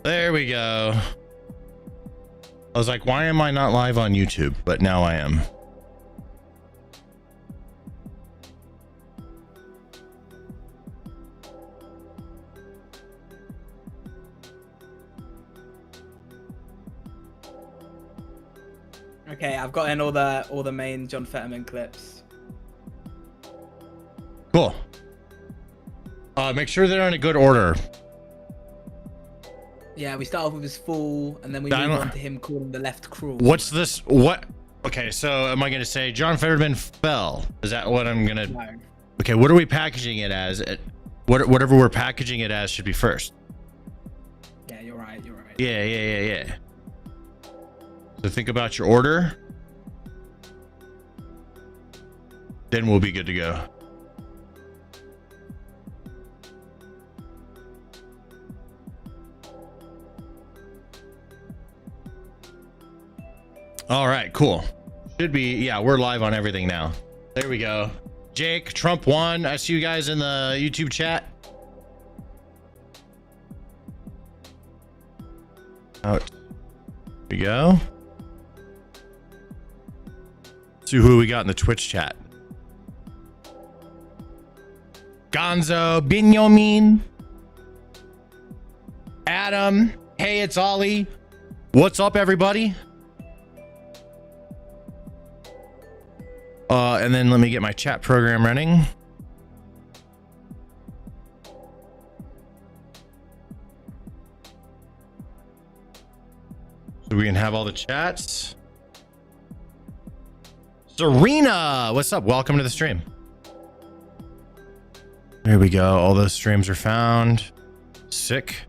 There we go. I was like, why am I not live on YouTube? But now I am. Okay, I've got in all the main John Fetterman clips. Cool. Make sure they're in a good order. Yeah, we start off with his fall, and then we move on to him calling the left cruel. What's this? What? Okay, so am I going to say John Fetterman fell? Is that what I'm going to... No. Okay, what are we packaging it as? Whatever we're packaging it as should be first. Yeah, you're right. You're right. Yeah. So think about your order. Then we'll be good to go. All right, cool. Should be, yeah, we're live on everything now. There we go. Jake, Trump won. I see you guys in the YouTube chat. Out. Here we go. See who we got in the Twitch chat. Gonzo, Benjamin, Adam. Hey, it's Ollie. What's up, everybody? And then let me get my chat program running. So we can have all the chats. Serena, what's up? Welcome to the stream. There we go. All those streams are found. Sick.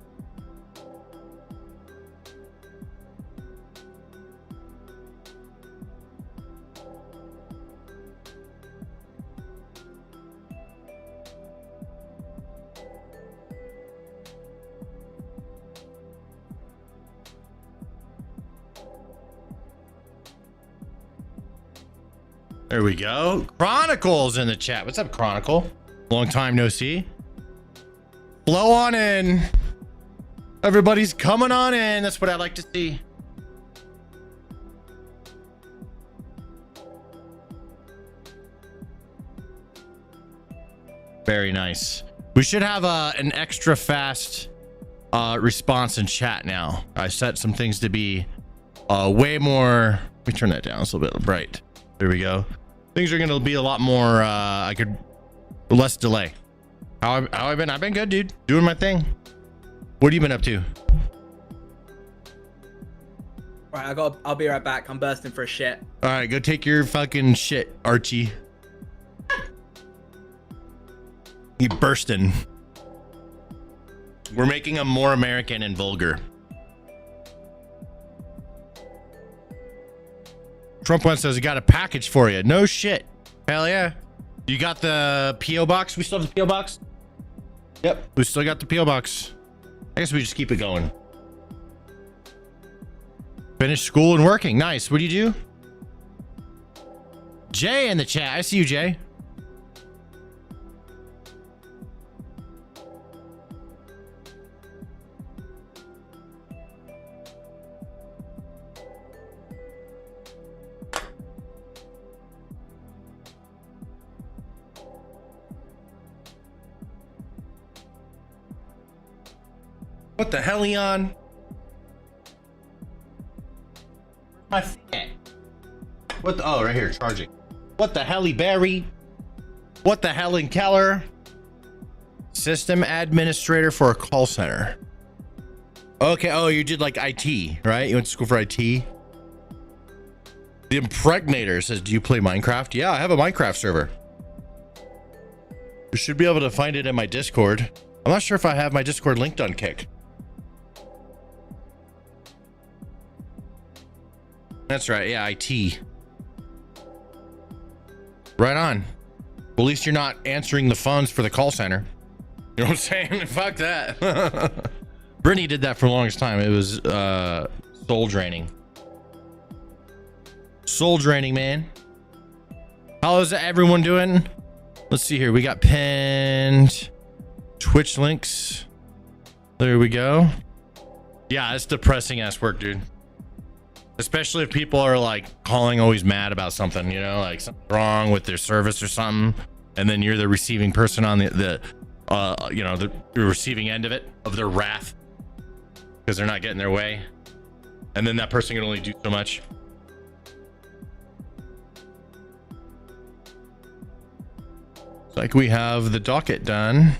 There we go. Chronicle's in the chat. What's up, Chronicle? Long time no see. Flow on in. Everybody's coming on in. That's what I like to see. Very nice. We should have an extra fast response in chat now. I set some things to be way more. Let me turn that down. It's a little bit bright. There we go. Things are going to be a lot more, less delay. How have I been? I've been good, dude. Doing my thing. What have you been up to? Right, I'll be right back. I'm bursting for a shit. All right, go take your fucking shit, Archie. You bursting. We're making him more American and vulgar. Trump once says he got a package for you. No shit. Hell yeah. You got the P.O. box? We still have the P.O. box? Yep. We still got the P.O. box. I guess we just keep it going. Finished school and working. Nice. What do you do? Jay in the chat. I see you, Jay. What the hell, Leon? My fan. What the? Oh, right here, charging. What the hell, Barry? What the hell, in Keller? System administrator for a call center. Okay. Oh, you did like IT, right? You went to school for IT. The Impregnator says, "Do you play Minecraft?" Yeah, I have a Minecraft server. You should be able to find it in my Discord. I'm not sure if I have my Discord linked on Kick. That's right. Yeah, IT. Right on. Well, at least you're not answering the phones for the call center. You know what I'm saying? Fuck that. Brittany did that for the longest time. It was soul draining. Soul draining, man. How is everyone doing? Let's see here. We got pinned Twitch links. There we go. Yeah, it's depressing ass work, dude. Especially if people are like calling always mad about something, you know, like something wrong with their service or something, and then you're the receiving person on the receiving end of it, of their wrath, because they're not getting their way, and then that person can only do so much. It's like we have the docket done.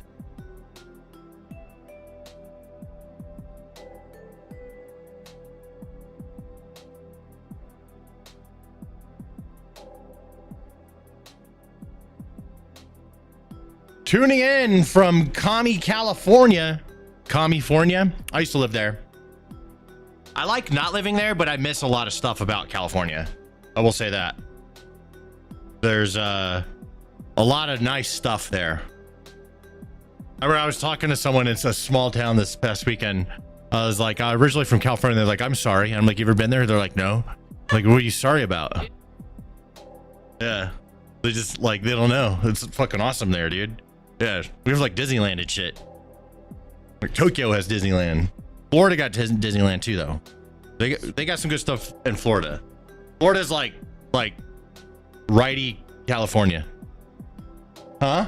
Tuning in from California. I used to live there. I like not living there, but I miss a lot of stuff about California. I will say that. There's a lot of nice stuff there. I remember I was talking to someone in a small town this past weekend. I was like, originally from California. They're like, I'm sorry. I'm like, you ever been there? They're like, no. I'm like, what are you sorry about? Yeah. They just like, they don't know. It's fucking awesome there, dude. Yeah, we have like Disneyland and shit. Like Tokyo has Disneyland. Florida got Disneyland too, though. They got some good stuff in Florida. Florida's like righty California. Huh?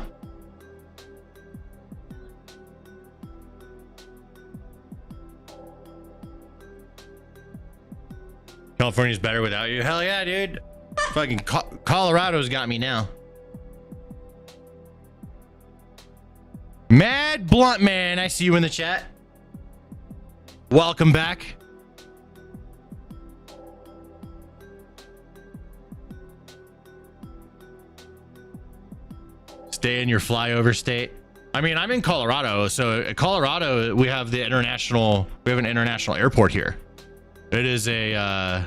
California's better without you. Hell yeah, dude. Fucking Colorado's got me now. Mad Blunt Man, I see you in the chat. Welcome back. Stay in your flyover state. I mean, I'm in Colorado, so Colorado, we have an international airport here. It is a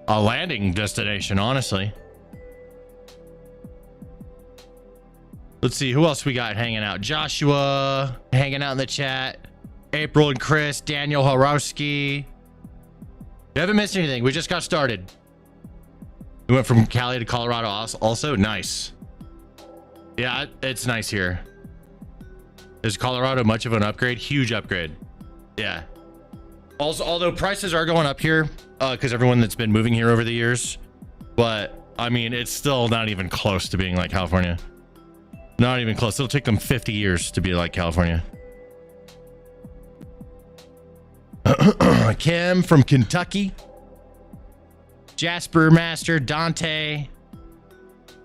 landing destination, honestly. Let's see who else we got hanging out. Joshua hanging out in the chat. April and Chris, Daniel Horowski. You haven't missed anything. We just got started. We went from Cali to Colorado also. Nice. Yeah, it's nice here. Is Colorado much of an upgrade? Huge upgrade. Yeah. Also, although prices are going up here because everyone that's been moving here over the years. But, I mean, it's still not even close to being like California. Not even close. It'll take them 50 years to be like California. Kim from Kentucky. Jasper Master, Dante.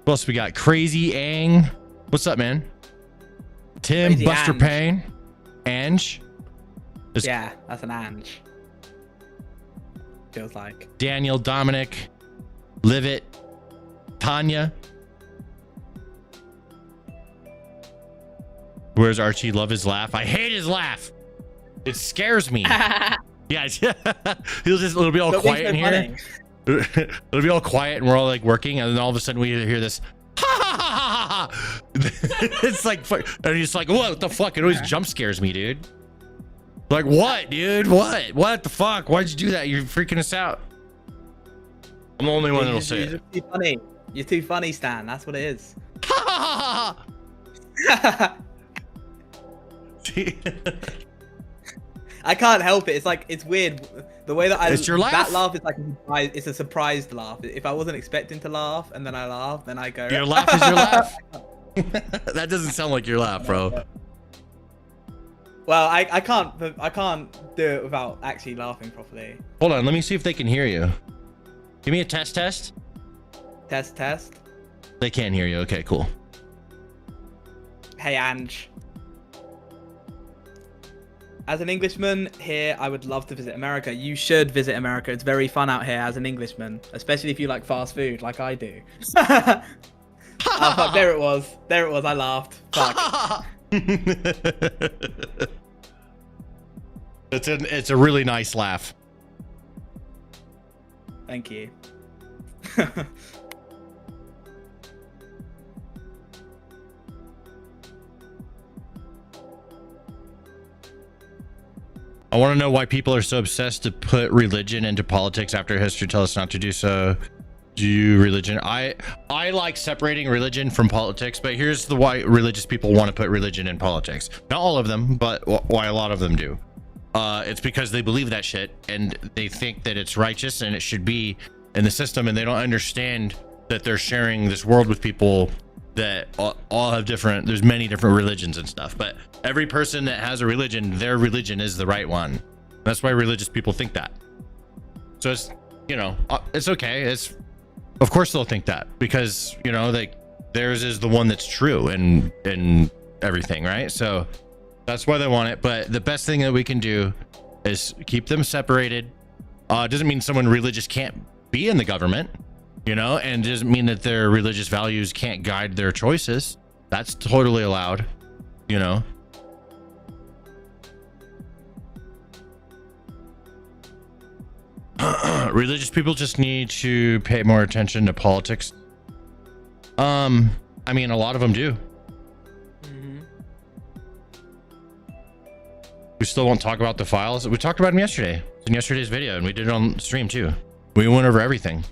What else we got? Crazy Ang. What's up, man? Tim, Crazy Buster Ange. Payne. Ange. Yeah, that's an Ange. Feels like. Daniel, Dominic, Livit, Tanya. Where's Archie? Love his laugh. I hate his laugh. It scares me. Yeah, it'll be all quiet in here. It'll be all quiet and we're all like working, and then all of a sudden we hear this. It's like, and he's like, what the fuck? It always jump scares me, dude. Like, what, dude? What the fuck? Why'd you do that? You're freaking us out. I'm the only one that'll say it. You're too funny. You're too funny, Stan. That's what it is. I can't help it. It's like, it's weird. The way that it's your laugh. That laugh is like it's a surprised laugh. If I wasn't expecting to laugh and then I laugh, then I go. Your laugh is your laugh. That doesn't sound like your laugh, bro. Well, I can't do it without actually laughing properly. Hold on, let me see if they can hear you. Give me a test. Test. They can't hear you. Okay, cool. Hey, Ange. As an Englishman here, I would love to visit America. You should visit America. It's very fun out here as an Englishman, especially if you like fast food like I do. Oh, fuck, there it was. I laughed. Fuck. It's a really nice laugh. Thank you. I want to know why people are so obsessed to put religion into politics after history tells us not to do so. Do religion. I like separating religion from politics, but here's the why religious people want to put religion in politics. Not all of them, but why a lot of them do. it's because they believe that shit and they think that it's righteous and it should be in the system, and they don't understand that they're sharing this world with people that all have different, there's many different religions and stuff, but every person that has a religion, their religion is the right one. That's why religious people think that. So it's, you know, it's okay. It's, of course they'll think that because, you know, like theirs is the one that's true and everything, right? So that's why they want it. But the best thing that we can do is keep them separated. It doesn't mean someone religious can't be in the government, you know, and it doesn't mean that their religious values can't guide their choices. That's totally allowed, you know. Religious people just need to pay more attention to politics. I mean, a lot of them do. Mm-hmm. We still won't talk about the files. We talked about them yesterday in yesterday's video, and we did it on stream too. We went over everything.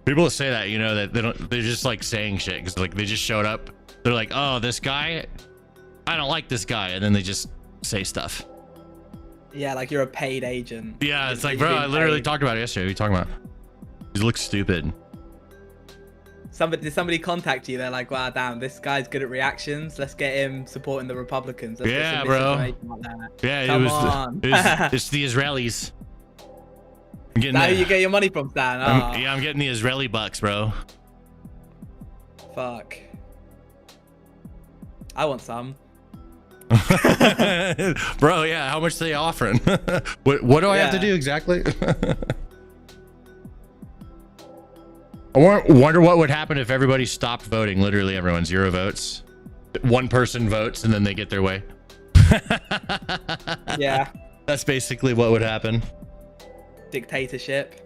People that say that, you know, that they're just like saying shit because like they just showed up. They're like, oh, this guy, I don't like this guy, and then they just say stuff. Yeah, like you're a paid agent. Yeah, it's like, bro, I literally talked about it yesterday. What are you talking about? You look stupid. Did somebody contact you? They're like, wow, damn, this guy's good at reactions. Let's get him supporting the Republicans. Let's yeah, bro. Like yeah, come on. It's the Israelis. I'm getting now you get your money from, Stan. Oh. Yeah, I'm getting the Israeli bucks, bro. Fuck. I want some. Bro, yeah, how much are they offering? what do I have to do exactly? I wonder what would happen if everybody stopped voting. Literally everyone, 0 votes. One person votes and then they get their way. Yeah. That's basically what would happen. Dictatorship.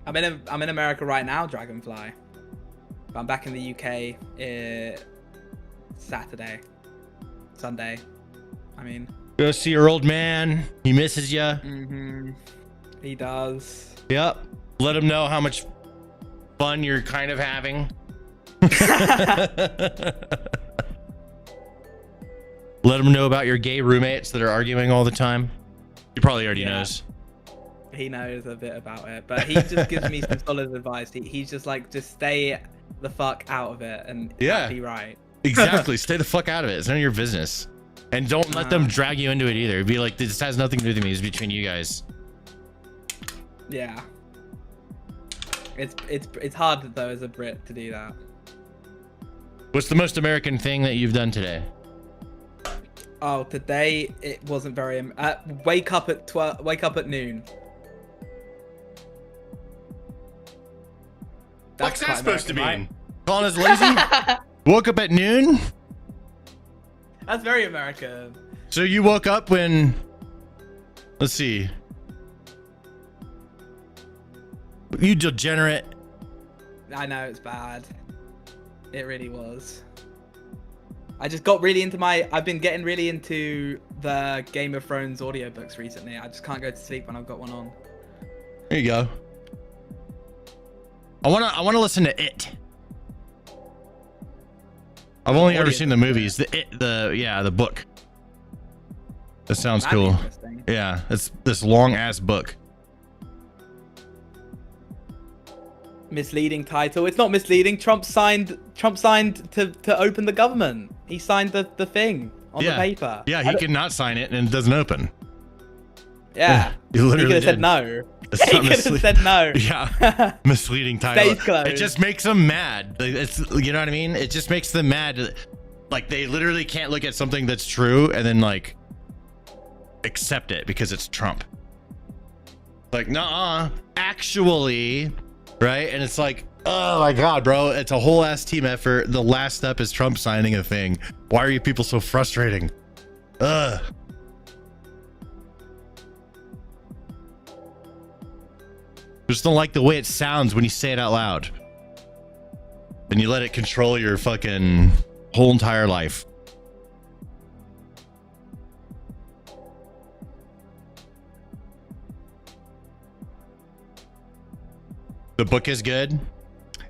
I'm in America right now, Dragonfly. But I'm back in the UK Sunday. I mean, go see your old man. He misses you. Mm-hmm. He does. Yep. Let him know how much fun you're kind of having. Let him know about your gay roommates that are arguing all the time. He probably already knows. He knows a bit about it, but he just gives me some solid advice. He's just like, just stay the fuck out of it, and that'd be right. Exactly. Stay the fuck out of it. It's none of your business, and don't let them drag you into it either. Be like, this has nothing to do with me. It's between you guys. Yeah. It's hard though as a Brit to do that. What's the most American thing that you've done today? Oh, today it wasn't very. Wake up at noon. What's that supposed to mean? Right? Calling us lazy? Woke up at noon? That's very American. So you woke up when, let's see. You degenerate. I know, it's bad. It really was. I just got really into I've been getting really into the Game of Thrones audiobooks recently. I just can't go to sleep when I've got one on. There you go. I wanna listen to It. I've only ever seen the movies. The book. That sounds cool. Yeah, it's this long ass book. Misleading title. It's not misleading. Trump signed to open the government. He signed the thing on the paper. Yeah, he could not sign it and it doesn't open. Yeah. He literally could have said no. He could have said no. Yeah. Misleading title. Stays closed. It just makes them mad. It's, you know what I mean? It just makes them mad. Like they literally can't look at something that's true and then like accept it because it's Trump. Like, nah, actually, right? And it's like, oh my God, bro, it's a whole ass team effort. The last step is Trump signing a thing. Why are you people so frustrating? Ugh. Just don't like the way it sounds when you say it out loud. And you let it control your fucking whole entire life. The book is good.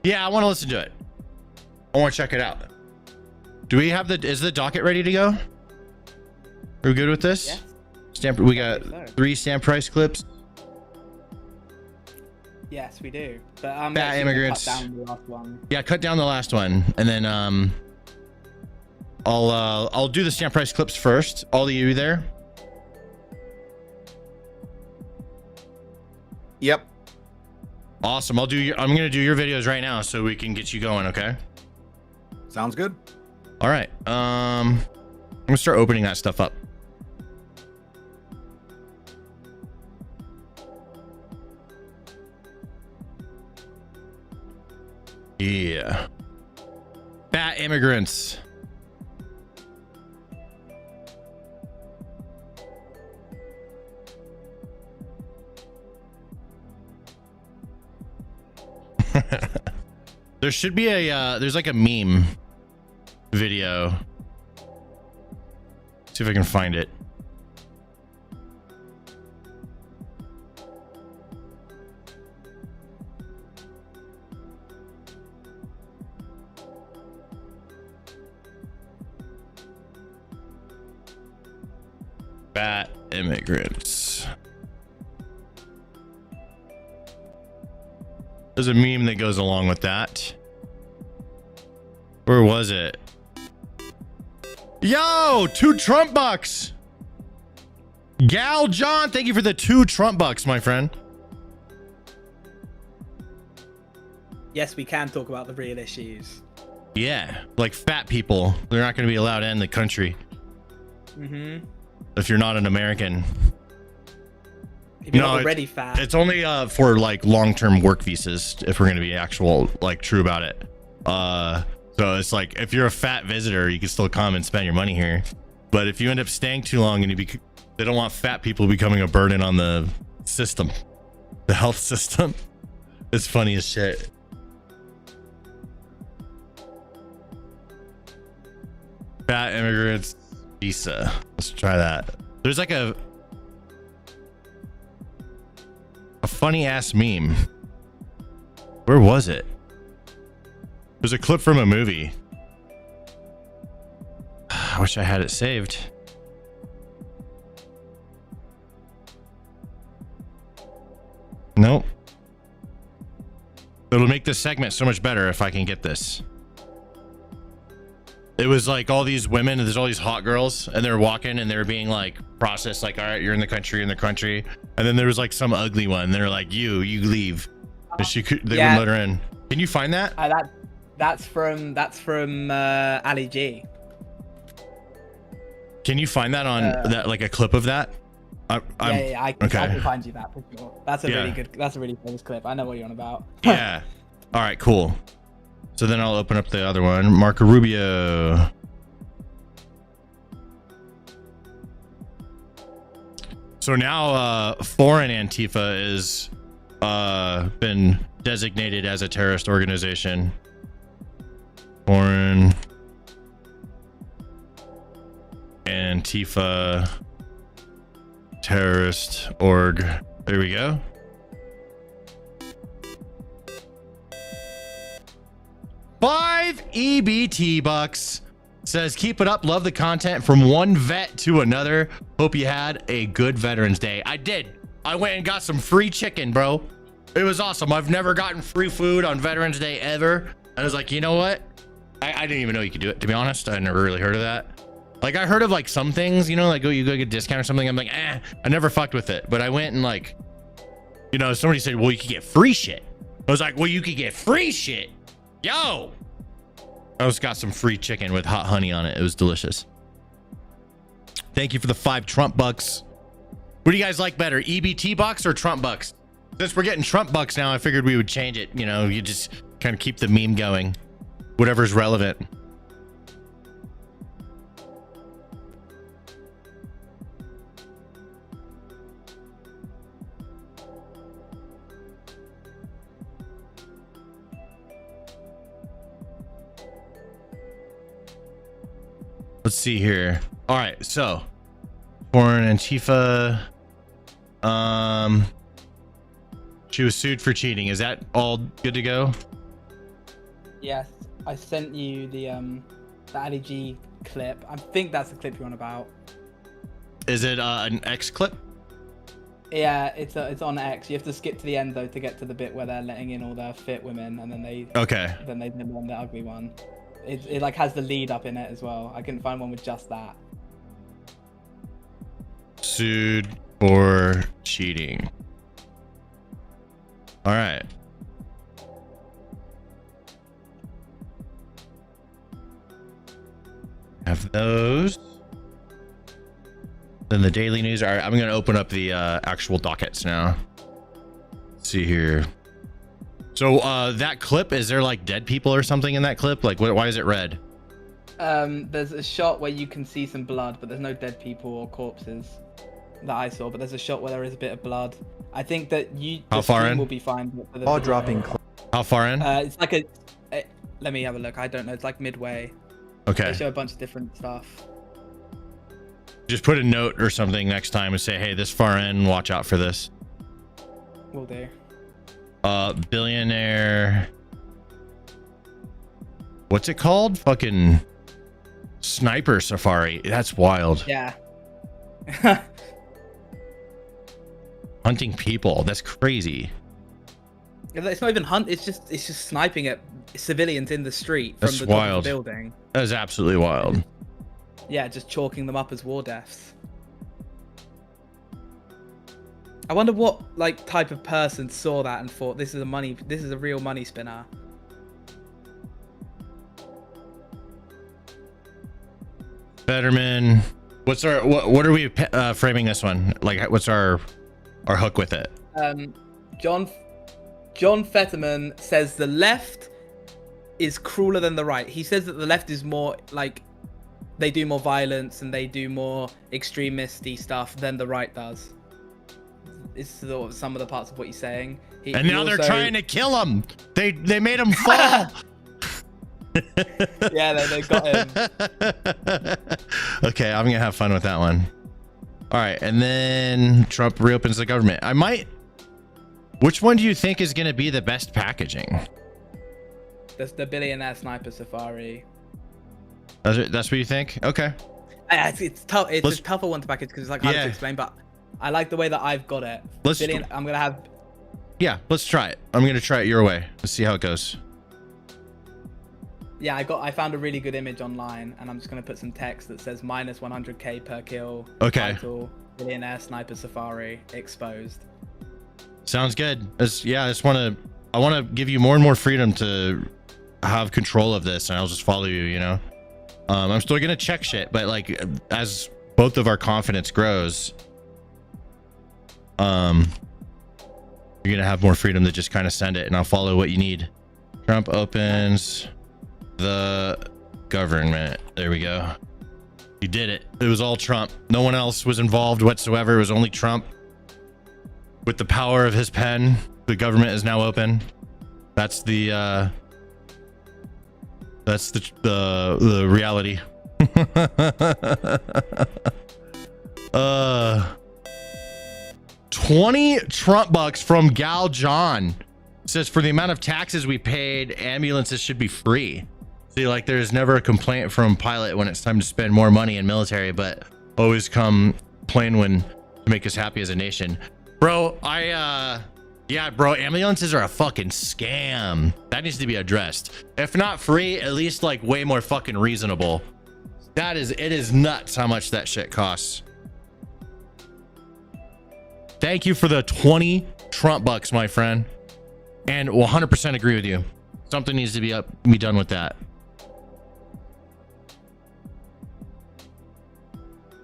Yeah, I want to listen to it. I want to check it out. Do we have is the docket ready to go? Are we good with this? Yes. Stamp. We got 3 stamp price clips. Yes, we do. But Fat immigrants. cut down the last one. Yeah, cut down the last one, and then I'll do the stamp price clips first. All of you there? Yep. Awesome. I'm gonna do your videos right now so we can get you going. Okay. Sounds good. All right. I'm gonna start opening that stuff up. Yeah. Fat immigrants. There should be a there's like a meme video. See if I can find it. Fat immigrants. There's a meme that goes along with that. Where was it? Yo, 2 Trump bucks. Gal John, thank you for the 2 Trump bucks, my friend. Yes, we can talk about the real issues. Yeah, like fat people. They're not going to be allowed in the country. Mm-hmm. If you're not an American. If you're not already fat. It's only for like long-term work visas, if we're going to be actual like true about it. So it's like if you're a fat visitor, you can still come and spend your money here. But if you end up staying too long and they don't want fat people becoming a burden on the system, the health system. It's funny as shit. Fat immigrants visa. Let's try that. There's like a funny ass meme. Where was it? There's a clip from a movie. I wish I had it saved. Nope. It'll make this segment so much better if I can get this. It was like all these women, and there's all these hot girls, and they're walking and they're being like processed, like, all right, you're in the country, And then there was like some ugly one. They're like, you leave. And they wouldn't let her in. Can you find that? That's from Ali G. Can you find that on that, like a clip of that? I can find you that for sure. That's a really famous clip. I know what you're on about. Yeah. All right, cool. So then I'll open up the other one. Marco Rubio. So now foreign Antifa is been designated as a terrorist organization. Foreign Antifa terrorist org. There we go. $5 EBT bucks. Says, keep it up. Love the content from one vet to another. Hope you had a good Veterans Day. I did. I went and got some free chicken, bro. It was awesome. I've never gotten free food on Veterans Day ever. I was like, you know what? I didn't even know you could do it, to be honest. I never really heard of that. Like, I heard of like some things, you know, like you go get a discount or something. I'm like, I never fucked with it. But I went and like, you know, somebody said, well, you could get free shit. I was like, well, you could get free shit. Yo, I just got some free chicken with hot honey on it. It was delicious. Thank you for the 5 Trump bucks. What do you guys like better, EBT bucks or Trump bucks? Since we're getting Trump bucks now, I figured we would change it. You know, you just kind of keep the meme going, whatever's relevant. Let's see here. All right, so foreign Antifa. She was sued for cheating. Is that all good to go? Yes, I sent you the Ali G clip. I think that's the clip you're on about. Is it an X clip? Yeah, it's on X. You have to skip to the end though to get to the bit where they're letting in all their fit women, and then they nip on the ugly one. It like has the lead up in it as well. I couldn't find one with just that. Sued for cheating. All right. Have those. Then the daily news. All right, I'm gonna open up the actual dockets now. Let's see here. So that clip, is there like dead people or something in that clip? Like, why is it red? There's a shot where you can see some blood, but there's no dead people or corpses that I saw. But there's a shot where there is a bit of blood. I think that How far in? will be fine. Ball dropping. How far in? It's like let me have a look. I don't know. It's like midway. Okay. They show a bunch of different stuff. Just put a note or something next time and say, hey, this far in, watch out for this. Will do. Billionaire. What's it called? Fucking sniper safari. That's wild. Yeah. Hunting people. That's crazy. It's not even hunt. It's just sniping at civilians in the street from That's the top wild. of the building. That is absolutely wild. Yeah, just chalking them up as war deaths. I wonder what like type of person saw that and thought this is a real money spinner. Fetterman. What are we framing this one? Like, what's our hook with it? John Fetterman says the left is crueler than the right. He says that the left is more like they do more violence and they do more extremisty stuff than the right does. It's sort of some of the parts of what he's saying. And now they're trying to kill him. They made him fall. Yeah, they got him. Okay, I'm gonna have fun with that one. All right, and then Trump reopens the government. Which one do you think is gonna be the best packaging? That's the Billionaire Sniper Safari. That's what you think? Okay. It's tough. It's a tougher one to package because it's like hard to explain, but I like the way that I've got it. I'm gonna have. Yeah, let's try it. I'm gonna try it your way. Let's see how it goes. Yeah, I found a really good image online, and I'm just gonna put some text that says minus 100k per kill. Okay. Title, Billionaire Sniper Safari exposed. Sounds good. I want to give you more and more freedom to have control of this, and I'll just follow you. You know, I'm still gonna check shit, but like as both of our confidence grows, you're gonna have more freedom to just kind of send it, and I'll follow what you need. Trump opens the government. There we go. You did it. It was all Trump. No one else was involved whatsoever. It was only Trump. With the power of his pen, the government is now open. That's the reality. 20 Trump bucks from Gal John. Says for the amount of taxes we paid, ambulances should be free. See, like there's never a complaint from pilot when it's time to spend more money in military, but always complain when to make us happy as a nation. Bro, bro, ambulances are a fucking scam. That needs to be addressed. If not free, at least like way more fucking reasonable. It is nuts how much that shit costs. Thank you for the 20 Trump bucks, my friend. And 100% agree with you. Something needs to be done with that.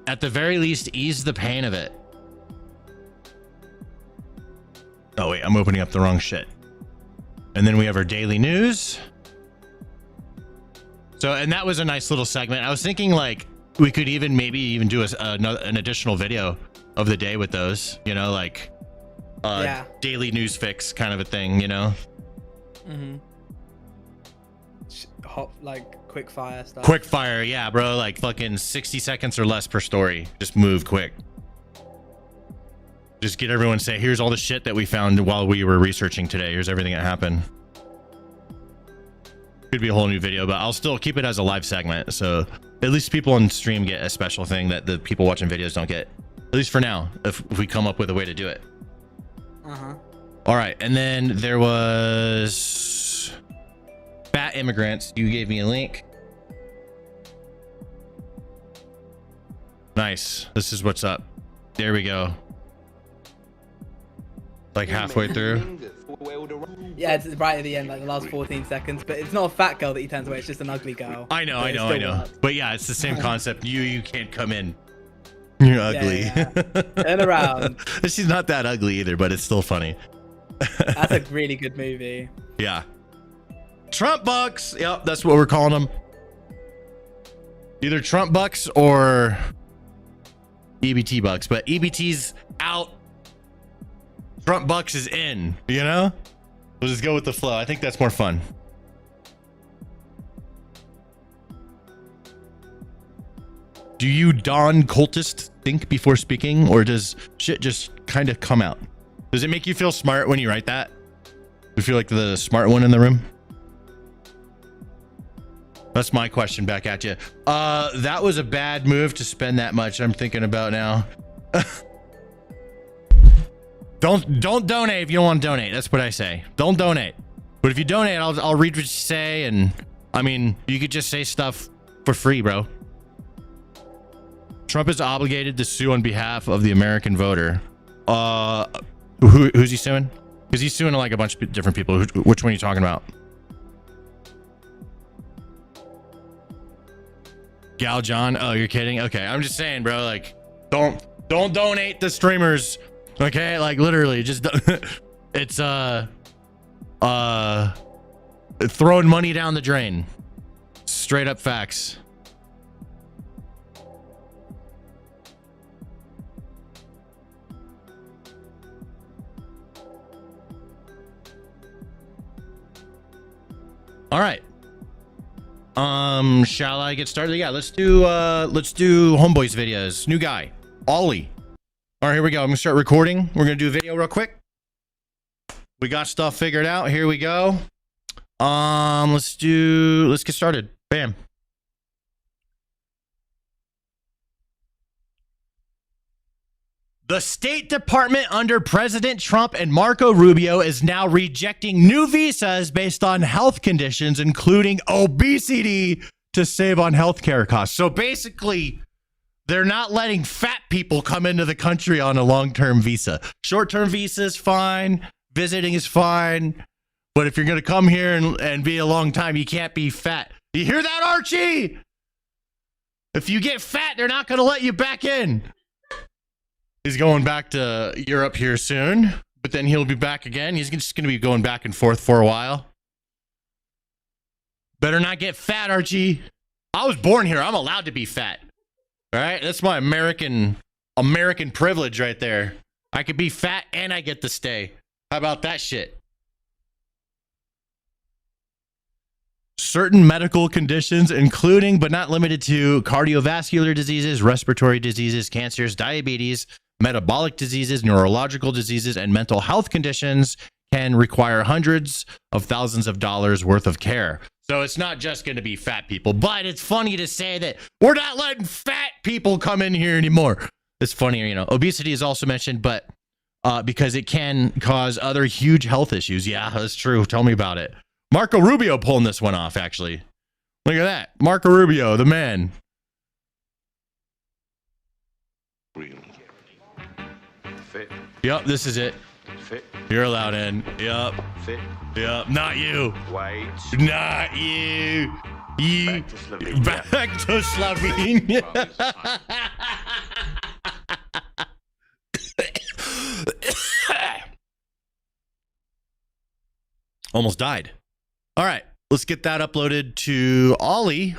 At the very least, ease the pain of it. Oh wait, I'm opening up the wrong shit. And then we have our daily news. So, and that was a nice little segment. I was thinking like we could maybe even do an additional video of the day with those, you know, like daily news fix kind of a thing, you know? Mm-hmm. Hot, like quick fire stuff. Quick fire, yeah, bro. Like fucking 60 seconds or less per story. Just move quick. Just get everyone to say, here's all the shit that we found while we were researching today. Here's everything that happened. Could be a whole new video, but I'll still keep it as a live segment. So at least people on stream get a special thing that the people watching videos don't get. At least for now, if we come up with a way to do it. All right. And then there was fat immigrants. You gave me a link. Nice. This is what's up. There we go. Like halfway through. Yeah, it's right at the end, like the last 14 seconds. But it's not a fat girl that he turns away. It's just an ugly girl. I know. But yeah, it's the same concept. You can't come in. You're ugly. Yeah. Turn around. She's not that ugly either, but it's still funny. That's a really good movie. Yeah. Trump bucks. Yep, that's what we're calling them. Either Trump bucks or EBT bucks. But EBT's out. Trump bucks is in, you know? We'll just go with the flow. I think that's more fun. Do you Don cultist think before speaking, or does shit just kind of come out? Does it make you feel smart when you write that? Do you feel like the smart one in the room? That's my question back at you. That was a bad move to spend that much. I'm thinking about now. Don't donate if you don't want to donate. That's what I say. Don't donate. But if you donate, I'll read what you say, and I mean, you could just say stuff for free, bro. Trump is obligated to sue on behalf of the American voter. Who's he suing? Because he's suing like a bunch of different people. Which one are you talking about? Gal John? Oh, you're kidding? Okay, I'm just saying, bro. Like, don't donate to streamers. Okay, like literally, just it's throwing money down the drain. Straight up facts. All right. Shall I get started? Yeah, let's do Homeboys videos. New guy, Ollie. All right, here we go. I'm gonna start recording. We're gonna do a video real quick. We got stuff figured out. Here we go. Let's get started. Bam. The State Department under President Trump and Marco Rubio is now rejecting new visas based on health conditions, including obesity, to save on healthcare costs. So basically, they're not letting fat people come into the country on a long-term visa. Short-term visa is fine. Visiting is fine. But if you're going to come here and be a long time, you can't be fat. You hear that, Archie? If you get fat, they're not going to let you back in. He's going back to Europe here soon, but then he'll be back again. He's just going to be going back and forth for a while. Better not get fat, Archie. I was born here. I'm allowed to be fat. All right, that's my American privilege right there. I could be fat and I get to stay. How about that shit? Certain medical conditions, including but not limited to cardiovascular diseases, respiratory diseases, cancers, diabetes, metabolic diseases, neurological diseases, and mental health conditions, can require hundreds of thousands of dollars worth of care. So it's not just going to be fat people, but it's funny to say that we're not letting fat people come in here anymore. It's funny, you know. Obesity is also mentioned, but because it can cause other huge health issues. Yeah, that's true. Tell me about it. Marco Rubio pulling this one off, actually. Look at that. Marco Rubio, the man. Fit. Yep, this is it. Fit. You're allowed in. Yep. Fit. Yep. Not you. Wait. Not you. You. Back to Slovenia. Back to Slovenia. Almost died. All right. Let's get that uploaded to Ollie.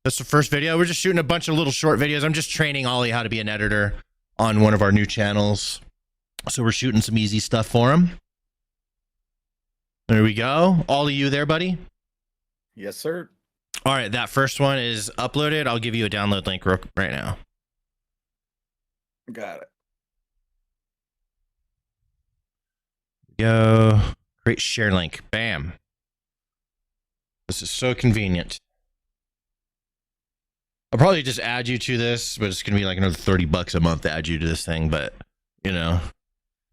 That's the first video. We're just shooting a bunch of little short videos. I'm just training Ollie how to be an editor on one of our new channels. So we're shooting some easy stuff for him. There we go. Ollie, you there, buddy? Yes, sir. All right. That first one is uploaded. I'll give you a download link right now. Got it. Go. Create share link. Bam. This is so convenient. I'll probably just add you to this, but it's going to be like another $30 a month to add you to this thing. But, you know,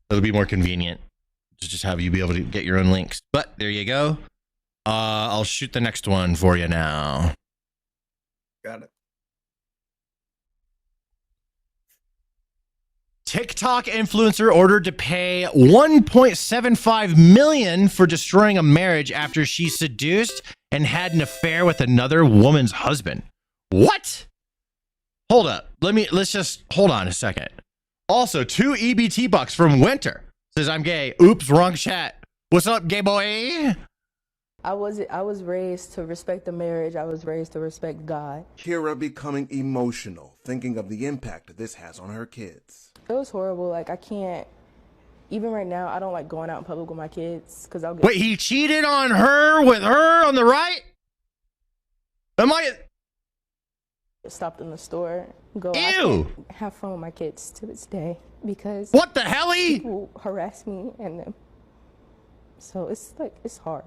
it'll be more convenient to just have you be able to get your own links. But there you go. I'll shoot the next one for you now. Got it. TikTok influencer ordered to pay $1.75 million for destroying a marriage after she seduced and had an affair with another woman's husband. What? Hold up. Let's just hold on a second. Also, 2 EBT bucks from Winter says I'm gay. Oops, wrong chat. What's up, gay boy? I was raised to respect the marriage. I was raised to respect God. Kira becoming emotional, thinking of the impact this has on her kids. It was horrible. Like, I can't, even right now, I don't like going out in public with my kids because I'll get. Wait, he cheated on her with her on the right? Am I? Stopped in the store. Go. Ew. I can't have fun with my kids to this day because. What the helly? People harass me and them. So it's hard.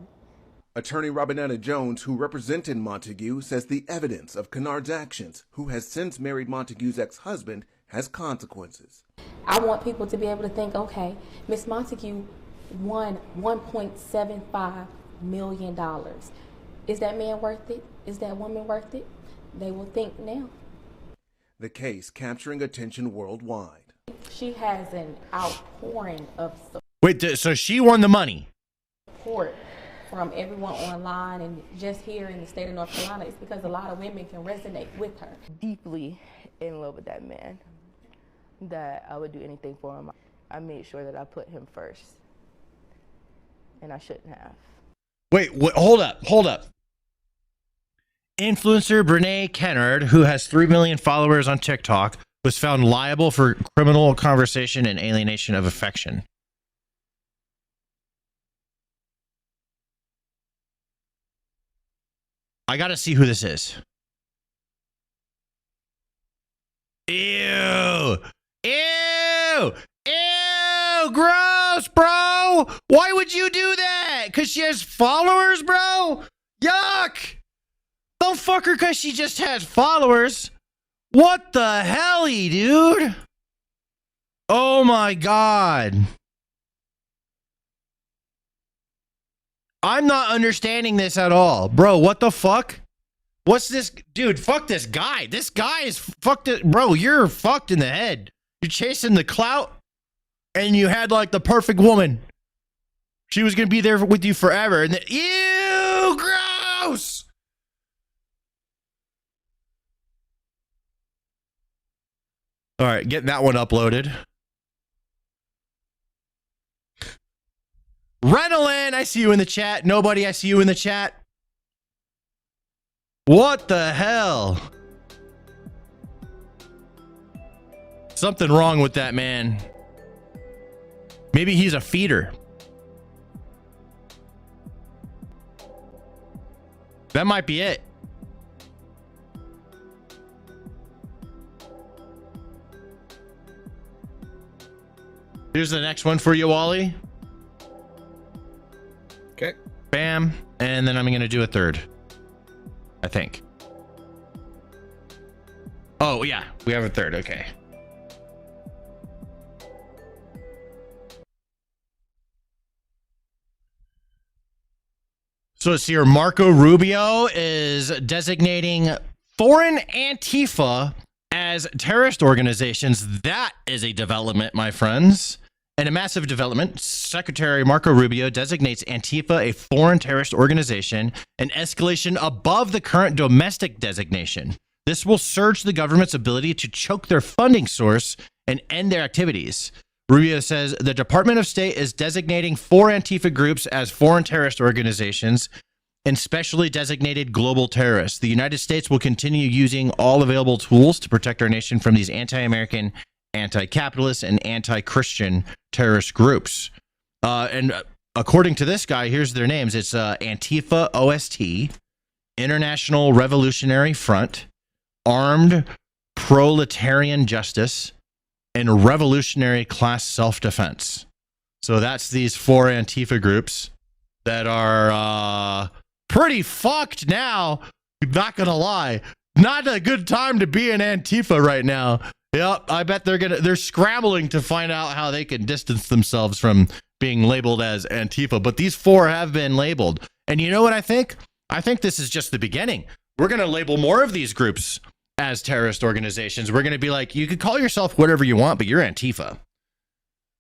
Attorney Robinetta Jones, who represented Montague, says the evidence of Kennard's actions, who has since married Montague's ex-husband, has consequences. I want people to be able to think, okay, Miss Montague won $1.75 million. Is that man worth it? Is that woman worth it? They will think now. The case capturing attention worldwide. She has an outpouring of Wait, so she won the money? support from everyone online and just here in the state of North Carolina. It's because a lot of women can resonate with her. Deeply in love with that man that I would do anything for him. I made sure that I put him first, and I shouldn't have. Wait, hold up. Influencer Brene Kennard, who has 3 million followers on TikTok, was found liable for criminal conversation and alienation of affection. I gotta see who this is. Ew! Gross, bro! Why would you do that? Because she has followers, bro? Yuck! Don't fuck her because she just has followers. What the helly, dude? Oh my god. I'm not understanding this at all. Bro, what the fuck? What's this? Dude, fuck this guy. This guy is fucked. Bro, you're fucked in the head. You're chasing the clout and you had like the perfect woman. She was going to be there with you forever. And then, ew, gross. All right, getting that one uploaded. Renalyn, I see you in the chat. Nobody, I see you in the chat. What the hell? Something wrong with that man. Maybe he's a feeder. That might be it. Here's the next one for you, Wally. Okay. Bam. And then I'm going to do a third. I think. Oh, yeah. We have a third. Okay. So let's see here. Marco Rubio is designating foreign Antifa as terrorist organizations. That is a development, my friends. And a massive development. Secretary Marco Rubio designates Antifa a foreign terrorist organization, an escalation above the current domestic designation. This will surge the government's ability to choke their funding source and end their activities. Rubio says the Department of State is designating 4 Antifa groups as foreign terrorist organizations and specially designated global terrorists. The United States will continue using all available tools to protect our nation from these anti-American, anti-capitalist, and anti-Christian terrorist groups. And according to this guy, here's their names. It's Antifa OST, International Revolutionary Front, Armed Proletarian Justice, and Revolutionary Class Self-Defense. So that's these 4 Antifa groups that are pretty fucked now. Not gonna lie, not a good time to be an Antifa right now. Yep, I bet they're scrambling to find out how they can distance themselves from being labeled as Antifa. But these 4 have been labeled, and you know what I think? I think this is just the beginning. We're gonna label more of these groups as terrorist organizations. We're gonna be like, you can call yourself whatever you want, but you're Antifa,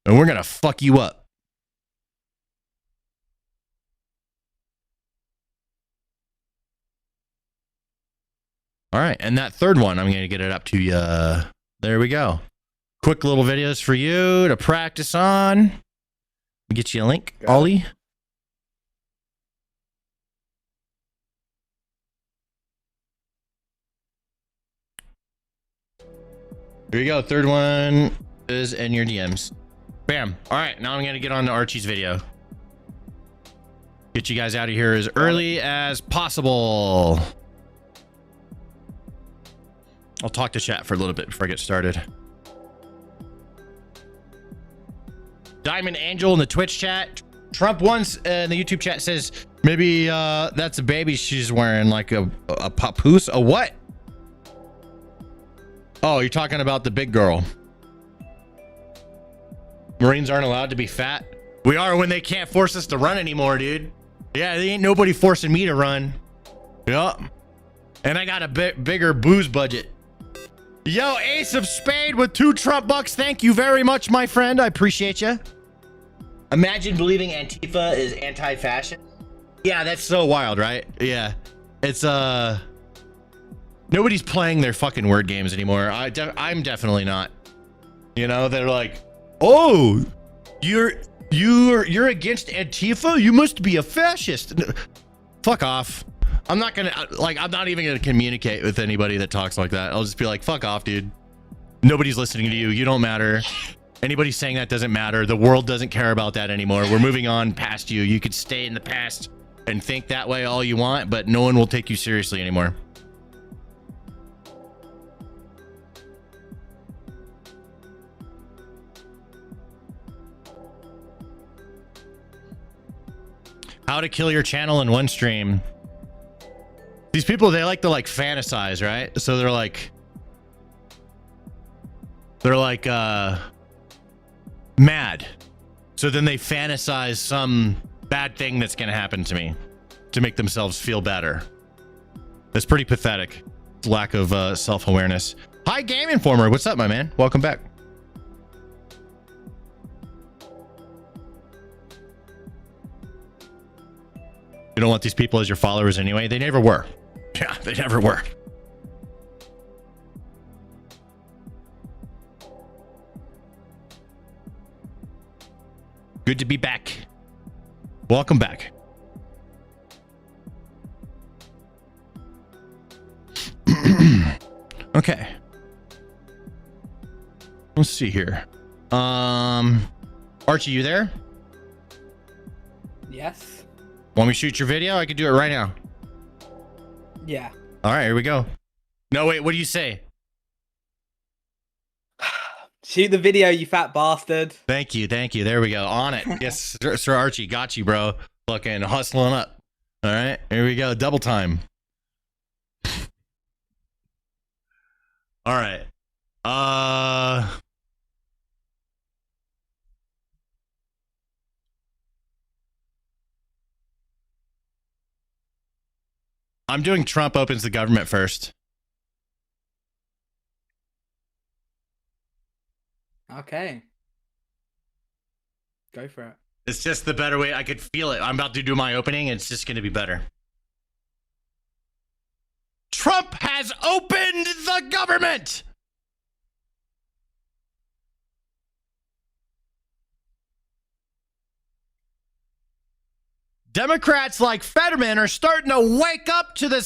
and we're gonna fuck you up. All right, and that third one, I'm going to get it up to you. There we go. Quick little videos for you to practice on. Get you a link, Ollie. Here you go. Third one is in your DMs. Bam. All right, now I'm going to get on to Archie's video. Get you guys out of here as early as possible. I'll talk to chat for a little bit before I get started. Diamond Angel in the Twitch chat. Trump once in the YouTube chat says, maybe that's a baby she's wearing, like a papoose. A what? Oh, you're talking about the big girl. Marines aren't allowed to be fat. We are when they can't force us to run anymore, dude. Yeah, there ain't nobody forcing me to run. Yup. And I got a bigger booze budget. Yo, Ace of Spade with 2 Trump bucks. Thank you very much, my friend. I appreciate you. Imagine believing Antifa is anti-fascist. Yeah, that's so wild, right? Yeah. It's, nobody's playing their fucking word games anymore. I'm definitely not. You know, they're like, oh, you're against Antifa? You must be a fascist. Fuck off. I'm not even gonna communicate with anybody that talks like that. I'll just be like, fuck off, dude. Nobody's listening to you. You don't matter. Anybody saying that doesn't matter. The world doesn't care about that anymore. We're moving on past you. You could stay in the past and think that way all you want, but no one will take you seriously anymore. How to kill your channel in one stream. These people, they like to fantasize, right? So they're like mad. So then they fantasize some bad thing that's going to happen to me to make themselves feel better. That's pretty pathetic. Lack of self-awareness. Hi, Game Informer. What's up, my man? Welcome back. You don't want these people as your followers anyway. They never were. Yeah, they never were. Good to be back. Welcome back. Okay. Let's see here. Archie, you there? Yes. Want me to shoot your video? I can do it right now. Yeah. All right, here we go. No, wait, what do you say? Shoot the video, you fat bastard. Thank you. There we go. On it. Yes, Sir Archie. Got you, bro. Fucking hustling up. All right, here we go. Double time. All right. I'm doing Trump opens the government first. Okay. Go for it. It's just the better way. I could feel it. I'm about to do my opening. It's just going to be better. Trump has opened the government. Democrats like Fetterman are starting to wake up to the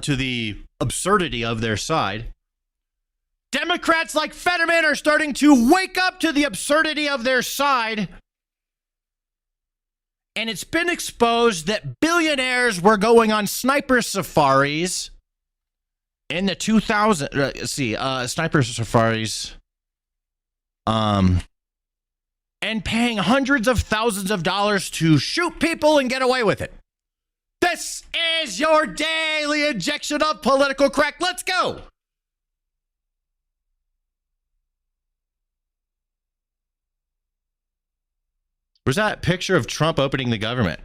to the absurdity of their side. Democrats like Fetterman are starting to wake up to the absurdity of their side. And it's been exposed that billionaires were going on sniper safaris in the 2000s. Sniper safaris. and paying hundreds of thousands of dollars to shoot people and get away with it. This is your daily injection of political crack. Let's go. Where's that picture of Trump opening the government?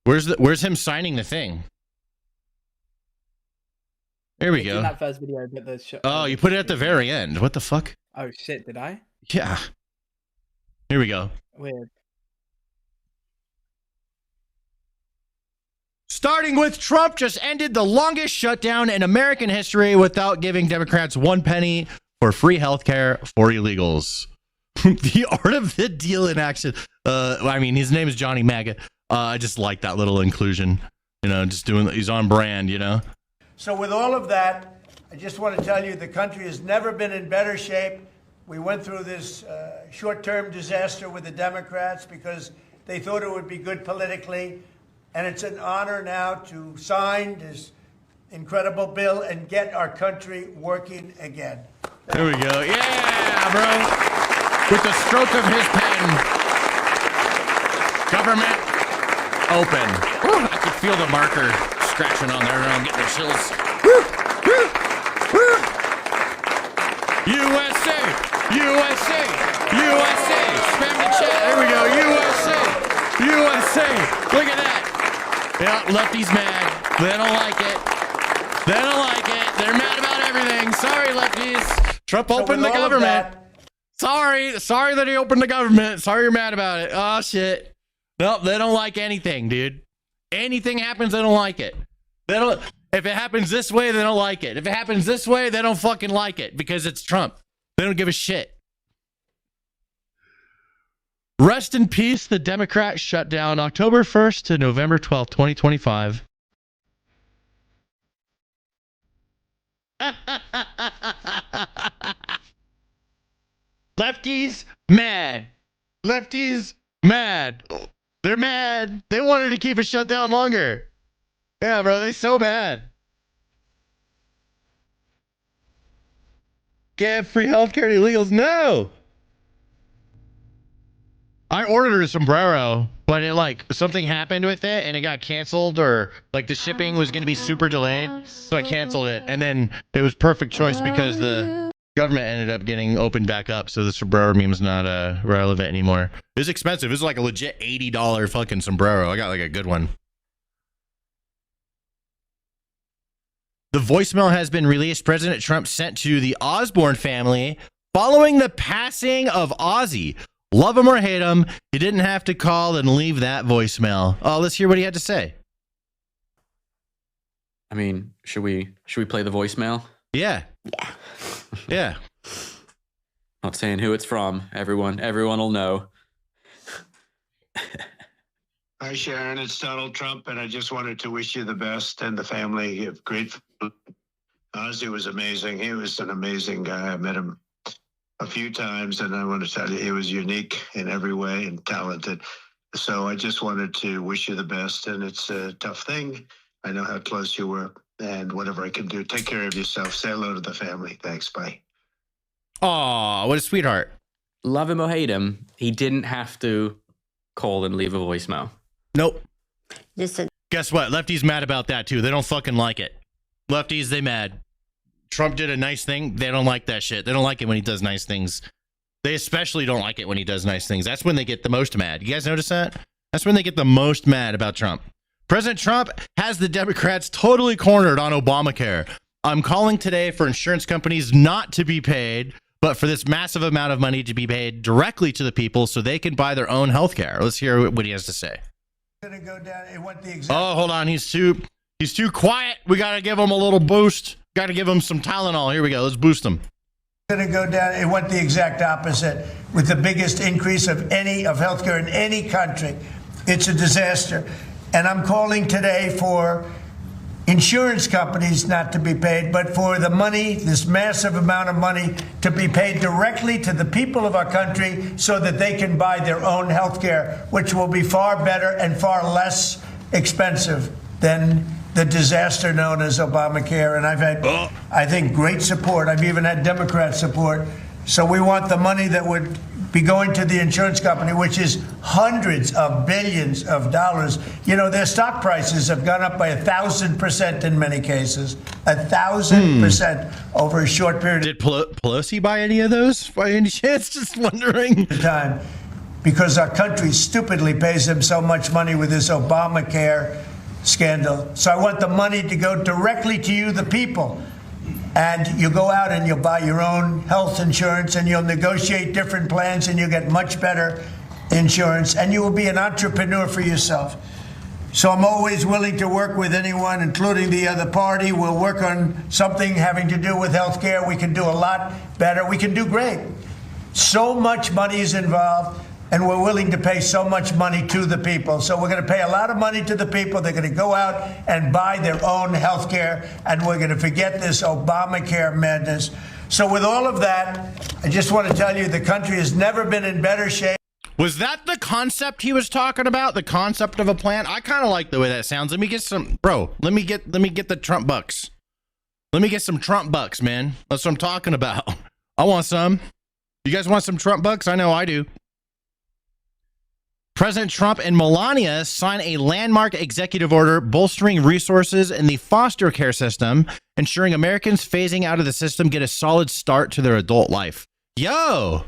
Where's him signing the thing? There we go. In that first video, but Oh, you put it at the very end. What the fuck? Oh shit, did I? Yeah. Here we go. Weird. Starting with Trump just ended the longest shutdown in American history without giving Democrats one penny for free healthcare for illegals. The art of the deal in action. I mean, his name is Johnny MAGA. I just like that little inclusion. You know, just doing. He's on brand. You know. So with all of that, I just want to tell you the country has never been in better shape. We went through this short-term disaster with the Democrats because they thought it would be good politically. And it's an honor now to sign this incredible bill and get our country working again. There we go. Yeah, bro. With the stroke of his pen, government open. Woo, I could feel the marker scratching on there. I'm getting the chills. Woo, woo, woo. USA, USA, USA. Spam the chat. There we go. USA, USA. Look at that. Yeah, lefties mad. They don't like it. They don't like it. They're mad about everything. Sorry, lefties. Trump opened the government. Sorry that he opened the government. Sorry you're mad about it. Oh, shit. Nope, they don't like anything, dude. Anything happens, they don't like it. They don't. If it happens this way, they don't like it. If it happens this way, they don't fucking like it because it's Trump. They don't give a shit. Rest in peace, the Democrat shutdown, October 1st to November 12th, 2025. Lefties mad. Lefties mad. They're mad. They wanted to keep it shut down longer. Yeah, bro, they're so mad. Give free healthcare to illegals? No. I ordered a sombrero, but it something happened with it and it got canceled, or the shipping was going to be super delayed, so I canceled it. And then it was perfect choice because the government ended up getting opened back up, so the sombrero meme's not relevant anymore. It was expensive. It was like a legit $80 fucking sombrero. I got a good one. The voicemail has been released. President Trump sent to the Osborne family following the passing of Ozzy. Love him or hate him, he didn't have to call and leave that voicemail. Oh, let's hear what he had to say. I mean, should we play the voicemail? Yeah. Yeah. Yeah. Not saying who it's from. Everyone will know. Hi, Sharon. It's Donald Trump, and I just wanted to wish you the best and the family. Great. Ozzy was amazing. He was an amazing guy. I met him a few times, and I want to tell you, he was unique in every way and talented. So I just wanted to wish you the best, and it's a tough thing. I know how close you were, and whatever I can do, take care of yourself. Say hello to the family. Thanks. Bye. Aw, what a sweetheart. Love him or hate him, he didn't have to call and leave a voicemail. Nope. Guess what? Lefties mad about that too. They don't fucking like it. Lefties, they mad. Trump did a nice thing. They don't like that shit. They don't like it when he does nice things. They especially don't like it when he does nice things. That's when they get the most mad. You guys notice that? That's when they get the most mad about Trump. President Trump has the Democrats totally cornered on Obamacare. I'm calling today for insurance companies not to be paid, but for this massive amount of money to be paid directly to the people so they can buy their own health care. Let's hear what he has to say. Gonna go down. It went the exact. Oh, hold on. He's too quiet. We got to give him a little boost. Got to give him some Tylenol. Here we go. Let's boost him. Going to go down. It went the exact opposite, with the biggest increase of healthcare in any country. It's a disaster, and I'm calling today for insurance companies not to be paid, but for the money, this massive amount of money, to be paid directly to the people of our country so that they can buy their own health care, which will be far better and far less expensive than the disaster known as Obamacare. And I've had, I think, great support. I've even had Democrat support So we want the money that would be going to the insurance company, which is hundreds of billions of dollars. You know, their stock prices have gone up by 1,000% in many cases, 1,000% over a short period. Did Pelosi buy any of those by any chance? Just wondering. Time, because our country stupidly pays them so much money with this Obamacare scandal. So I want the money to go directly to you, the people. And you go out and you'll buy your own health insurance and you'll negotiate different plans and you'll get much better insurance and you will be an entrepreneur for yourself. So I'm always willing to work with anyone, including the other party. We'll work on something having to do with health care. We can do a lot better. We can do great. So much money is involved. And we're willing to pay so much money to the people. So we're going to pay a lot of money to the people. They're going to go out and buy their own health care. And we're going to forget this Obamacare madness. So with all of that, I just want to tell you the country has never been in better shape. Was that the concept he was talking about? The concept of a plan? I kind of like the way that sounds. Let me get some, bro. Let me get the Trump bucks. Let me get some Trump bucks, man. That's what I'm talking about. I want some. You guys want some Trump bucks? I know I do. President Trump and Melania sign a landmark executive order bolstering resources in the foster care system, ensuring Americans phasing out of the system get a solid start to their adult life. Yo,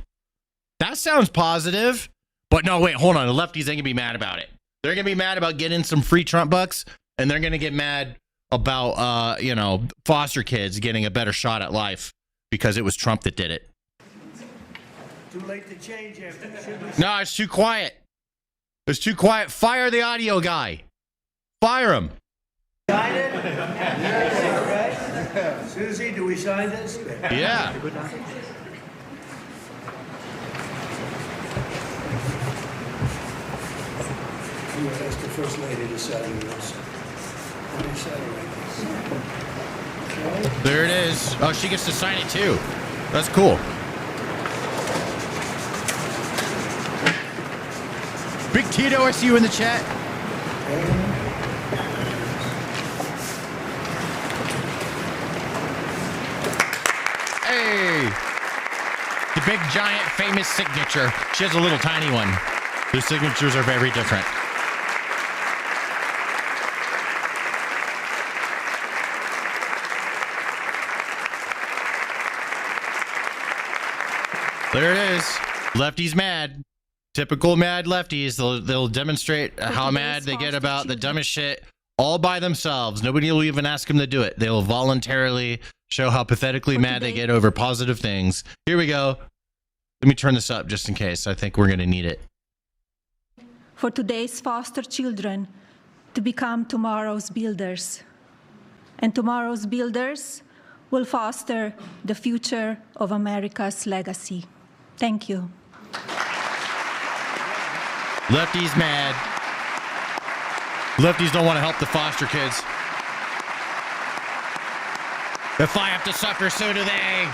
that sounds positive. But no, wait, hold on. The lefties ain't gonna be mad about it. They're gonna be mad about getting some free Trump bucks, and they're gonna get mad about foster kids getting a better shot at life because it was Trump that did it. Too late to change after. No, it's too quiet. It's too quiet. Fire the audio guy. Fire him. Sign it? Right? Susie, do we sign this? Yeah. Ask the First Lady to sign this. There it is. Oh, she gets to sign it too. That's cool. Big Tito, I see you in the chat. Hey. The big, giant, famous signature. She has a little tiny one. Their signatures are very different. There it is. Lefty's mad. Typical mad lefties. They'll demonstrate how mad they get about the dumbest shit all by themselves. Nobody will even ask them to do it. They'll voluntarily show how pathetically mad they get over positive things. Here we go. Let me turn this up just in case. I think we're going to need it. For today's foster children to become tomorrow's builders. And tomorrow's builders will foster the future of America's legacy. Thank you. Lefties mad. Lefties don't want to help the foster kids. If I have to suffer, so do they.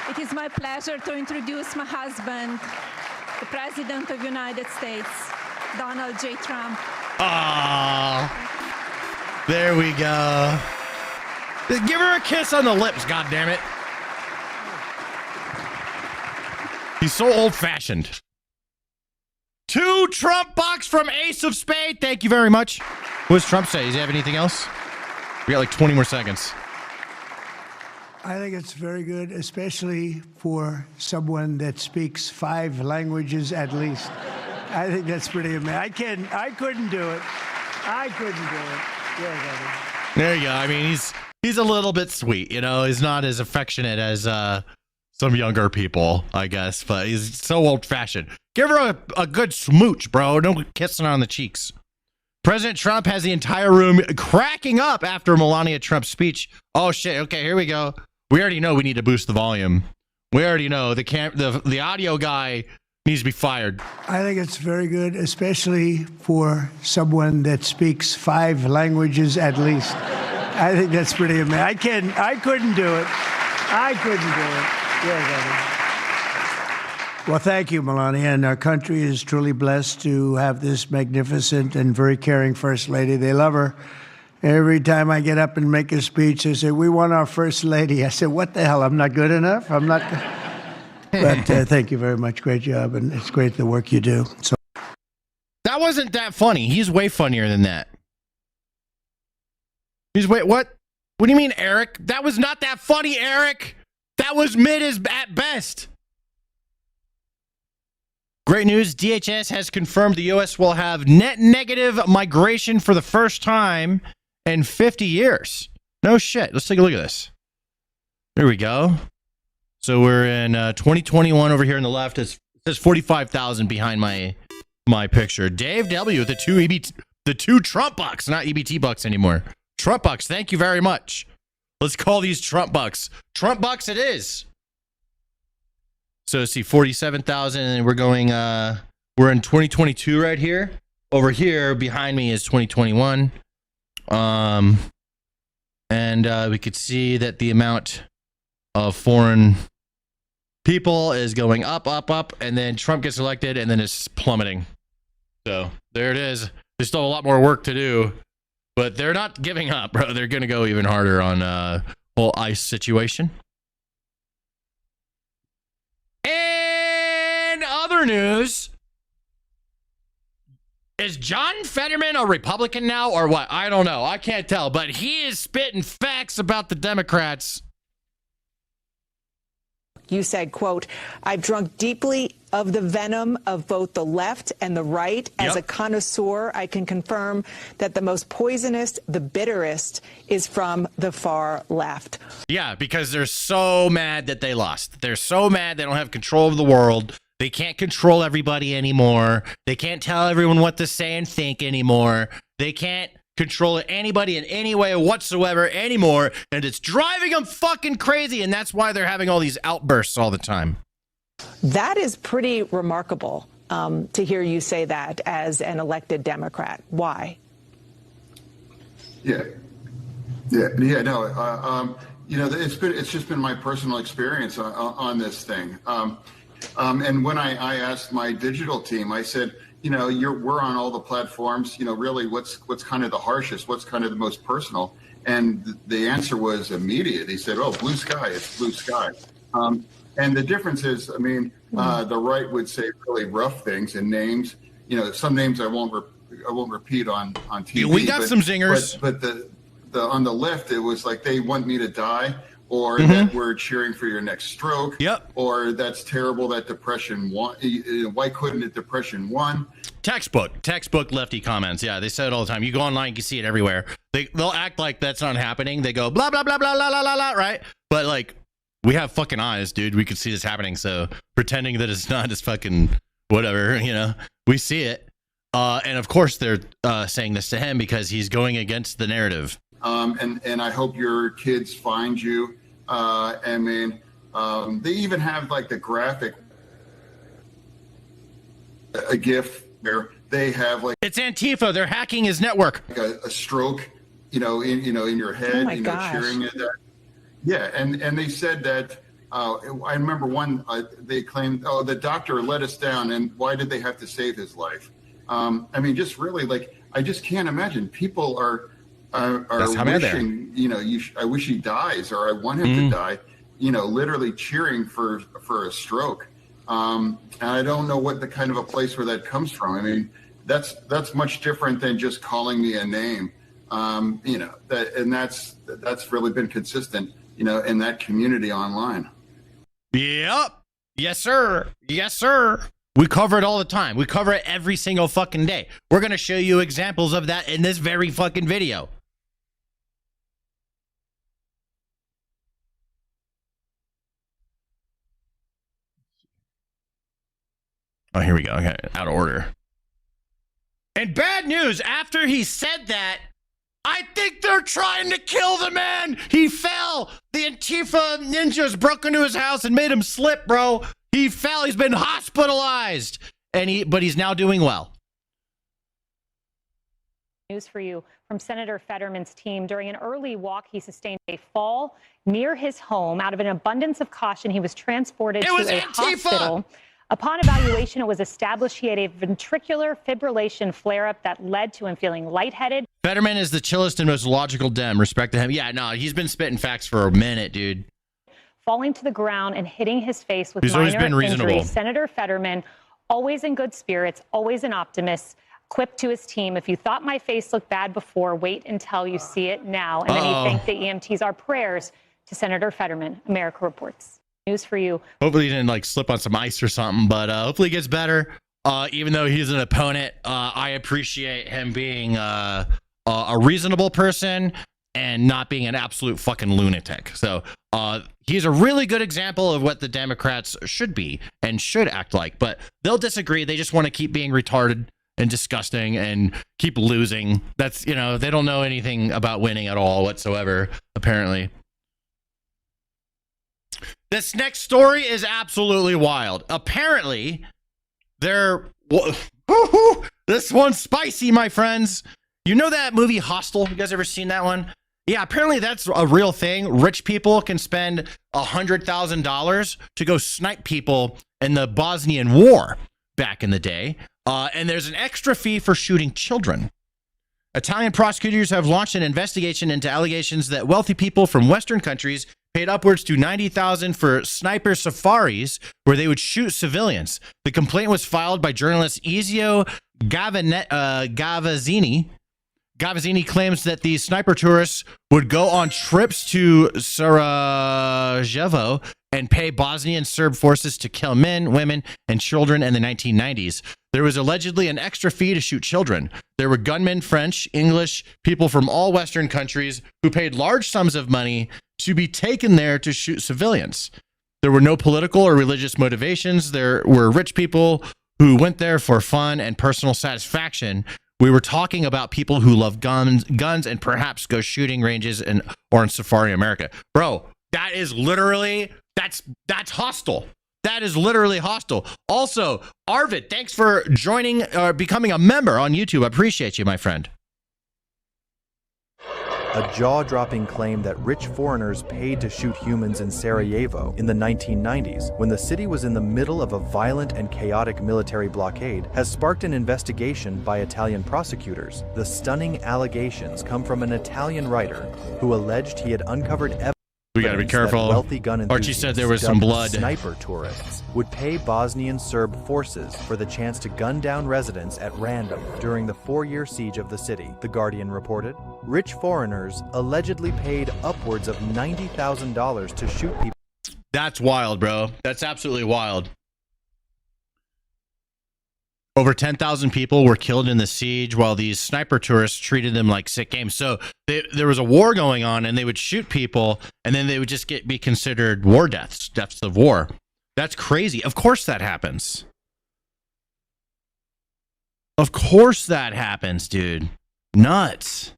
It is my pleasure to introduce my husband, the President of the United States, Donald J. Trump. Ah, there we go. Give her a kiss on the lips, goddammit. He's so old-fashioned. 2 Trump bucks from Ace of Spade. Thank you very much. What does Trump say? Does he have anything else? We got like 20 more seconds. I think it's very good, especially for someone that speaks 5 languages at least. I think that's pretty amazing. I couldn't do it. I couldn't do it. Yeah, there you go. I mean, he's a little bit sweet, you know. He's not as affectionate as some younger people, I guess, but he's so old-fashioned. Give her a good smooch, bro. No kissing on the cheeks. President Trump has the entire room cracking up after Melania Trump's speech. Oh shit! Okay, here we go. We already know we need to boost the volume. We already know the audio guy needs to be fired. I think it's very good, especially for someone that speaks 5 languages at least. I think that's pretty amazing. I couldn't do it. I couldn't do it. Yeah, well, thank you, Melania. And our country is truly blessed to have this magnificent and very caring First Lady. They love her. Every time I get up and make a speech, they say, we want our first lady. I said, what the hell? I'm not good enough? I'm not good. But thank you very much. Great job. And it's great the work you do. So that wasn't that funny. He's way funnier than that. What? What do you mean, Eric? That was not that funny, Eric. That was mid at best. Great news. DHS has confirmed the U.S. will have net negative migration for the first time in 50 years. No shit. Let's take a look at this. There we go. So we're in 2021 over here on the left. It says 45,000 behind my picture. Dave W. with the two Trump bucks, not EBT bucks anymore. Trump bucks. Thank you very much. Let's call these Trump bucks. Trump bucks it is. So let's see, 47,000, and we're going, we're in 2022 right here. Over here, behind me is 2021. And we could see that the amount of foreign people is going up, up, up, and then Trump gets elected, and then it's plummeting. So there it is. There's still a lot more work to do, but they're not giving up, bro. They're going to go even harder on whole ICE situation. In other news, is John Fetterman a Republican now or what? I don't know. I can't tell, but he is spitting facts about the Democrats. You said, quote, I've drunk deeply of the venom of both the left and the right. As a connoisseur, I can confirm that the most poisonous, the bitterest, is from the far left. Yeah, because they're so mad that they lost. They're so mad they don't have control of the world. They can't control everybody anymore. They can't tell everyone what to say and think anymore. They can't control anybody in any way whatsoever anymore, and it's driving them fucking crazy, and that's why they're having all these outbursts all the time. That is pretty remarkable to hear you say that as an elected Democrat. Why? No, it's just been my personal experience on this thing. And when I asked my digital team, I said, we're on all the platforms, really what's kind of the harshest, what's kind of the most personal? And the answer was immediate. He said, oh, blue sky, it's blue sky. And the difference is, the right would say really rough things and names, some names I won't repeat on TV. We got some zingers. But the on the left, it was like they want me to die, or that we're cheering for your next stroke. Yep. Or that's terrible that depression won. Why couldn't it depression won? Textbook lefty comments. Yeah, they say it all the time. You go online, you can see it everywhere. They'll act like that's not happening. They go blah blah blah blah blah blah blah, right? But like, we have fucking eyes, dude. We could see this happening. So pretending that it's not is fucking whatever. We see it. And of course they're saying this to him because he's going against the narrative. And I hope your kids find you. They even have like the graphic, a GIF where they have like it's Antifa. They're hacking his network. Like a stroke, in your head, cheering at that. Yeah, and they said that. I remember one. They claimed, oh, the doctor let us down, and why did they have to save his life? Just really like I just can't imagine. People are wishing, I wish he dies, or I want him to die. Literally cheering for a stroke. And I don't know what the kind of a place where that comes from. That's much different than just calling me a name. That's really been consistent, in that community online. Yep. Yes, sir. Yes, sir. We cover it all the time. We cover it every single fucking day. We're going to show you examples of that in this very fucking video. Oh, here we go. Okay, out of order. And bad news, after he said that, I think they're trying to kill the man. He fell. The Antifa ninjas broke into his house and made him slip, bro. He fell. He's been hospitalized. But he's now doing well. News for you from Senator Fetterman's team. During an early walk, he sustained a fall near his home. Out of an abundance of caution, he was transported to a hospital. Upon evaluation, it was established he had a ventricular fibrillation flare-up that led to him feeling lightheaded. Fetterman is the chillest and most logical Dem. Respect to him. Yeah, no, he's been spitting facts for a minute, dude. Falling to the ground and hitting his face with He's always been minor reasonable. injury. Senator Fetterman, always in good spirits, always an optimist, quipped to his team, "If you thought my face looked bad before, wait until you see it now." And then he thanked the EMTs. Our prayers to Senator Fetterman. America Reports. News for you. Hopefully he didn't like slip on some ice or something, but hopefully he gets better. Even though he's an opponent, I appreciate him being a reasonable person and not being an absolute fucking lunatic. So he's a really good example of what the Democrats should be and should act like. But they'll disagree. They just want to keep being retarded and disgusting and keep losing. That's, you know, they don't know anything about winning at all whatsoever, apparently. This next story is absolutely wild. Apparently, this one's spicy, my friends. You know that movie Hostel? You guys ever seen that one? Yeah, apparently that's a real thing. Rich people can spend $100,000 to go snipe people in the Bosnian War back in the day. And there's an extra fee for shooting children. Italian prosecutors have launched an investigation into allegations that wealthy people from Western countries paid upwards to $90,000 for sniper safaris where they would shoot civilians. The complaint was filed by journalist Ezio Gavazzini. Gavazzini claims that these sniper tourists would go on trips to Sarajevo and pay Bosnian Serb forces to kill men, women, and children in the 1990s. There was allegedly an extra fee to shoot children. There were gunmen, French, English, people from all Western countries who paid large sums of money to be taken there to shoot civilians. There were no political or religious motivations. There were rich people who went there for fun and personal satisfaction. We were talking about people who love guns and perhaps go shooting ranges or in Safari America. Bro, that is literally, that's hostile. That is literally hostile. Also, Arvid, thanks for joining or becoming a member on YouTube. I appreciate you, my friend. A jaw-dropping claim that rich foreigners paid to shoot humans in Sarajevo in the 1990s, when the city was in the middle of a violent and chaotic military blockade, has sparked an investigation by Italian prosecutors. The stunning allegations come from an Italian writer who alleged he had uncovered evidence. We gotta be careful. Wealthy gun Archie said there was some blood. Sniper tourists would pay Bosnian Serb forces for the chance to gun down residents at random during the 4-year siege of the city, The Guardian reported. Rich foreigners allegedly paid upwards of $90,000 to shoot people. That's wild, bro. That's absolutely wild. Over 10,000 people were killed in the siege while these sniper tourists treated them like sick games. So there was a war going on and they would shoot people and then they would just be considered war deaths of war. That's crazy. Of course that happens. Of course that happens, dude. Nuts.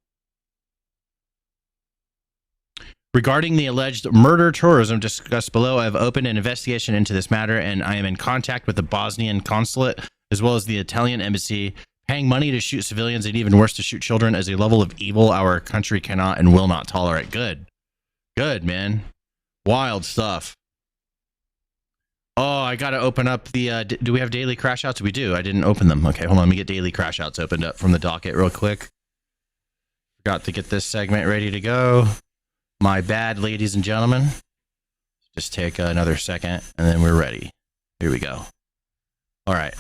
Regarding the alleged murder tourism discussed below, I have opened an investigation into this matter and I am in contact with the Bosnian consulate as well as the Italian embassy. Paying money to shoot civilians and even worse to shoot children is a level of evil our country cannot and will not tolerate. Good, man. Wild stuff. Oh, I gotta open up the do we have daily crash outs? We do. I didn't open them. Okay, hold on, let me get daily crash outs opened up from the docket real quick. Forgot to get this segment ready to go. My bad, ladies and gentlemen. Just take another second and then we're ready. Here we go. All right.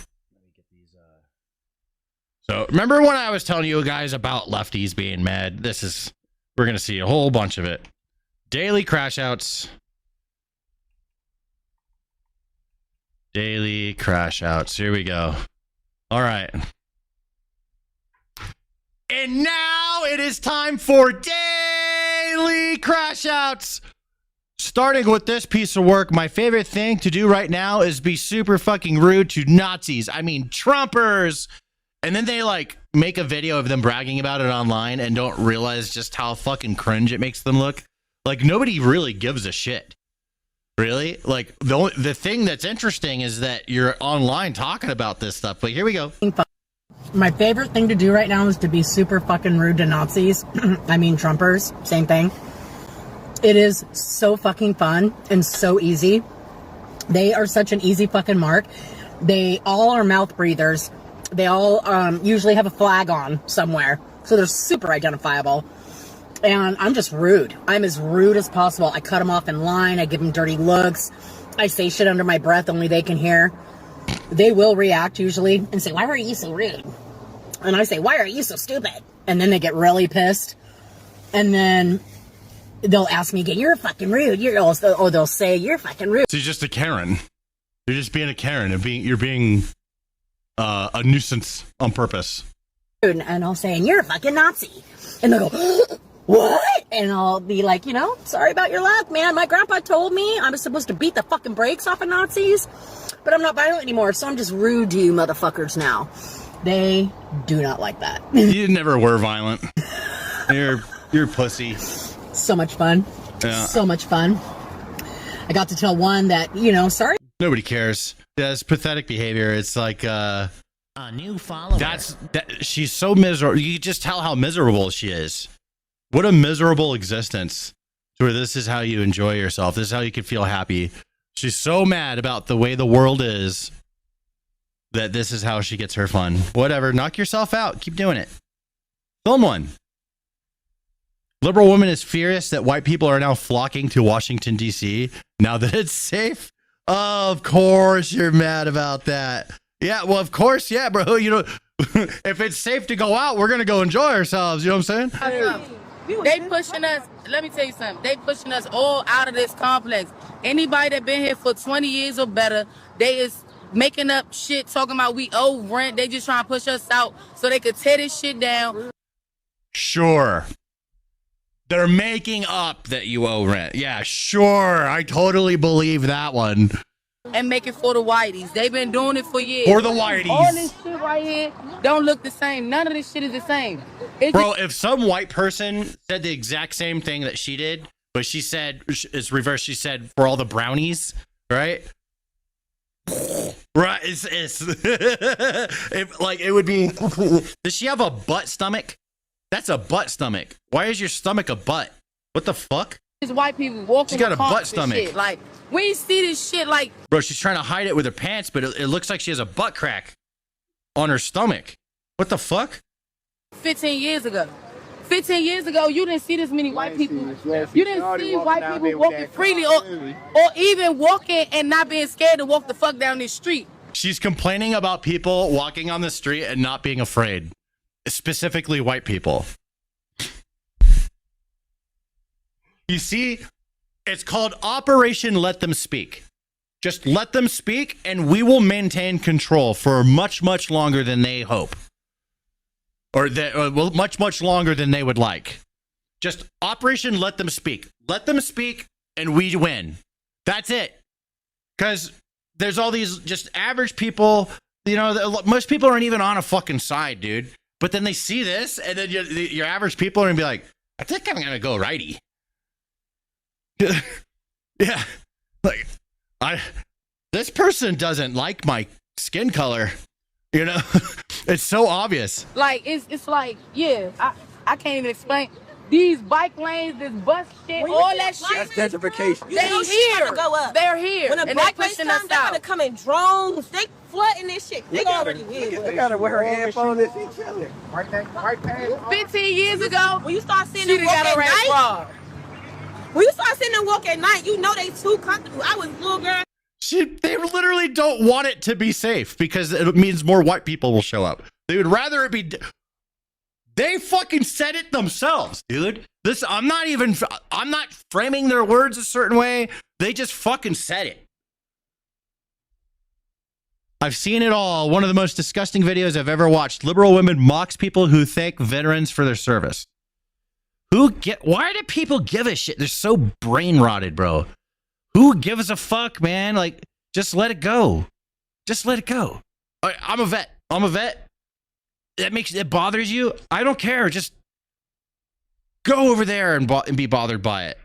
So remember when I was telling you guys about lefties being mad? We're going to see a whole bunch of it. Daily crash outs. Daily crash outs. Here we go. All right. And now it is time for daily crash outs. Starting with this piece of work, my favorite thing to do right now is be super fucking rude to Nazis. I mean, Trumpers. And then they like make a video of them bragging about it online and don't realize just how fucking cringe it makes them look. Like nobody really gives a shit. Really? Like the thing that's interesting is that you're online talking about this stuff. But here we go. My favorite thing to do right now is to be super fucking rude to Nazis. I mean, Trumpers, same thing. It is so fucking fun and so easy. They are such an easy fucking mark. They all are mouth breathers. They all usually have a flag on somewhere. So they're super identifiable. And I'm just rude. I'm as rude as possible. I cut them off in line. I give them dirty looks. I say shit under my breath only they can hear. They will react usually and say, why are you so rude? And I say, why are you so stupid? And then they get really pissed. And then they'll ask me again, you're fucking rude. Or they'll say, you're fucking rude. So you're just a Karen. You're just being a Karen. And you're being a nuisance on purpose. And I'll say, and you're a fucking Nazi. And they'll go, what? And I'll be like, sorry about your luck, man. My grandpa told me I was supposed to beat the fucking brakes off of Nazis, but I'm not violent anymore, so I'm just rude to you motherfuckers now. They do not like that. You never were violent. You're pussy. So much fun. Yeah. So much fun. I got to tell one that, sorry. Nobody cares. That's pathetic behavior. It's like a new follower. She's so miserable. You can just tell how miserable she is. What a miserable existence. Where this is how you enjoy yourself. This is how you can feel happy. She's so mad about the way the world is that this is how she gets her fun. Whatever. Knock yourself out. Keep doing it. Film one. Liberal woman is furious that white people are now flocking to Washington, D.C. now that it's safe. Of course you're mad about that. Yeah, well, of course, yeah, bro. If it's safe to go out, we're going to go enjoy ourselves. You know what I'm saying? They pushing us. Let me tell you something. They pushing us all out of this complex. Anybody that been here for 20 years or better, they is making up shit, talking about we owe rent. They just trying to push us out so they could tear this shit down. Sure. They're making up that you owe rent. Yeah, sure. I totally believe that one. And make it for the whiteys. They've been doing it for years. For the whiteys. All this shit right here don't look the same. None of this shit is the same. Bro, if some white person said the exact same thing that she did, but she said, it's reverse, she said, for all the brownies, right? Right, it would be, does she have a butt stomach? That's a butt stomach. Why is your stomach a butt? What the fuck? These white people walking. She got with a butt carts and stomach. shit. Like, we see this shit like. Bro, she's trying to hide it with her pants, but it looks like she has a butt crack on her stomach. What the fuck? 15 years ago. 15 years ago, you didn't see this many white people. You didn't see white people walking freely or even walking and not being scared to walk the fuck down this street. She's complaining about people walking on the street and not being afraid. Specifically white people. You see, it's called Operation Let Them Speak. Just let them speak and we will maintain control for much, much longer than they hope. Or much, much longer than they would like. Just Operation Let Them Speak. Let them speak and we win. That's it. Because there's all these just average people, most people aren't even on a fucking side, dude. But then they see this, and then your average people are going to be like, I think I'm going to go righty. Yeah. Like, this person doesn't like my skin color. It's so obvious. Like, it's like, yeah, I can't even explain. These bike lanes, this bus shit, all that shit. That's gentrification. They're here. Go up. They're here. When the and black they're place pushing comes, us they're out. gonna come in drones. They flooding this shit. They already here. They gotta wear headphones and each other. Right past. 15 years ago, when you start seeing them walk at night, when you start seeing them walk at night, you know they too comfortable. I was a little girl. They literally don't want it to be safe because it means more white people will show up. They would rather it be. They fucking said it themselves, dude. I'm not framing their words a certain way. They just fucking said it. I've seen it all. One of the most disgusting videos I've ever watched. Liberal women mocks people who thank veterans for their service. Why do people give a shit? They're so brain rotted, bro. Who gives a fuck, man? Like, just let it go. Just let it go. I'm a vet. It bothers you. I don't care. Just go over there and be bothered by it.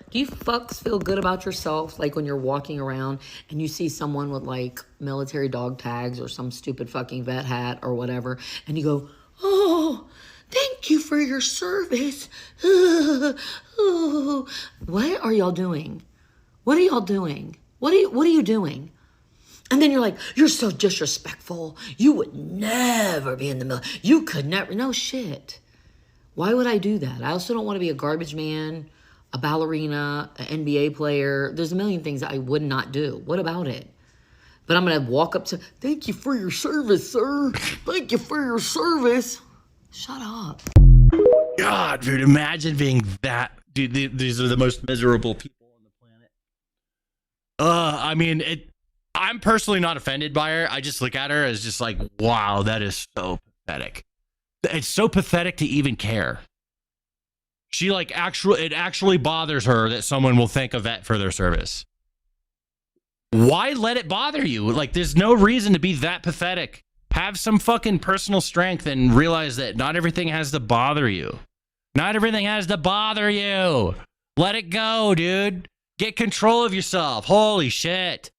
Do you fucks feel good about yourself, like when you're walking around and you see someone with like military dog tags or some stupid fucking vet hat or whatever, and you go, oh, thank you for your service. What are y'all doing? What are y'all doing? What are you doing? And then you're like, you're so disrespectful. You would never be in the military. You could never. No shit. Why would I do that? I also don't want to be a garbage man, a ballerina, an NBA player. There's a million things I would not do. What about it? But I'm going to walk up to, thank you for your service, sir. Thank you for your service. Shut up. God, dude, imagine being that. Dude, these are the most miserable people on the planet. I mean, I'm personally not offended by her. I just look at her as just like, wow, that is so pathetic. It's so pathetic to even care. She like it actually bothers her that someone will thank a vet for their service. Why let it bother you? Like, there's no reason to be that pathetic. Have some fucking personal strength and realize that not everything has to bother you. Not everything has to bother you. Let it go, dude. Get control of yourself. Holy shit.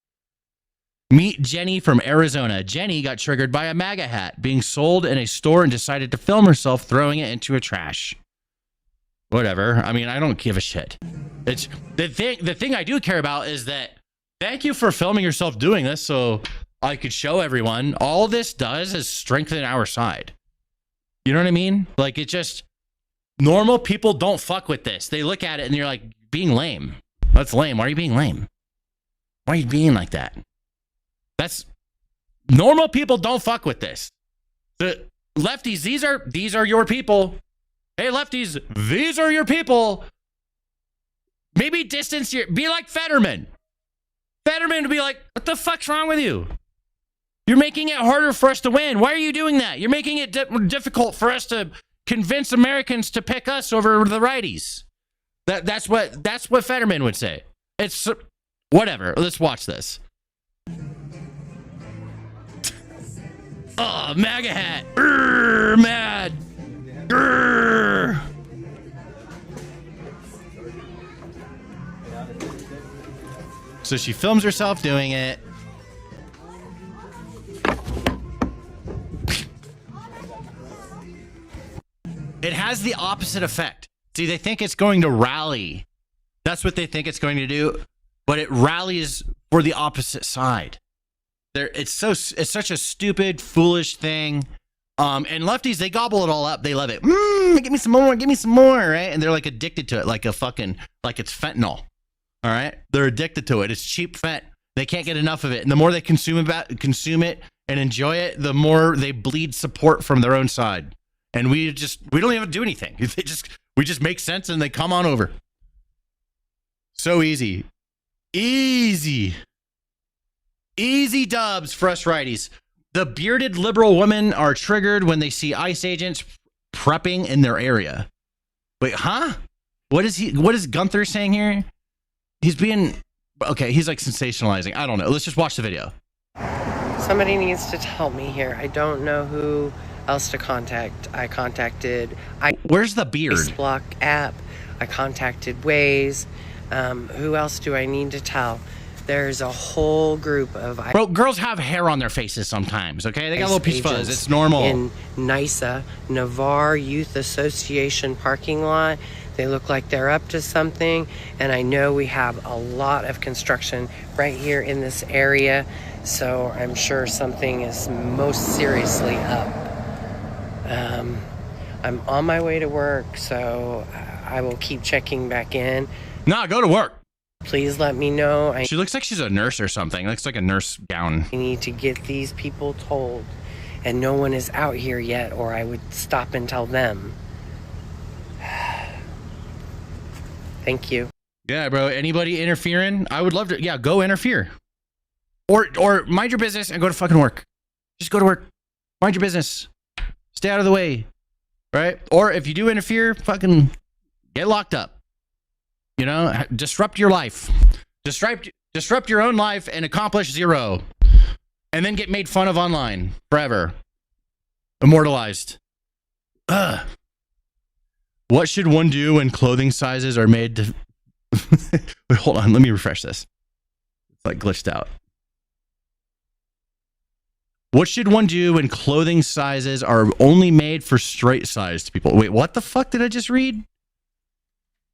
Meet Jenny from Arizona. Jenny got triggered by a MAGA hat being sold in a store and decided to film herself throwing it into a trash. Whatever. I mean, I don't give a shit. It's the thing I do care about is that thank you for filming yourself doing this so I could show everyone. All this does is strengthen our side. You know what I mean? Like, it just, normal people don't fuck with this. They look at it and you're like, being lame. That's lame. Why are you being lame? Why are you being like that? That's, normal people don't fuck with this. The lefties, these are your people. Hey, lefties, these are your people. Maybe distance your, be like Fetterman. Fetterman would be like, what the fuck's wrong with you? You're making it harder for us to win. Why are you doing that? You're making it difficult for us to convince Americans to pick us over the righties. That's what Fetterman would say. It's whatever. Let's watch this. Oh, MAGA hat. Grrr, mad. Grrr. So she films herself doing it. It has the opposite effect. See, they think it's going to rally. That's what they think it's going to do, but it rallies for the opposite side. It's such a stupid, foolish thing. And lefties, they gobble it all up. They love it. Give me some more. Give me some more. Right? And they're like addicted to it, like it's fentanyl. All right. They're addicted to it. It's cheap fent. They can't get enough of it. And the more they consume it and enjoy it, the more they bleed support from their own side. And we don't even do anything. We just make sense and they come on over. So easy. Easy dubs for us righties. The bearded liberal women are triggered when they see ICE agents prepping in their area. Wait, huh? What is Gunther saying here? He's like sensationalizing. I don't know. Let's just watch the video. Somebody needs to help me here. I don't know who else to contact. I contacted Where's the beard? Block app. I contacted Waze. Who else do I need to tell? There's a whole group of... Bro, girls have hair on their faces sometimes, okay? They got a little piece of fuzz. It's normal. In NYSA, Navarre Youth Association parking lot. They look like they're up to something. And I know we have a lot of construction right here in this area. So I'm sure something is most seriously up. I'm on my way to work, so I will keep checking back in. Nah, go to work. Please let me know. She looks like she's a nurse or something. Looks like a nurse gown. I need to get these people told, and no one is out here yet, or I would stop and tell them. Thank you. Yeah, bro. Anybody interfering? I would love to. Yeah, go interfere. Or mind your business and go to fucking work. Just go to work. Mind your business. Stay out of the way. Right? Or if you do interfere, fucking get locked up. You know, disrupt your life. Disrupt your own life and accomplish zero. And then get made fun of online forever. Immortalized. Ugh. What should one do when clothing sizes are made to... Wait, hold on. Let me refresh this. It's like glitched out. What should one do when clothing sizes are only made for straight-sized people? Wait, what the fuck did I just read?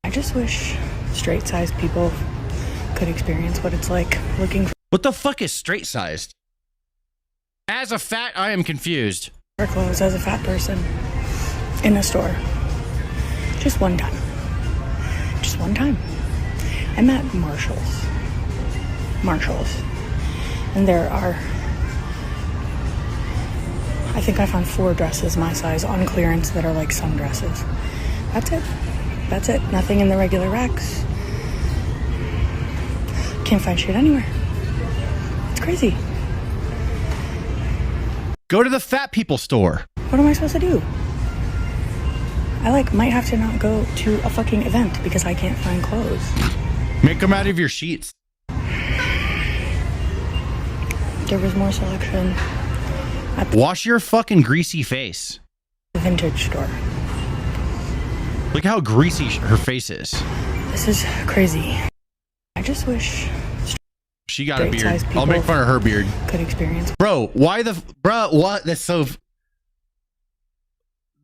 I just wish straight-sized people could experience what it's like looking for What the fuck is straight sized? As a fat, I am confused. Wear clothes as a fat person in a store. Just one time. Just one time. I'm at Marshall's. And there are, I think I found 4 dresses my size on clearance that are like sundresses. That's it. Nothing in the regular racks. Can't find shit anywhere. It's crazy. Go to the fat people store. What am I supposed to do? I might have to not go to a fucking event because I can't find clothes. Make them out of your sheets. There was more selection. Wash your fucking greasy face. The vintage store. Look how greasy her face is. This is crazy. I just wish she got a beard. I'll make fun of her beard. Could experience. Bro, why the... Bro, what? That's so...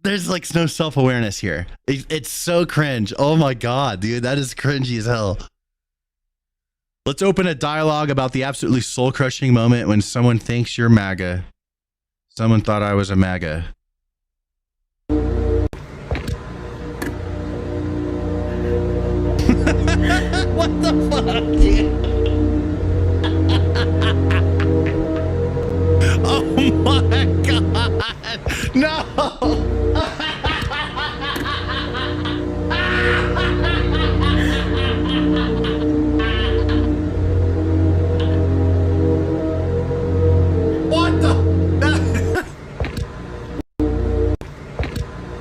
There's like no self-awareness here. It's so cringe. Oh my God, dude. That is cringy as hell. Let's open a dialogue about the absolutely soul-crushing moment when someone thinks you're MAGA. Someone thought I was a MAGA. What the fuck, dude? Oh my God. No. What the?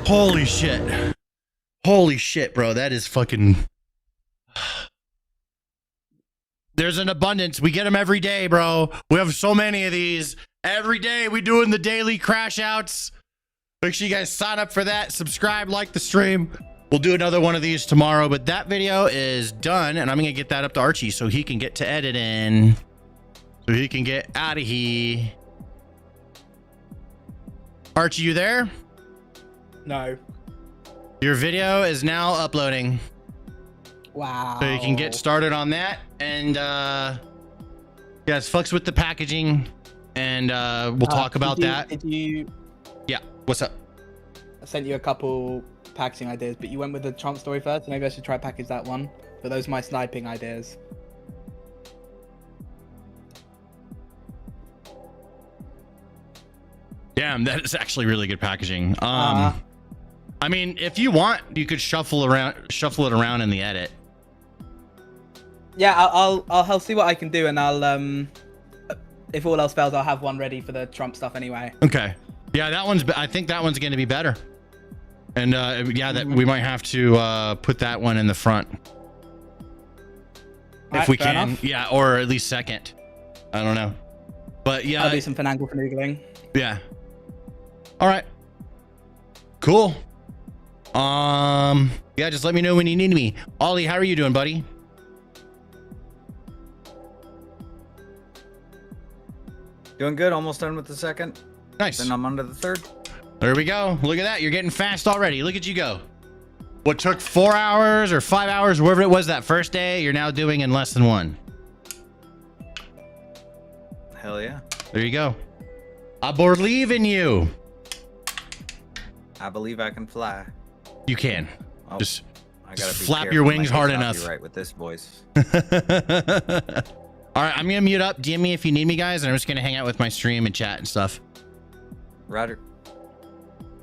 Holy shit. Holy shit, bro. That is fucking... There's an abundance. We get them every day, bro. We have so many of these. Every day we doing the daily crash outs. Make sure you guys sign up for that. Subscribe, like the stream. We'll do another one of these tomorrow, but that video is done, and I'm going to get that up to Archie so he can get to editing. So he can get out of here. Archie, you there? No. Your video is now uploading. Wow. So you can get started on that. And yes, fucks with the packaging. And we'll talk about that. Did you... Yeah, what's up? I sent you a couple packaging ideas, but you went with the Trump story first. Maybe I should try package that one. But those are my sniping ideas. Damn, that is actually really good packaging. I mean, if you want, you could shuffle it around in the edit. Yeah, I'll see what I can do, and I'll if all else fails, I'll have one ready for the Trump stuff anyway. Okay. Yeah, that one's. I think that one's going to be better. And yeah, that we might have to put that one in the front if we can. Enough. Yeah, or at least second. I don't know. But yeah, I'll do some finagle finaggling. Yeah. All right. Cool. Yeah, just let me know when you need me. Ollie, how are you doing, buddy? Doing good. Almost done with the second. Nice. Then I'm on to the third. There we go. Look at that. You're getting fast already. Look at you go. What took 4 hours or 5 hours, whatever it was that first day, you're now doing in less than 1. Hell yeah. There you go. I believe in you. I believe I can fly. You can. Oh, Just I gotta be flap careful. your wings Might hard get enough. copyright with this voice. All right, I'm gonna mute up. DM me if you need me, guys, and I'm just gonna hang out with my stream and chat and stuff. Roger.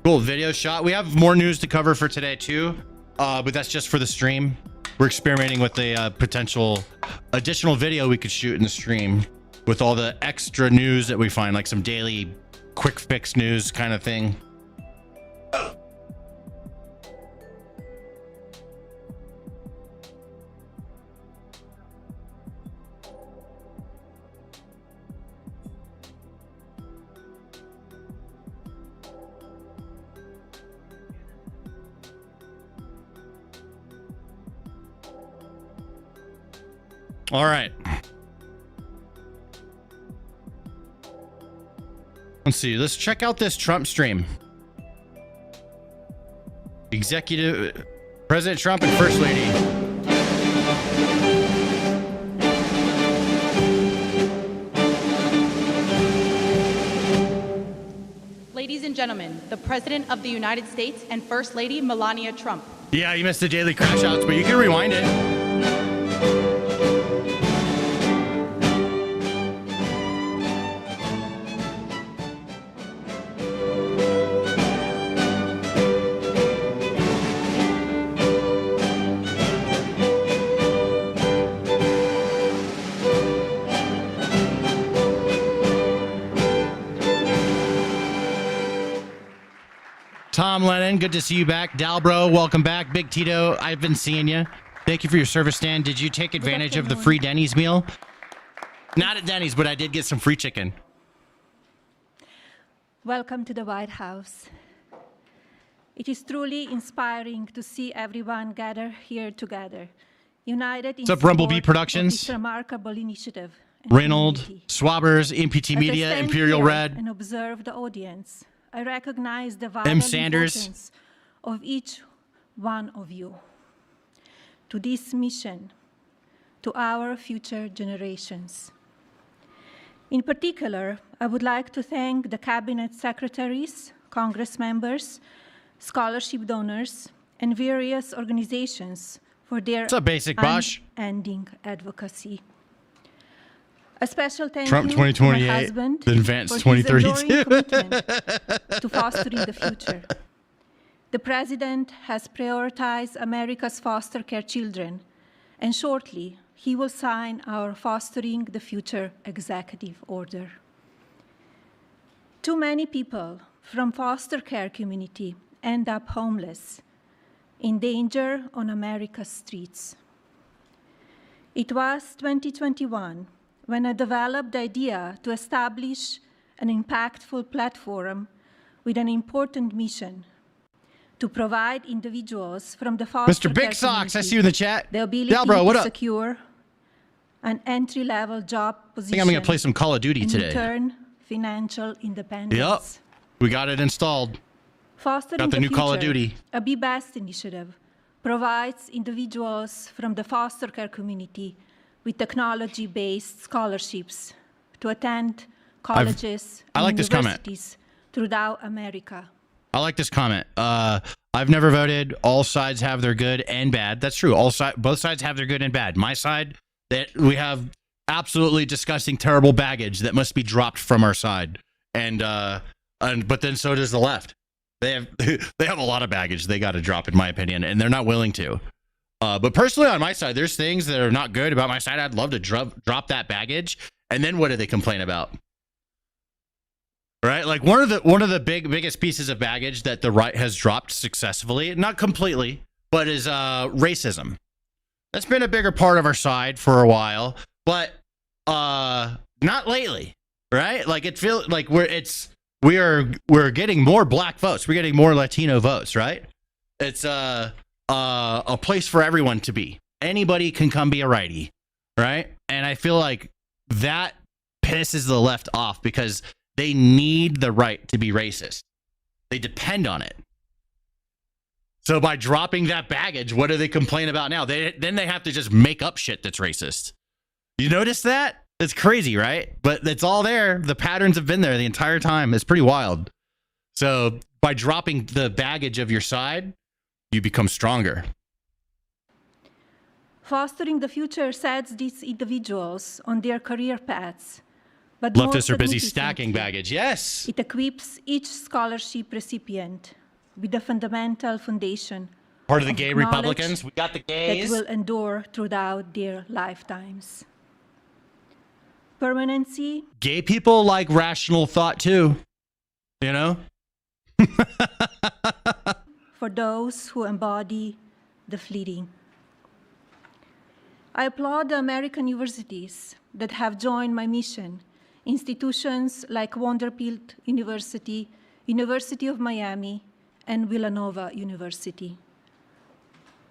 Cool video shot. We have more news to cover for today too, but that's just for the stream. We're experimenting with a potential additional video we could shoot in the stream with all the extra news that we find, like some daily quick fix news kind of thing. All right. Let's see. Let's check out this Trump stream. President Trump and First Lady. and gentlemen, the President of the United States and First Lady Melania Trump. Yeah, you missed the daily crash outs, but you can rewind it. Tom Lennon, good to see you back. Dalbro, welcome back. Big Tito, I've been seeing you. Thank you for your service, Stan. Did you take advantage of the free Denny's meal? Not at Denny's, but I did get some free chicken. Welcome to the White House. It is truly inspiring to see everyone gather here together, united in What's up, Rumblebee support Productions? of this remarkable initiative. Reynold, Swabbers, MPT As I Media, stand Imperial here Red. and observe the audience, I recognize the vital Sanders. importance of each one of you to this mission, to our future generations. In particular, I would like to thank the cabinet secretaries, Congress members, scholarship donors, and various organizations for their What's up, Basic Bosch? unending advocacy. A special thank Trump you to my 2028, husband then Vance for his 2032. enduring commitment to fostering the future. The President has prioritized America's foster care children, and shortly he will sign our Fostering the Future Executive Order. Too many people from foster care community end up homeless, in danger on America's streets. It was 2021 when I developed the idea to establish an impactful platform with an important mission to provide individuals from the foster Mr. Big care Socks, I community see you in the chat. the ability Dalbro, what to up? secure an entry-level job I position. think I'm going to play some Call of Duty and today. return financial independence. Yep. We got it installed. Fostering Got the new Call of Future, Duty. a Be Best initiative, provides individuals from the foster care community with technology-based scholarships to attend colleges I like and this comment. universities throughout America. I like this comment. I've never voted. All sides have their good and bad. That's true. Both sides have their good and bad. My side, that we have absolutely disgusting, terrible baggage that must be dropped from our side, but then so does the left. They have a lot of baggage they got to drop, in my opinion, and they're not willing to. But personally, on my side, there's things that are not good about my side. I'd love to drop that baggage, and then what do they complain about? Right? Like one of the biggest pieces of baggage that the right has dropped successfully, not completely, but is racism. That's been a bigger part of our side for a while, but not lately, right? Like it feels like we're getting more black votes. We're getting more Latino votes, right? It's a place for everyone to be. Anybody can come be a righty, right? And I feel like that pisses the left off because they need the right to be racist. They depend on it. So by dropping that baggage, what do they complain about now? Then they have to just make up shit that's racist. You notice that? It's crazy, right? But it's all there. The patterns have been there the entire time. It's pretty wild. So by dropping the baggage of your side, you become stronger. Fostering the Future sets these individuals on their career paths. But Leftists more are busy significantly, stacking baggage. Yes. It equips each scholarship recipient with a fundamental foundation. Part of the gay knowledge Republicans. We got the gays. That will endure throughout their lifetimes. Permanency. Gay people like rational thought too. You know? For those who embody the fleeting. I applaud the American universities that have joined my mission. Institutions like Vanderbilt University, University of Miami, and Villanova University.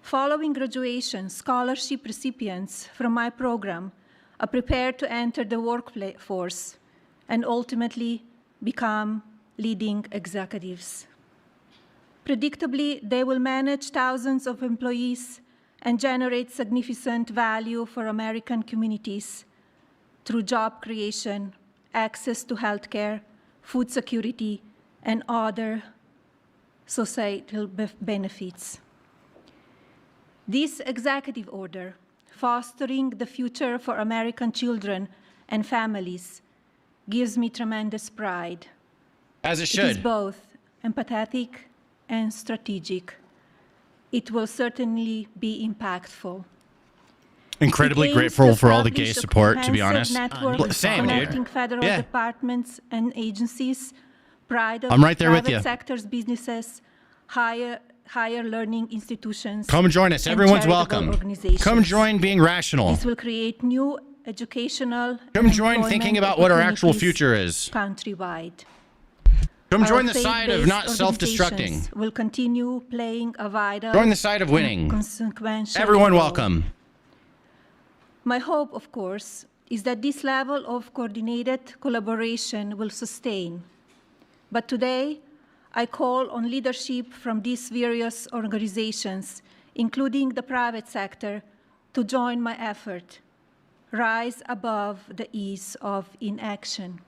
Following graduation, scholarship recipients from my program are prepared to enter the workforce and ultimately become leading executives. Predictably, they will manage thousands of employees and generate significant value for American communities through job creation, access to healthcare, food security, and other societal benefits. This executive order, fostering the future for American children and families, gives me tremendous pride. As it should. It is both empathetic and strategic. It will certainly be impactful. Incredibly grateful for all the gay support, to be honest. Same, connecting dude. federal departments and agencies, pride of I'm right there with private you. sector's businesses, higher learning institutions. Come join us. and Everyone's charitable welcome. organizations. Come join being rational. This will create new educational Come and join thinking employment about what our actual opportunities future is. Countrywide. Come Our join the side of faith-based not self-destructing. organizations will continue playing a vital Join the side of winning. and consequential Everyone role. welcome. My hope, of course, is that this level of coordinated collaboration will sustain. But today, I call on leadership from these various organizations, including the private sector, to join my effort, rise above the ease of inaction.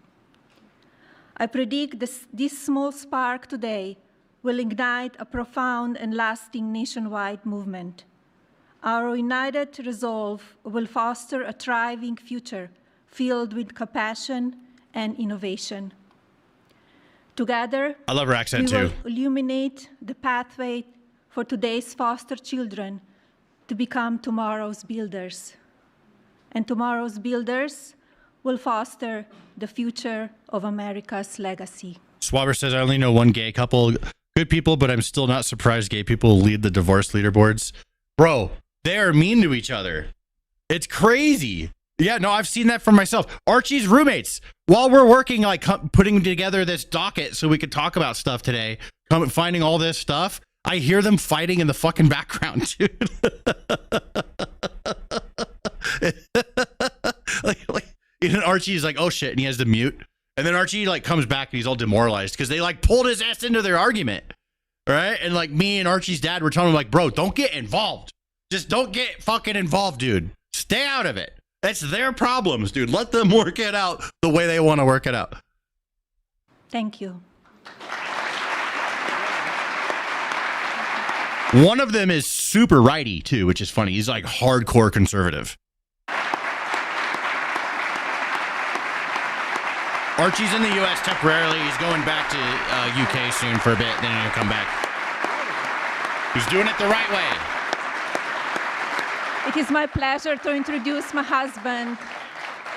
I predict this small spark today will ignite a profound and lasting nationwide movement. Our united resolve will foster a thriving future filled with compassion and innovation. Together, I love her accent we will too. illuminate the pathway for today's foster children to become tomorrow's builders. And tomorrow's builders will foster the future of America's legacy. Swabber says, I only know one gay couple. Good people, but I'm still not surprised gay people lead the divorce leaderboards. Bro, they are mean to each other. It's crazy. Yeah, no, I've seen that for myself. Archie's roommates, while we're working, like putting together this docket so we could talk about stuff today, finding all this stuff, I hear them fighting in the fucking background, dude. like, and Archie's like, oh shit, and he has to mute. And then Archie like comes back and he's all demoralized because they like pulled his ass into their argument. Right? And like me and Archie's dad were telling him like, bro, don't get involved. Just don't get fucking involved, dude. Stay out of it. That's their problems, dude. Let them work it out the way they want to work it out. Thank you. One of them is super righty too, which is funny. He's like hardcore conservative. Archie's in the U.S. temporarily. He's going back to UK soon for a bit, then he'll come back. He's doing it the right way. It is my pleasure to introduce my husband,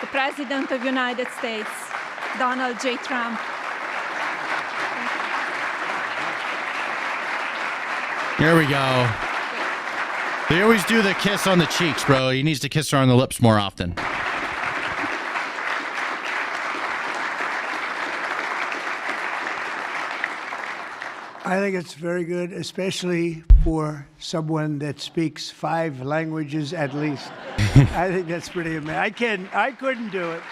the President of the United States, Donald J. Trump. Here we go. They always do the kiss on the cheeks, bro. He needs to kiss her on the lips more often. I think it's very good, especially for someone that speaks 5 languages at least. I think that's pretty amazing. I couldn't do it.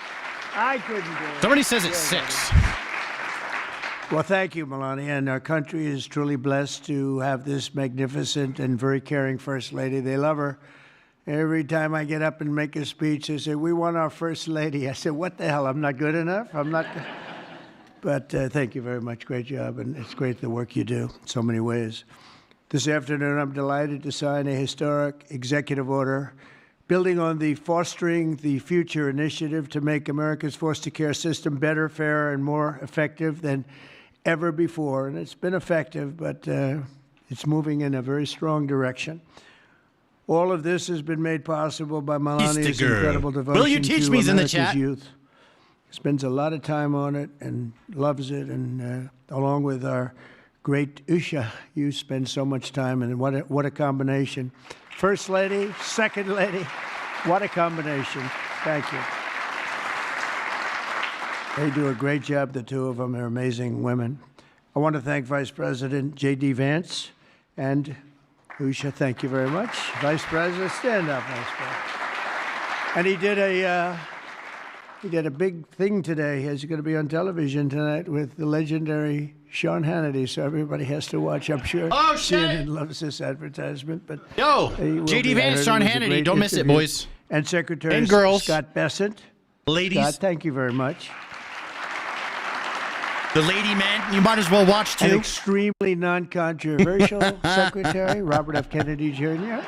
I couldn't do it. Somebody says it's 6. Well, thank you, Melania. And our country is truly blessed to have this magnificent and very caring First Lady. They love her. Every time I get up and make a speech, they say, we want our First Lady. I said, what the hell? I'm not good enough? I'm not good. But thank you very much. Great job. And it's great the work you do in so many ways. This afternoon, I'm delighted to sign a historic executive order building on the Fostering the Future initiative to make America's foster care system better, fairer, and more effective than ever before. And it's been effective, but it's moving in a very strong direction. All of this has been made possible by Melania's incredible devotion Will you teach to me in the America's chat? youth. Spends a lot of time on it and loves it, and along with our great Usha, you spend so much time, and what a combination. First Lady, Second Lady, what a combination. Thank you. They do a great job, the two of them. They're amazing women. I want to thank Vice President J.D. Vance and Usha. Thank you very much. Vice President, stand up, Vice President. And he did a big thing today. He's going to be on television tonight with the legendary Sean Hannity, so everybody has to watch. I'm sure CNN loves this advertisement. But yo, J.D. Vance, Sean Hannity, don't miss it, boys. And Secretary and girls. Scott Bessent. Ladies. Scott, thank you very much. The lady man, you might as well watch An too. extremely non-controversial secretary, Robert F. Kennedy Jr.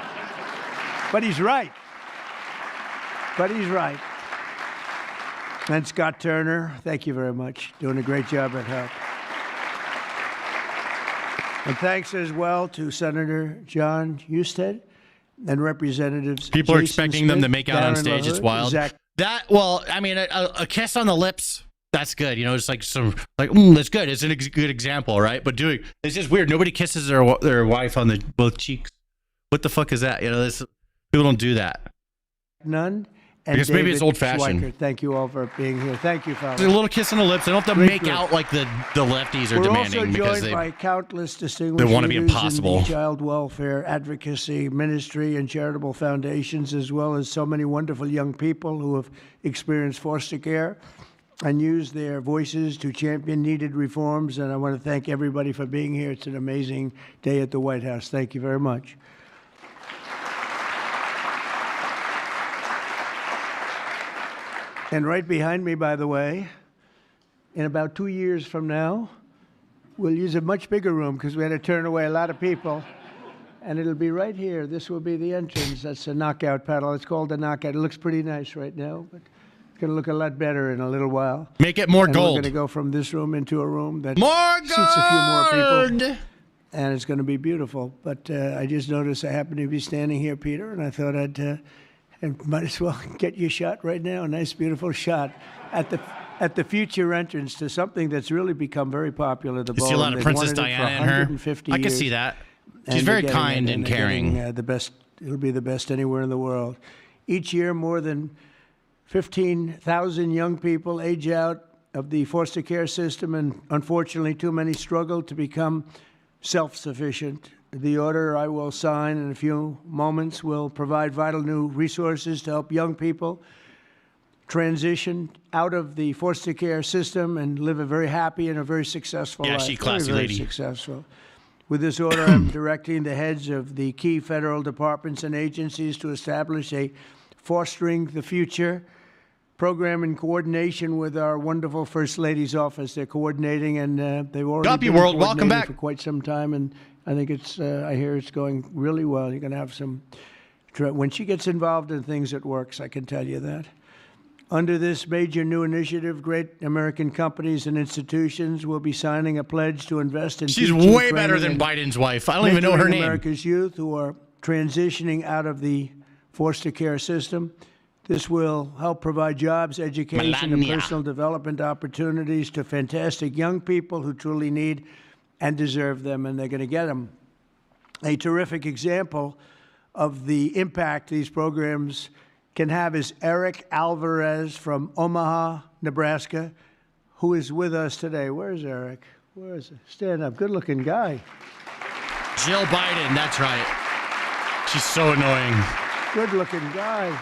But he's right. And Scott Turner, thank you very much. Doing a great job at help. And thanks as well to Senator John Husted and Representatives. People are Jason expecting them to Smith, make out on Darren stage. It's LaHood, wild. Zach Well, I mean, a kiss on the lips, that's good. You know, it's like that's good. It's a good example, right? But it's just weird. Nobody kisses their wife on both cheeks. What the fuck is that? You know, people don't do that. Nunn. And Because maybe it's David old-fashioned. Schweiker. Thank you all for being here. Thank you, fellas. A little kiss on the lips. They don't have to Great make group. out like the lefties are We're demanding also because joined by countless distinguished they want to be leaders impossible. in the child welfare advocacy ministry and charitable foundations, as well as so many wonderful young people who have experienced foster care and used their voices to champion needed reforms. And I want to thank everybody for being here. It's an amazing day at the White House. Thank you very much. And right behind me, by the way, in about 2 years from now, we'll use a much bigger room because we had to turn away a lot of people. And it'll be right here. This will be the entrance. That's a knockout paddle. It's called the knockout. It looks pretty nice right now, but it's going to look a lot better in a little while. Make it more and gold. We're going to go from this room into a room that More seats a few more people. gold. And it's going to be beautiful. But I just noticed I happen to be standing here, Peter, and I thought and might as well get you a shot right now. A nice, beautiful shot at the future entrance to something that's really become very popular. The You see a lot of Princess Diana in her. I can see that. She's very kind and caring. The best. It'll be the best anywhere in the world. Each year, more than 15,000 young people age out of the foster care system, and unfortunately, too many struggle to become self-sufficient. The order I will sign in a few moments will provide vital new resources to help young people transition out of the foster care system and live a very happy and a very successful life. She classy very, lady. very successful. With this order, I'm directing the heads of the key federal departments and agencies to establish a Fostering the Future program in coordination with our wonderful First Lady's office. They're coordinating, and they've already Copy, been world. Welcome coordinating back. for quite some time, and I think I hear it's going really well. You're going to have some, when she gets involved in things, it works, I can tell you that. Under this major new initiative, great American companies and institutions will be signing a pledge to invest in She's teaching, way better training, than and Biden's wife. I don't even know her mentoring name. America's youth who are transitioning out of the foster care system. This will help provide jobs, education, and Melania. personal development opportunities to fantastic young people who truly need and deserve them, and they're going to get them. A terrific example of the impact these programs can have is Eric Alvarez from Omaha, Nebraska, who is with us today. Where's Eric? Where is he? Stand up. Good-looking guy. Jill Biden, that's right. She's so annoying. Good-looking guy.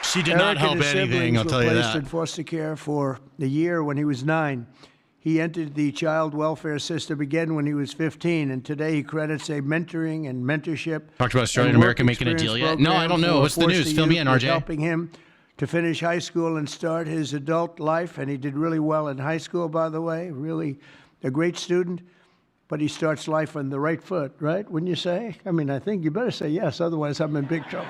She did not Eric help and his anything, I'll siblings tell were you placed that. in foster care for a year when he was 9. He entered the child welfare system again when he was 15, and today he credits a mentoring and mentorship. Talked about Australian and work American making a deal experience yet? No, I program don't know. for What's the foster news? Fill me youth in, with RJ. Helping him to finish high school and start his adult life, and he did really well in high school, by the way. Really a great student, but he starts life on the right foot, right? Wouldn't you say? I mean, I think you better say yes, otherwise I'm in big trouble.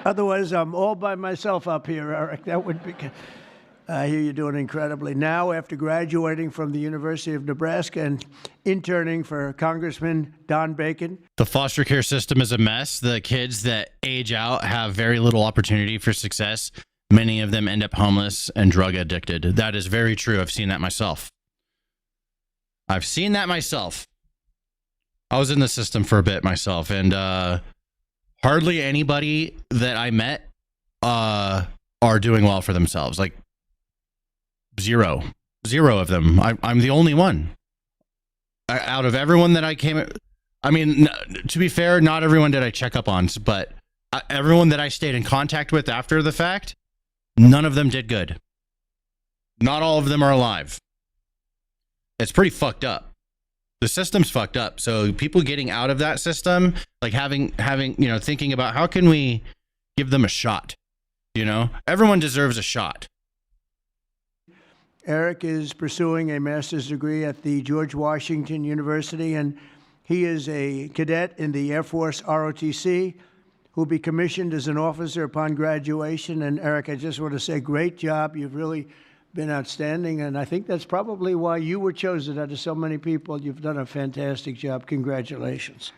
Otherwise, I'm all by myself up here, Eric. That would be... I hear you're doing incredibly. Now, after graduating from the University of Nebraska and interning for Congressman Don Bacon. The foster care system is a mess. The kids that age out have very little opportunity for success. Many of them end up homeless and drug addicted. That is very true. I've seen that myself. I was in the system for a bit myself, and hardly anybody that I met are doing well for themselves. Like zero of them. I'm the only one. Out of everyone that I came, I mean, to be fair, not everyone did I check up on, but everyone that I stayed in contact with after the fact, none of them did good. Not all of them are alive. It's pretty fucked up. The system's fucked up. So people getting out of that system, like having, thinking about how can we give them a shot? Everyone deserves a shot. Eric is pursuing a master's degree at the George Washington University, and he is a cadet in the Air Force ROTC who will be commissioned as an officer upon graduation. And Eric, I just want to say, great job. You've really been outstanding, and I think that's probably why you were chosen out of so many people. You've done a fantastic job. Congratulations.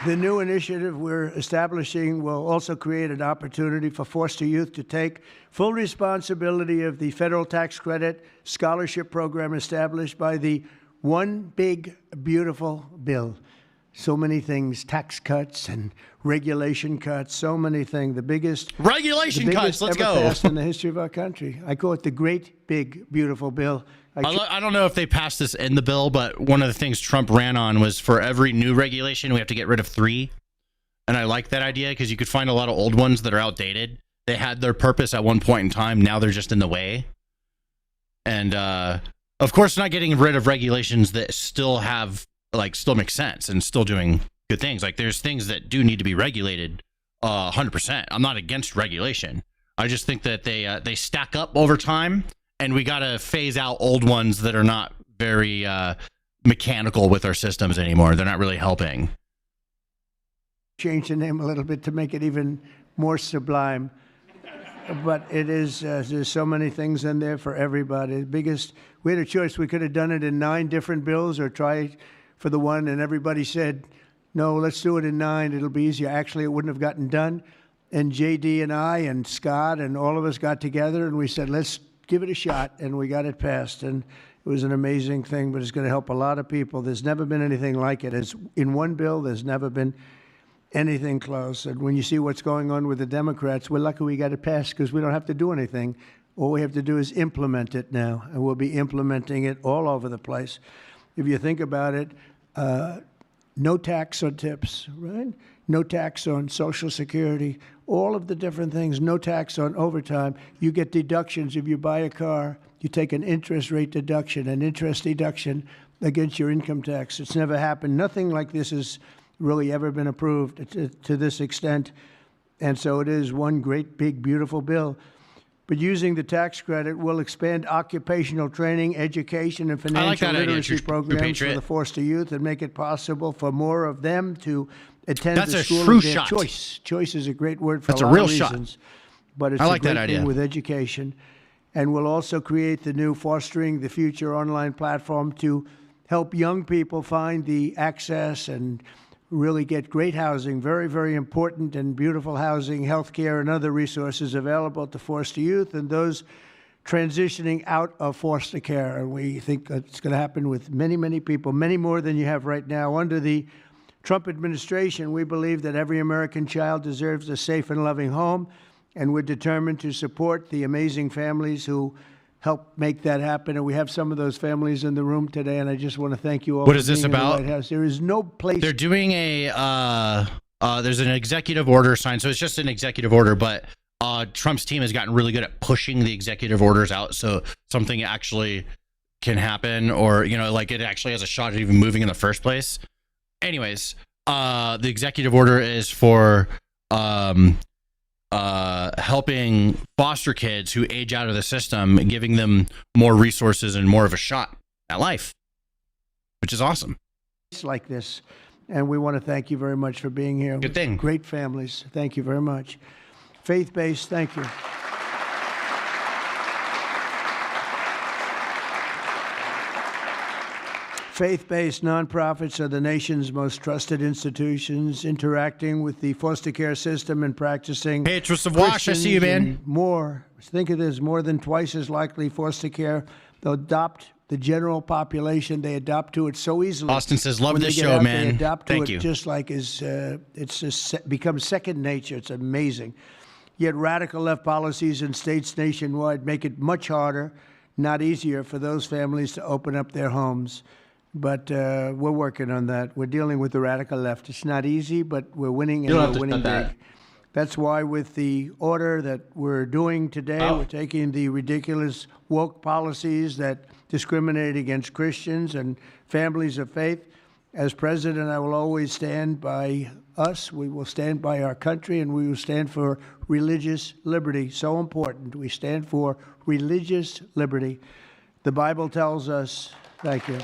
The new initiative we're establishing will also create an opportunity for foster youth to take full responsibility of the federal tax credit scholarship program established by the One Big Beautiful Bill. So many things, tax cuts and regulation cuts, so many things. The biggest regulation cuts, let's ever go. passed in the history of our country. I call it the Great Big Beautiful Bill. I don't know if they passed this in the bill, but one of the things Trump ran on was for every new regulation, we have to get rid of 3. And I like that idea because you could find a lot of old ones that are outdated. They had their purpose at one point in time. Now they're just in the way. And of course, not getting rid of regulations that still have, like, still make sense and still doing good things. Like, there's things that do need to be regulated 100%. I'm not against regulation. I just think that they stack up over time. And we got to phase out old ones that are not very mechanical with our systems anymore. They're not really helping. Change the name a little bit to make it even more sublime. But it is, there's so many things in there for everybody. The biggest, we had a choice. We could have done it in 9 different bills or try for the one, and everybody said, no, let's do it in 9. It'll be easier. Actually, it wouldn't have gotten done. And JD and I and Scott and all of us got together and we said, let's give it a shot, and we got it passed, and it was an amazing thing, but it's going to help a lot of people. There's never been anything like it. It's in one bill, there's never been anything close. And when you see what's going on with the Democrats, we're lucky we got it passed because we don't have to do anything. All we have to do is implement it now, and we'll be implementing it all over the place. If you think about it, no tax on tips, right? No tax on Social Security, all of the different things, no tax on overtime. You get deductions if you buy a car. You take an interest rate deduction, an interest deduction against your income tax. It's never happened. Nothing like this has really ever been approved to this extent. And so it is one great, big, beautiful bill. But using the tax credit will expand occupational training, education, and financial literacy programs for the foster youth and make it possible for more of them to attend the school of their choice. Choice is a great word for a lot of reasons. But it's a great thing with education. And we'll also create the new Fostering the Future online platform to help young people find the access and really get great housing, very, very important and beautiful housing, health care, and other resources available to foster youth and those transitioning out of foster care. And we think it's going to happen with many, many people, many more than you have right now. Under the Trump administration, we believe that every American child deserves a safe and loving home, and we're determined to support the amazing families who help make that happen. And we have some of those families in the room today, and I just want to thank you all. What is this about? The White House. There is no place. They're doing a, there's an executive order signed. So it's just an executive order, but Trump's team has gotten really good at pushing the executive orders out. So something actually can happen, or, you know, like it actually has a shot at even moving in the first place. Anyways, the executive order is for helping foster kids who age out of the system and giving them more resources and more of a shot at life, which is awesome. It's like this, and we want to thank you very much for being here. Good thing. Great families. Thank you very much. Faith-based, thank you. Faith-based nonprofits are the nation's most trusted institutions, interacting with the foster care system and practicing. Hey, Trust of Wash, I see you, man. More. Think of this: more than twice as likely foster care. They'll adopt the general population. They adopt to it so easily. Austin says, "Love this show, out, man. They adopt Thank to you." It just like it's just becomes second nature. It's amazing. Yet radical left policies in states nationwide make it much harder, not easier, for those families to open up their homes. But we're working on that. We're dealing with the radical left. It's not easy, but we're winning, and we're winning big. That's why with the order that we're doing today, we're taking the ridiculous woke policies that discriminate against Christians and families of faith, As president, I will always stand by us. We will stand by our country, and we will stand for religious liberty. So important. We stand for religious liberty. The Bible tells us, thank you.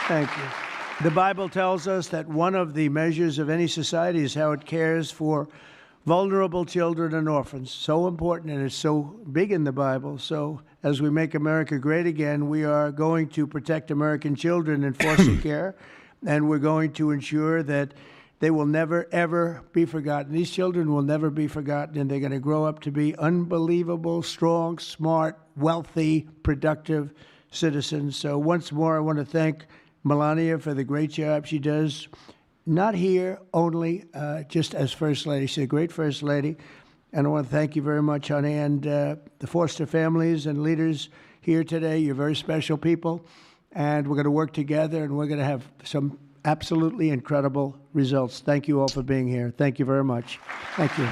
Thank you. The Bible tells us that one of the measures of any society is how it cares for vulnerable children and orphans. So important, and it's so big in the Bible. So as we make America great again, we are going to protect American children in foster care, and we're going to ensure that they will never, ever be forgotten. These children will never be forgotten, and they're going to grow up to be unbelievable, strong, smart, wealthy, productive citizens. So once more, I want to thank Melania for the great job she does, not here only just as First Lady. She's a great First Lady. And I want to thank you very much, honey, and the foster families and leaders here today. You're very special people, and we're going to work together, and we're going to have some absolutely incredible results. Thank you all for being here. Thank you very much. Thank you.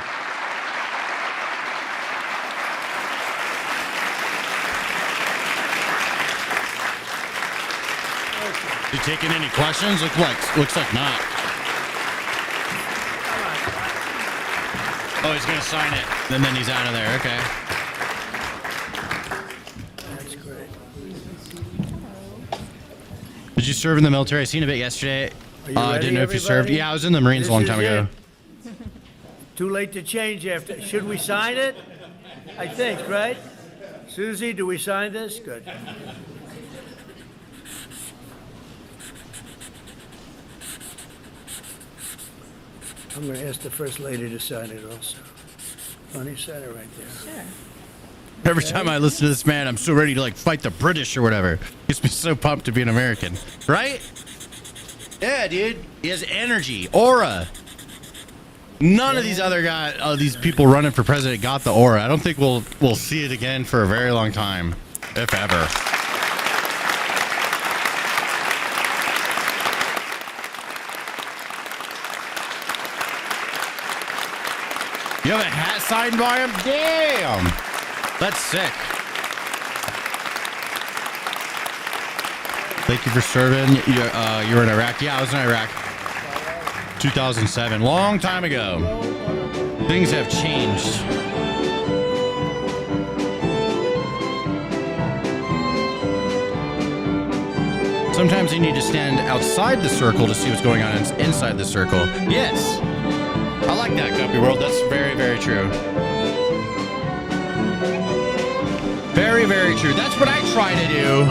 You taking any questions? Looks like not. Oh, he's gonna sign it, and then he's out of there. Okay. That's great. Did you serve in the military? I seen a bit yesterday. Are you didn't know if you served. everybody? Yeah, I was in the Marines a long time ago. Too late to change after. Should we sign it? I think, right? Susie, do we sign this? Good. I'm going to ask the First Lady to sign it also. Funny, sign it right there. Sure. Every time I listen to this man, I'm so ready to like fight the British or whatever. Gets me so pumped to be an American, right? Yeah, dude. He has energy, aura. None of these other guys, these people running for president, got the aura. I don't think we'll see it again for a very long time, if ever. You have a hat signed by him? Damn! That's sick. Thank you for serving. You were in Iraq? Yeah, I was in Iraq. 2007. Long time ago. Things have changed. Sometimes you need to stand outside the circle to see what's going on inside the circle. Yes. I like that, Guppy World. That's very, very true. Very, very true. That's what I try to do.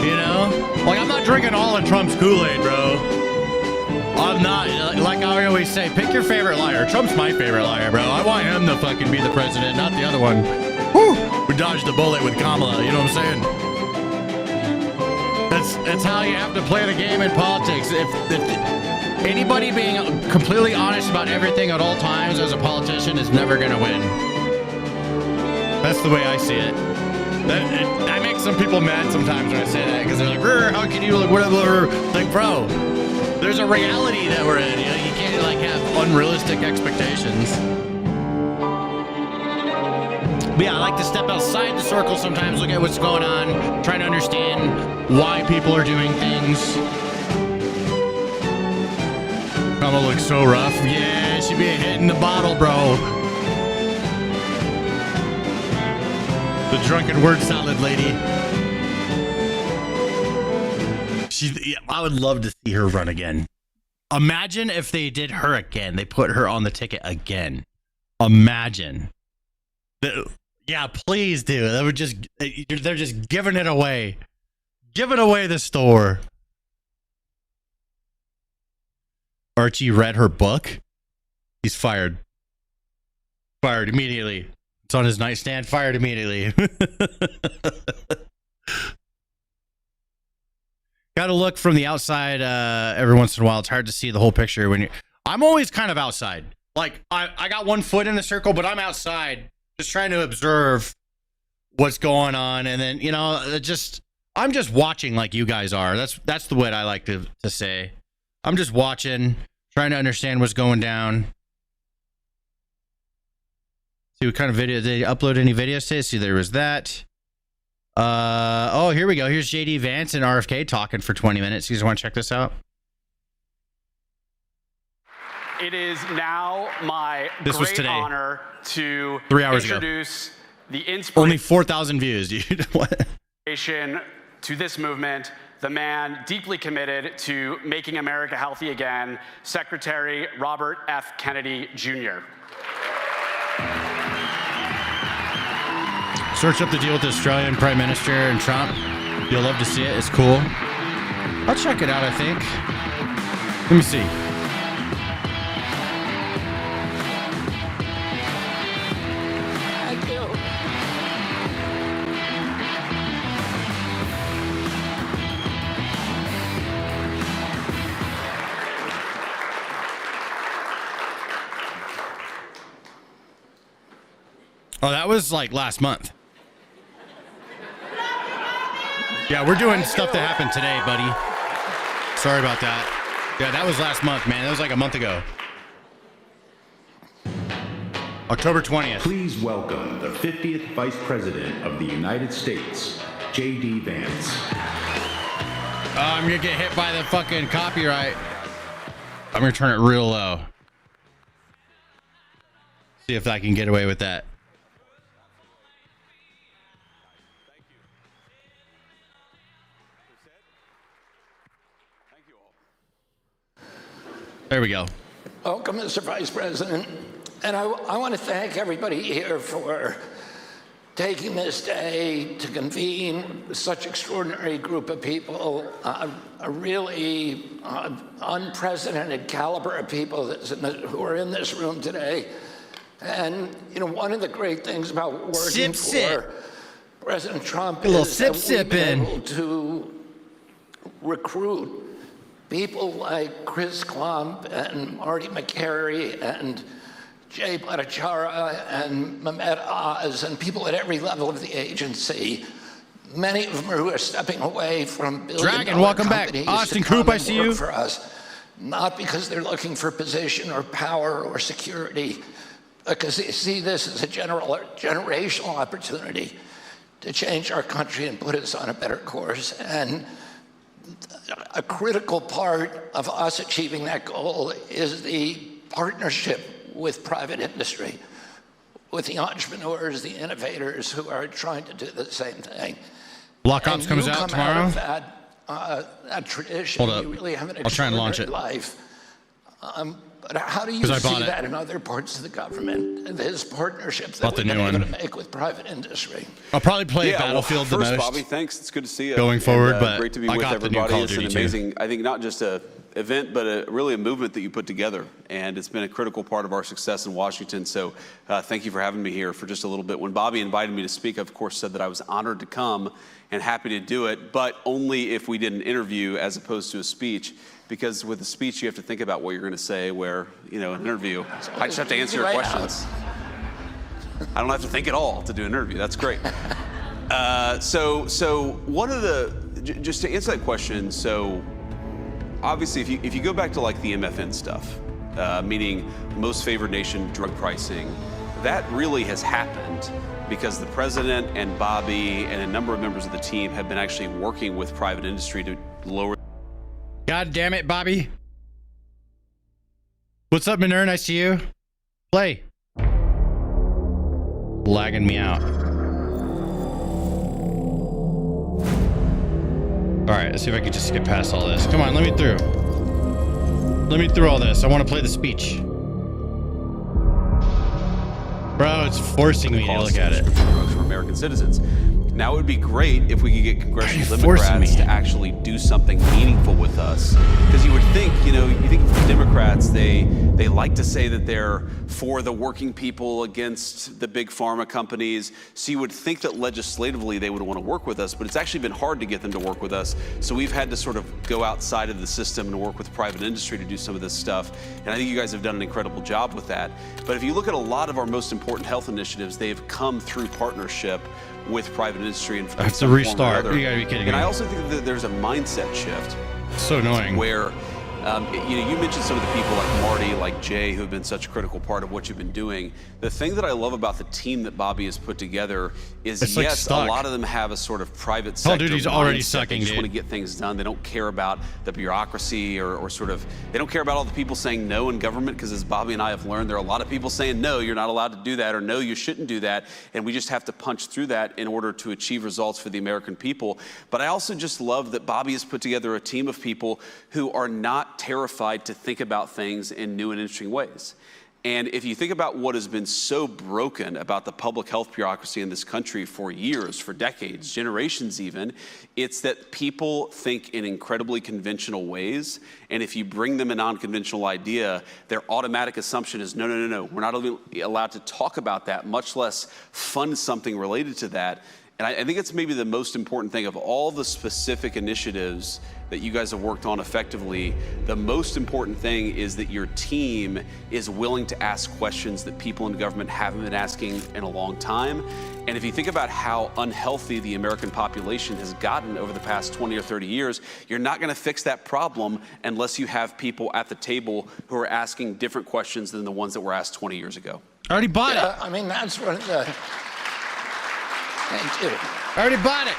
You know? Like, I'm not drinking all of Trump's Kool-Aid, bro. I'm not. Like I always say, pick your favorite liar. Trump's my favorite liar, bro. I want him to fucking be the president, not the other one. Whew. We dodged the bullet with Kamala. You know what I'm saying? That's how you have to play the game in politics. If anybody being completely honest about everything at all times as a politician is never going to win. That's the way I see it. That makes some people mad sometimes when I say that, because they're like, how can you, like, whatever. Like, bro, there's a reality that we're in. You know, you can't, like, have unrealistic expectations. But yeah, I like to step outside the circle sometimes, look at what's going on, try to understand why people are doing things. Kamala looks so rough. Yeah, she'd be a hit in the bottle, bro. The drunken word salad lady. I would love to see her run again. Imagine if they did her again. They put her on the ticket again. Imagine. Yeah, please do. That would just, they're just giving it away. Giving away the store. Archie read her book. He's fired. Fired immediately. It's on his nightstand. Fired immediately. Got to look from the outside every once in a while. It's hard to see the whole picture when you. I'm always kind of outside. Like I got one foot in the circle, but I'm outside, just trying to observe what's going on, and then I'm just watching like you guys are. That's the way I like to say. I'm just watching, trying to understand what's going down. See what kind of video, did they upload any videos today? See, there was that. Oh, here we go. Here's JD Vance and RFK talking for 20 minutes. You guys want to check this out? It is now my great honor to 3 hours introduce the Only 4,000 views, dude. What? inspiration to this movement, the man deeply committed to making America healthy again, Secretary Robert F. Kennedy Jr. Search up the deal with the Australian Prime Minister and Trump. You'll love to see it. It's cool. I'll check it out, I think. Let me see. Thank you. Oh, that was like last month. Yeah, we're doing stuff that happened today, buddy. Sorry about that. Yeah, that was last month, man. That was like a month ago. October 20th. Please welcome the 50th Vice President of the United States, J.D. Vance. I'm gonna get hit by the fucking copyright. I'm gonna turn it real low. See if I can get away with that. There we go. Welcome, Mr. Vice President. And I want to thank everybody here for taking this day to convene such extraordinary group of people, a really unprecedented caliber of people who are in this room today. And, you know, one of the great things about working for President Trump is that we've been able to recruit people like Chris Klump and Marty McCary and Jay Bhattacharya and Mehmet Oz and people at every level of the agency. Many of them who are stepping away from Dragon, welcome back. Austin Coop, I see you. For us, not because they're looking for position or power or security, because they see this as a generational opportunity to change our country and put us on a better course. And a critical part of us achieving that goal is the partnership with private industry, with the entrepreneurs, the innovators who are trying to do the same thing. Black Ops comes out tomorrow. That tradition, Hold up. you really have an I'll try and launch it. life. But how do you see that in other parts of the government? This partnership that we've been able to make with private industry. I'll probably play Battlefield the most. First, Bobby, thanks. It's good to see you. Going forward, but great to be I with got the new everybody. Call of It's an Duty amazing, I think, not just a event, but really a movement that you put together, and it's been a critical part of our success in Washington. So, thank you for having me here for just a little bit. When Bobby invited me to speak, I of course said that I was honored to come and happy to do it, but only if we did an interview as opposed to a speech. Because with a speech, you have to think about what you're going to say, where, you know, an interview, I just have to answer your questions. I don't have to think at all to do an interview. That's great. So one of the, just to answer that question, so obviously if you go back to like the MFN stuff, meaning most favored nation drug pricing, that really has happened because the president and Bobby and a number of members of the team have been actually working with private industry to lower. God damn it, Bobby. What's up, Minur? Nice to you. Play. Lagging me out. All right, let's see if I can just skip past all this. Come on, let me through. Let me through all this. I want to play the speech. Bro, it's forcing me to look at it. Drugs for American citizens. Now it would be great if we could get congressional Democrats to actually do something meaningful with us. Because you would think, you know, you think of Democrats, they like to say that they're for the working people against the big pharma companies. So you would think that legislatively they would want to work with us, but it's actually been hard to get them to work with us. So we've had to sort of go outside of the system and work with private industry to do some of this stuff. And I think you guys have done an incredible job with that. But if you look at a lot of our most important health initiatives, they've come through partnership with private industry. And I have to restart. You gotta be kidding me. And I also think that there's a mindset shift. So annoying. Where You mentioned some of the people like Marty, like Jay, who have been such a critical part of what you've been doing. The thing that I love about the team that Bobby has put together is, it's yes, like a lot of them have a sort of private sector. Oh, dude, he's already mindset. sucking, They just dude. want to get things done. They don't care about the bureaucracy or sort of, they don't care about all the people saying no in government, because as Bobby and I have learned, there are a lot of people saying, no, you're not allowed to do that, or no, you shouldn't do that. And we just have to punch through that in order to achieve results for the American people. But I also just love that Bobby has put together a team of people who are not terrified to think about things in new and interesting ways. And if you think about what has been so broken about the public health bureaucracy in this country for years, for decades, generations even, it's that people think in incredibly conventional ways. And if you bring them a non-conventional idea, their automatic assumption is, no, no, no, no, we're not allowed to talk about that, much less fund something related to that. And I think it's maybe the most important thing of all the specific initiatives that you guys have worked on effectively. The most important thing is that your team is willing to ask questions that people in government haven't been asking in a long time. And if you think about how unhealthy the American population has gotten over the past 20 or 30 years, you're not going to fix that problem unless you have people at the table who are asking different questions than the ones that were asked 20 years ago. I already bought it. I mean, that's one of the... Thank you. I already bought it.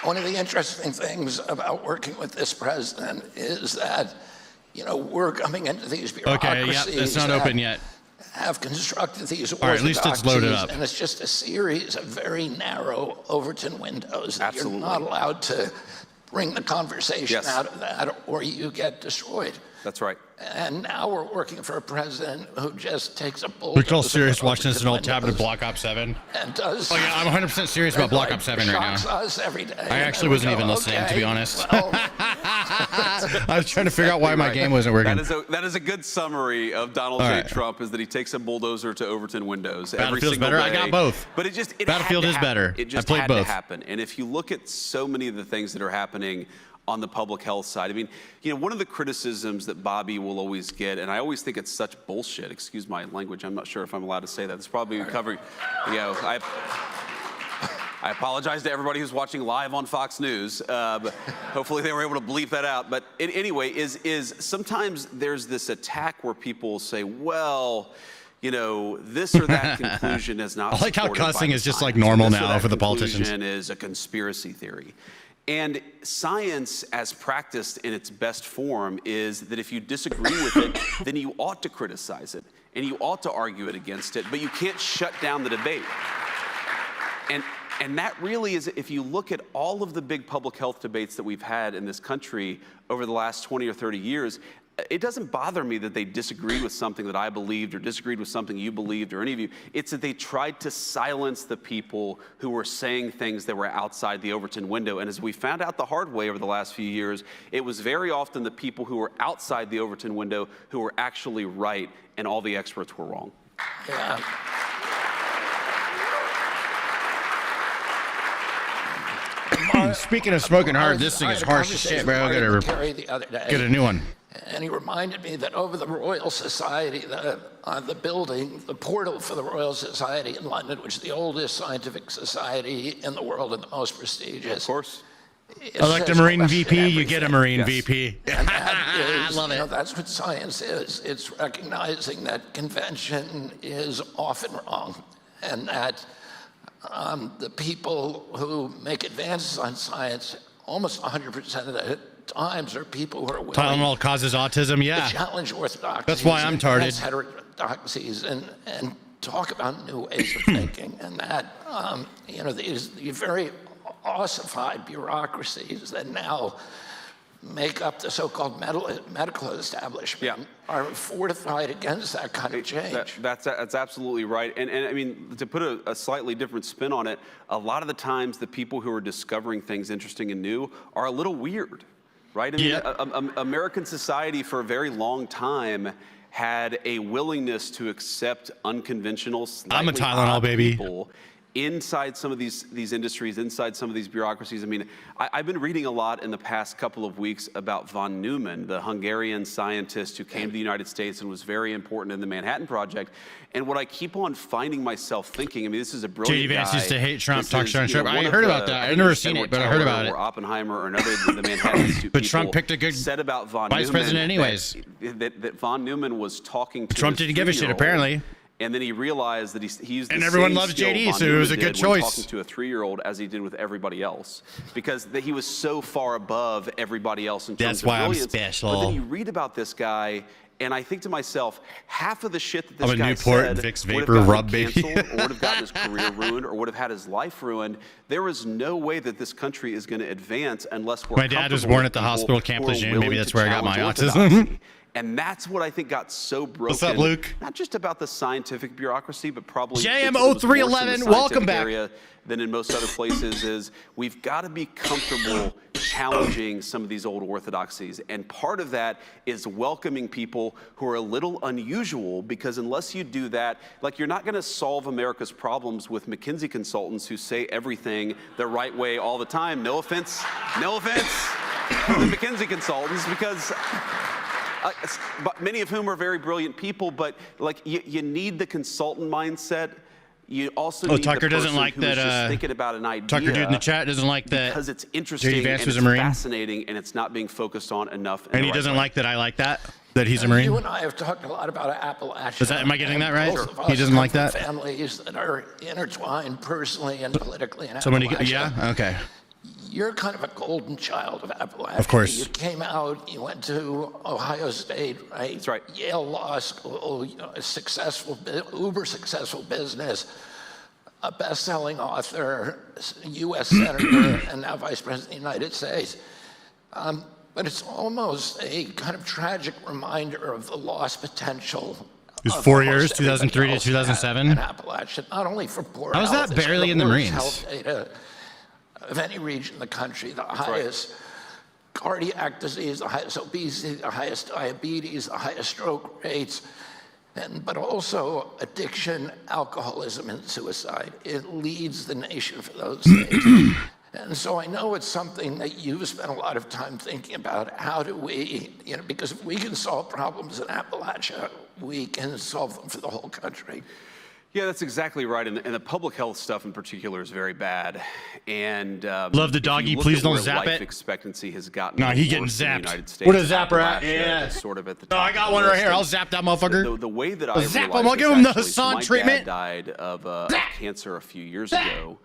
One of the interesting things about working with this president is that, we're coming into these bureaucracies. Okay, yeah, it's not open yet. Have constructed these orthodoxies, all right, at least it's loaded up. And it's just a series of very narrow Overton windows. Absolutely. You're not allowed to bring the conversation out of that, or you get destroyed. That's right. And now we're working for a president who just takes a bull. Look, all serious watching this in old tablet of Block Op 7. And does. Oh yeah, I'm 100% serious about Block Op 7 right now. Us every day. I actually wasn't even listening, to be honest. I was trying to figure out why my game wasn't working. That is a good summary of Donald J. Trump, is that he takes a bulldozer to Overton windows every Battlefield's single better. day. I got both. But it Battlefield had is to better. happen. It just I played had both. to happen. And if you look at so many of the things that are happening on the public health side, I mean, one of the criticisms that Bobby will always get, and I always think it's such bullshit, excuse my language, I'm not sure if I'm allowed to say that. It's probably covering, I apologize to everybody who's watching live on Fox News. Hopefully they were able to bleep that out. But anyway, is sometimes there's this attack where people say, well, this or that conclusion is not. I like how supported by cussing is just like science, normal or this or now that for the politicians. conclusion is a conspiracy theory. And science, as practiced in its best form, is that if you disagree with it, then you ought to criticize it, and you ought to argue it against it, but you can't shut down the debate. And that really is, if you look at all of the big public health debates that we've had in this country over the last 20 or 30 years, it doesn't bother me that they disagreed with something that I believed or disagreed with something you believed or any of you. It's that they tried to silence the people who were saying things that were outside the Overton window. And as we found out the hard way over the last few years, it was very often the people who were outside the Overton window who were actually right, and all the experts were wrong. Yeah. Speaking of smoking hard, this thing is harsh as shit, bro. I gotta get a new one. And he reminded me that over the Royal Society, the building, the portal for the Royal Society in London, which is the oldest scientific society in the world and the most prestigious. Of course. Elect a Marine VP, you get a Marine VP. And that is, I love it. That's what science is. It's recognizing that convention is often wrong, and that the people who make advances on science, almost 100% of the times, are people who are willing Tylenol causes autism, yeah. to challenge orthodoxies. That's why I'm tarded. Heterodoxies and talk about new ways of thinking, and that these very ossified bureaucracies that now make up the so-called medical establishment are fortified against that kind of change. That's absolutely right. And I mean, to put a slightly different spin on it, a lot of the times the people who are discovering things interesting and new are a little weird, right? I mean, American society for a very long time had a willingness to accept unconventional, I'm a slightly Tylenol odd baby. people inside some of these industries, inside some of these bureaucracies. I mean, I've been reading a lot in the past couple of weeks about von Neumann, the Hungarian scientist who came to the United States and was very important in the Manhattan Project. And what I keep on finding myself thinking, I mean, this is a brilliant J.D. Vance used to hate Trump, talk Trump. I one heard of about the- that. I've never seen it, but I heard about it. Or Oppenheimer or another of the Manhattan Institute But people Trump picked a good said about von vice Neumann president anyways. that von Neumann was talking to Trump his didn't give a shit, 3-year-old, apparently. And then he realized that he used the And everyone same loves skill JD, von so it was Neumann a good did when choice. talking to a 3-year-old as he did with everybody else, because he was so far above everybody else in terms That's of why I'm brilliance. special. But then you read about this guy, and I think to myself, half of the shit that I'm this a guy Newport said Vicks would have Vapor gotten Rub, baby. canceled, or would have gotten his career ruined, or would have had his life ruined. There is no way that this country is going to advance unless we're My dad was comfortable born with at the people hospital Camp who are Lejeune. willing Maybe that's to where I got my challenge autism. orthodoxy. And that's what I think got so broken. What's up, Luke? Not just about the scientific bureaucracy, but probably JM0311, welcome back. Than in most other places is we've got to be comfortable challenging some of these old orthodoxies. And part of that is welcoming people who are a little unusual, because unless you do that, like, you're not going to solve America's problems with McKinsey consultants who say everything the right way all the time. No offense to the McKinsey consultants, because but many of whom are very brilliant people, but like you need the consultant mindset. You also need Tucker the doesn't person like who's that. just thinking about an idea. Tucker dude in the chat doesn't like that. Because it's interesting J.D. Vance and was it's a Marine, fascinating, and it's not being focused on enough. and he doesn't like that I like that he's a Marine. You and I have talked a lot about Appalachia. Am I getting that right? Both of He us doesn't like come that? from families that are intertwined personally and politically in Somebody, Appalachia. yeah, okay. You're kind of a golden child of Appalachia. Of course. You came out, you went to Ohio State, right? That's right. Yale Law School, a successful, uber successful business, a best-selling author, U.S. Senator, and now Vice President of the United States. But it's almost a kind of tragic reminder of the lost potential. It was 4 years, 2003 to 2007. In Appalachia, not only for poor How was health, that it's barely in the worst Marines? health data of any region in the country, the highest cardiac disease, the highest obesity, the highest diabetes, the highest stroke rates, but also addiction, alcoholism, and suicide. It leads the nation for those things. And so I know it's something that you've spent a lot of time thinking about. How do we, because if we can solve problems in Appalachia, we can solve them for the whole country. Yeah, that's exactly right. And the public health stuff in particular is very bad. And Love the doggy. Please don't zap life it. expectancy has gotten No, he getting worse in the zapped. United States. What a zapper at? Appalachia Yeah. is sort of at the No, top I got of one the right list. here. I'll zap that motherfucker. The way that I'll I zap him. realized I'll give this him the actually, Hassan my treatment. dad died of cancer a few years ago.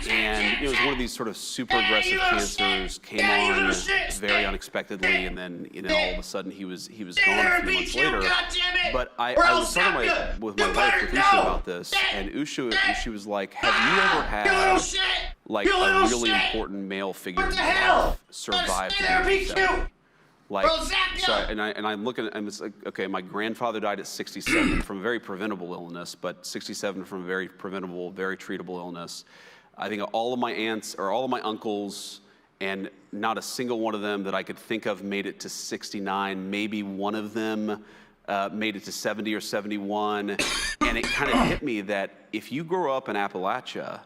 And it was one of these sort of super aggressive cancers, came on very unexpectedly, and then all of a sudden he was gone a few months later. But I was talking with my wife, with Usha, about this, and Usha was like, "Have you ever had like a really important male figure in your life survive to the age of 70?" Like, so, and I'm looking, and it's like, okay, my grandfather died at 67 from a very preventable illness, but 67 from a very preventable, very treatable illness. I think all of my aunts or all of my uncles, and not a single one of them that I could think of made it to 69. Maybe one of them made it to 70 or 71. And it kind of hit me that if you grow up in Appalachia,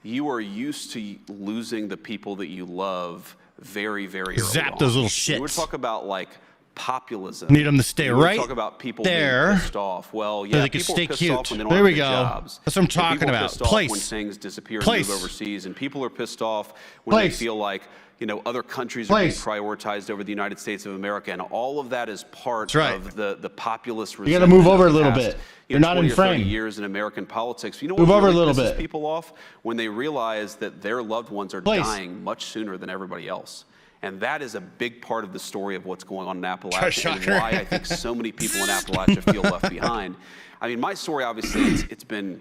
you are used to losing the people that you love very, very early Zap on. those little We would shits. talk about like populism. Need them to stay We would right talk about people there, being pissed off. Well, yeah, so they can people stay are pissed cute. off when they don't There have we good go. jobs. That's what I'm And talking people are about. pissed off Place. when things disappear and Place. move overseas, and people are pissed off when Place. they feel like other countries Place. are being prioritized over the United States of America, and all of that is part That's right. of the populist. You got to move over a little past, bit. You're not 20 in or 30 frame. years in American politics. You know Move what over a really little pisses bit. people off? When they realize that their loved ones are Place. dying much sooner than everybody else. And that is a big part of the story of what's going on in Appalachia, and Shocker. why I think so many people in Appalachia feel left behind. I mean, my story, obviously, it's been,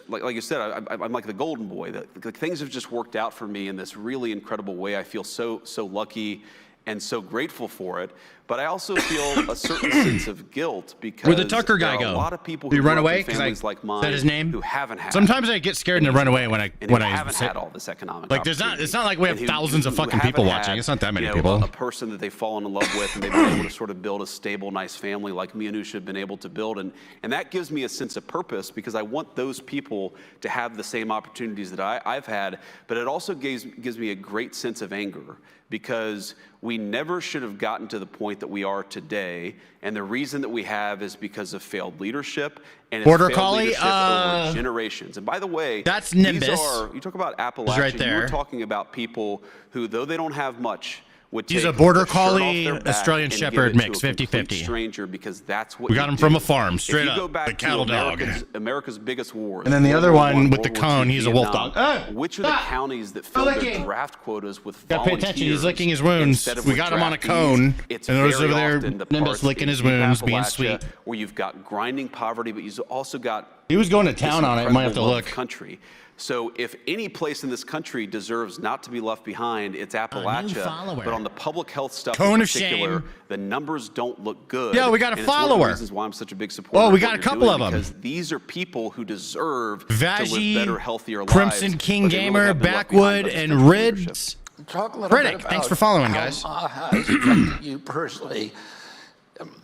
like you said, I'm like the golden boy. Like, things have just worked out for me in this really incredible way. I feel so lucky and so grateful for it. But I also feel a certain sense of guilt because where'd the Tucker guy there are go? a lot of people Did who he run grew up away? in 'Cause families I like mine said his name. who haven't had. Sometimes I get scared and run away when I haven't had all this economic like. It's not like we have thousands of fucking people watching. It's not that many people. A person that they've fallen in love with and they've been able to sort of build a stable, nice family like me and Anusha have been able to build, and that gives me a sense of purpose because I want those people to have the same opportunities that I've had. But it also gives me a great sense of anger because we never should have gotten to the point that we are today. And the reason that we have is because of failed leadership and Border failed Collie, leadership over generations. And by the way, that's Nimbus. You talk about Appalachia, right there. You're talking about people who, though they don't have much, would He's take a Border the shirt Collie off their back Australian and Shepherd give it mix, to a complete 50-50. stranger because that's what We got you him do. from a farm, If straight you up, go back the cattle to dog. America's biggest wars. And then the other World War one I, with the World War cone, II, he's a wolf Vietnam, dog. Which are the counties that fill their draft quotas with Gotta pay volunteers? attention. He's licking his wounds. instead of We with got him on a draftees? cone, It's and there's very over there often the Nimbus parts licking in his deep wounds, being Appalachia sweet. where you've got grinding poverty, but you've also got He was going to this town on it. Might have to incredible love look. of country. So if any place in this country deserves not to be left behind, it's Appalachia. follower. But on the public health stuff Cone in of particular, shame. the numbers don't look good. Yeah, we got a and it's one of follower. the reasons why I'm such a big supporter. Oh, we of got what a you're couple doing, of 'em. because these are people who deserve to Vaggie, live better, healthier Crimson lives. King but they really Gamer, have been left Backwood, behind by this and country's leadership. Rids. Talk a little bit Riddick, about thanks for following, how guys. MAHA has affected you personally.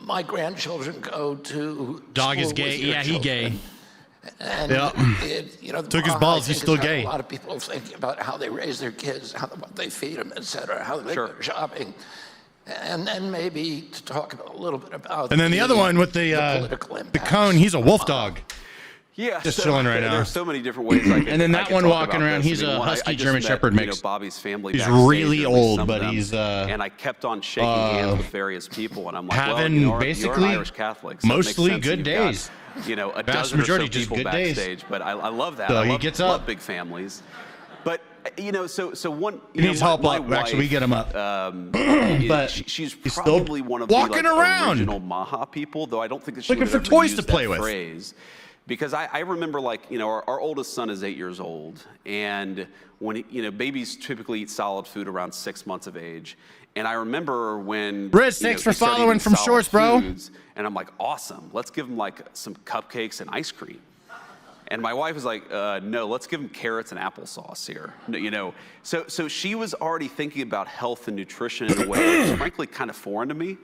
My grandchildren go to Dog is school gay. with your Yeah, he gay. children. And Yeah. Took his MAHA, balls, I he's think, still has got gay. A lot of people thinking about how they raise their kids, what they feed them, etc., how they go shopping, and then maybe to talk a little bit about. And then the other one with the political cone, he's a wolf dog. Yeah, Just chilling right now. There's so many different ways I could. And then I that could one talk walking about around, this. he's I mean, a one, I husky just German met, Shepherd mix. Bobby's family. He's backstage, really or at least old, some of but them, he's and I kept on shaking hands with various people, and I'm like, well, having you're an basically Irish Catholic, so it makes mostly sense good that you've got, days. a Vast dozen majority or so just people good days. backstage. But I love that. So I he love, gets love up. big families. But so one. He needs help my up. Actually, we get him up. But she's probably one of walking the around. original MAHA people, though I don't think that she Looking would for have toys ever to play used with. that phrase. Because I remember, our oldest son is 8 years old, and when babies typically eat solid food around 6 months of age. And I remember when Riz, thanks for he started following eating from solid Shorts, bro. foods, and I'm like, awesome. Let's give him some cupcakes and ice cream. And my wife was like, no, let's give him carrots and applesauce here. So she was already thinking about health and nutrition in a way that was frankly kind of foreign to me,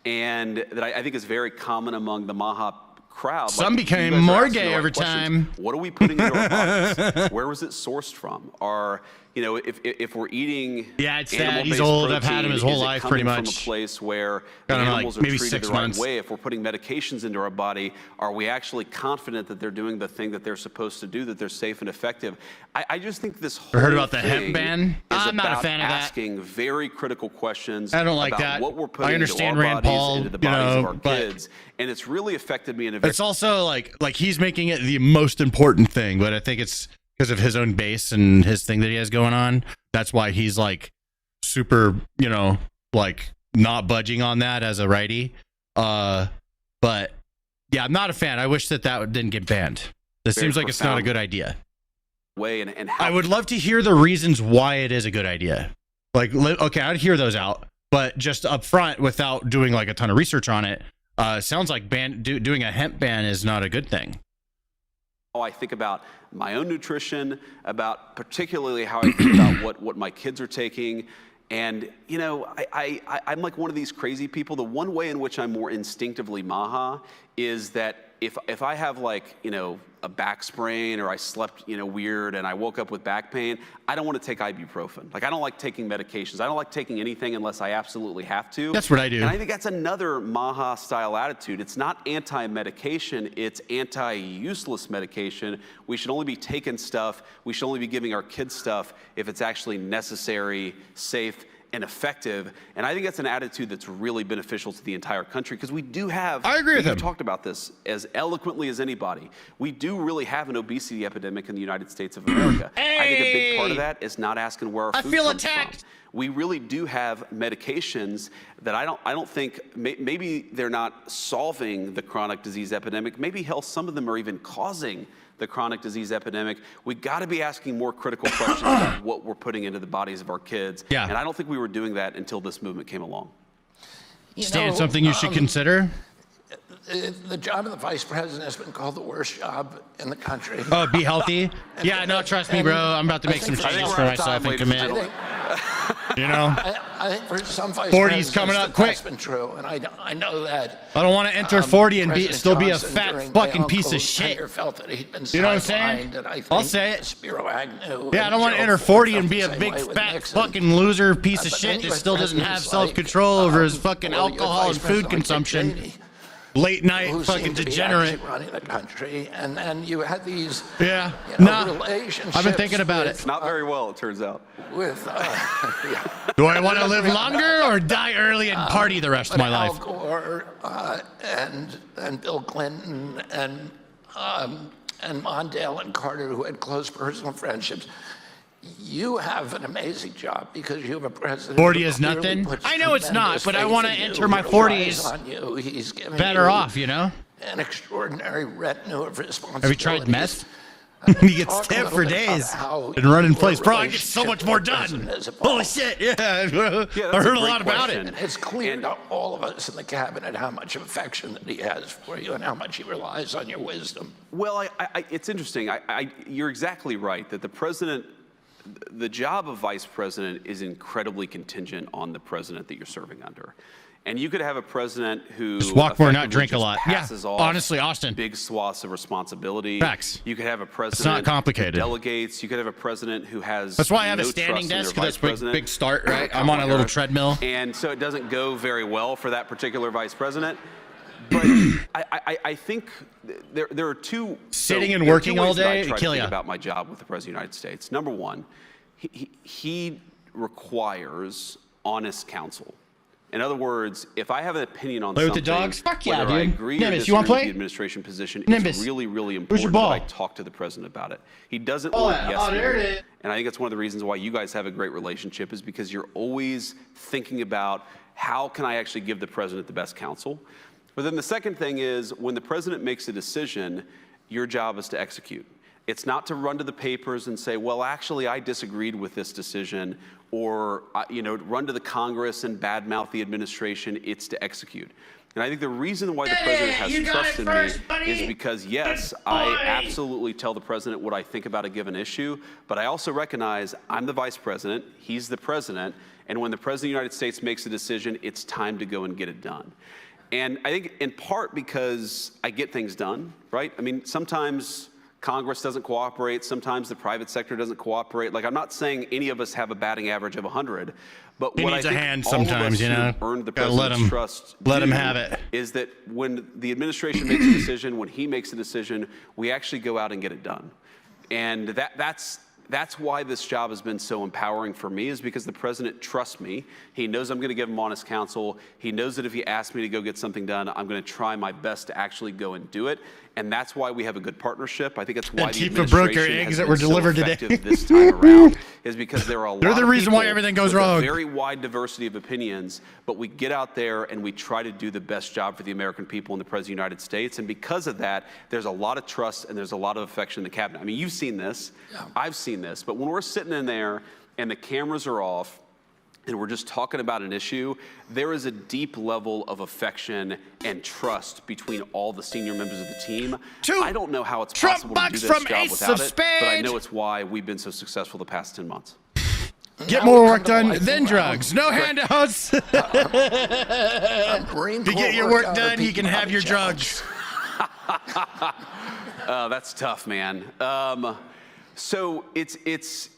and that I think is very common among the MAHA crowd. Some you became guys are more asking gay the right every questions. time. What are we putting into our bodies? Where was it sourced from? If we're eating yeah, it's sad. animal-based He's old. I've had him his whole protein, is it life, pretty coming much. From a place where the Got him, animals maybe are treated 6 the right months. way. If we're putting medications into our body, are we actually confident that they're doing the thing that they're supposed to do, that they're safe and effective? I just think this whole Heard about the thing hemp ban? is I'm not a about fan of that. asking very critical questions. I don't like about that. What we're putting I understand into our Rand bodies, Paul, into the you bodies know, of our but kids, and it's really affected me in a very. it's also like he's making it the most important thing, but I think it's because of his own base and his thing that he has going on. That's why he's super, not budging on that as a righty. But yeah, I'm not a fan. I wish that didn't get banned. It Very seems like it's not a profound good idea. way and how I would love to hear the reasons why it is a good idea. Okay, I'd hear those out, but just up front without doing a ton of research on it, sounds like doing a hemp ban is not a good thing. I think about my own nutrition, about particularly how I think about what my kids are taking. And, I'm like one of these crazy people. The one way in which I'm more instinctively MAHA is that if I have a back sprain or I slept, weird and I woke up with back pain, I don't want to take ibuprofen. I don't like taking medications. I don't like taking anything unless I absolutely have to. That's what I do. And I think that's another MAHA style attitude. It's not anti-medication, it's anti-useless medication. We should only be taking stuff, we should only be giving our kids stuff if it's actually necessary, safe, and effective. And I think that's an attitude that's really beneficial to the entire country, because we do have, I agree with him. You've talked about this as eloquently as anybody. We do really have an obesity epidemic in the United States of America. Hey! I think a big part of that is not asking where our I food feel comes attacked. from. We really do have medications that I don't think, maybe they're not solving the chronic disease epidemic. Maybe some of them are even causing the chronic disease epidemic. We got to be asking more critical questions about what we're putting into the bodies of our kids. Yeah. And I don't think we were doing that until this movement came along. Stand something you should consider? The job of the vice president has been called the worst job in the country. Oh, be healthy? Yeah, no, trust me, bro. I'm about to make some changes for myself and commit. You know? I think for some vice 40's coming up quick. That's been true, and I know that. I don't want to enter 40 and still be a Johnson, fat during fucking my piece of uncle's shit. tenure, felt that he'd been You know what I'm saying? sidelined, and I I'll think say it. Spiro Agnew Yeah, I don't want to Joe enter Ford 40 and felt be the a same big way with fat Nixon. fucking loser piece of But then shit you that had still doesn't have presidents like, self-control over his fucking well, you had alcohol and Vice food President like Dick consumption. Cheney, Late night who fucking seemed to be degenerate. actually running the country, and then you had these Yeah. relationships. I've been thinking about it. Not very well, it turns out. With Do I want to live longer or die early and party the rest of my life? Al Gore and Bill Clinton and Mondale and Carter, who had close personal friendships. You have an amazing job because you have a president. 40 who is clearly nothing. puts I know it's not, tremendous but I faith want to in you. enter my He relies 40s on you. He's giving better you off, you know? An extraordinary retinue of responsibilities. Have you tried meth? He gets Talk a tipped little for bit about days how and run in your place. Bro, I get so relationship much more with the president done. has evolved. Holy shit, yeah. Yeah, I heard a lot about it. And it's clear to all of us in the cabinet how much affection that he has for you and how much he relies on your wisdom. Well, it's interesting. You're exactly right that the president, the job of vice president is incredibly contingent on the president that you're serving under. And you could have a president who Just walk more, not effectively drink a just lot. Yeah, passes off honestly, Austin. big swaths of responsibility. Facts. You could have a president It's not complicated. who delegates. You could have a president who has That's why I have a no standing trust in their desk, vice because that's big president. start, right? I'm on a little treadmill. And so it doesn't go very well for that particular vice president. But I think there are two. Sitting and there are working two all ways that day, I try to kill think ya. about my job with the President of the United States. Number one, he requires honest counsel. In other words, if I have an opinion on Play with something, the dogs? Fuck yeah, whether I dude. agree or Nimbus, disagree you wanna with play? the administration position, Nimbus, it's really, really where's your important that ball? I talk to the president about it. He doesn't Oh, want yeah. yes Oh, there men. it is. And I think that's one of the reasons why you guys have a great relationship is because you're always thinking about how can I actually give the president the best counsel. But then the second thing is when the president makes a decision, your job is to execute. It's not to run to the papers and say, well, actually, I disagreed with this decision, or run to the Congress and badmouth the administration. It's to execute. And I think the reason why the president has trust in me is because, yes, I absolutely tell the president what I think about a given issue, but I also recognize I'm the vice president, he's the president, and when the president of the United States makes a decision, it's time to go and get it done. And I think in part because I get things done, right? I mean, sometimes Congress doesn't cooperate. Sometimes the private sector doesn't cooperate. Like, I'm not saying any of us have a batting average of 100, but He what I needs a think hand all sometimes, of us you know? who earned the Gotta let president's him- trust let him do have it. is that when the administration makes a decision, when he makes a decision, we actually go out and get it done. And that's why this job has been so empowering for me, is because the president trusts me. He knows I'm going to give him honest counsel. He knows that if he asks me to go get something done, I'm going to try my best to actually go and do it. And that's why we have a good partnership. I think that's why the Antifa broke your administration eggs has that been were so delivered today. effective this time around, is because there are a lot They're the of reason why people everything goes with a wrong. very wide diversity of opinions, but we get out there and we try to do the best job for the American people and the President of the United States. And because of that, there's a lot of trust and there's a lot of affection in the cabinet. I mean, you've seen this, I've seen this, but when we're sitting in there and the cameras are off and we're just talking about an issue, there is a deep level of affection and trust between all the senior members of the team. I don't know how it's possible to do this job without it, but I know it's why we've been so successful the past 10 months. Get more work done than drugs. No handouts. To get your work done, you can have your drugs. That's tough, man. So it's.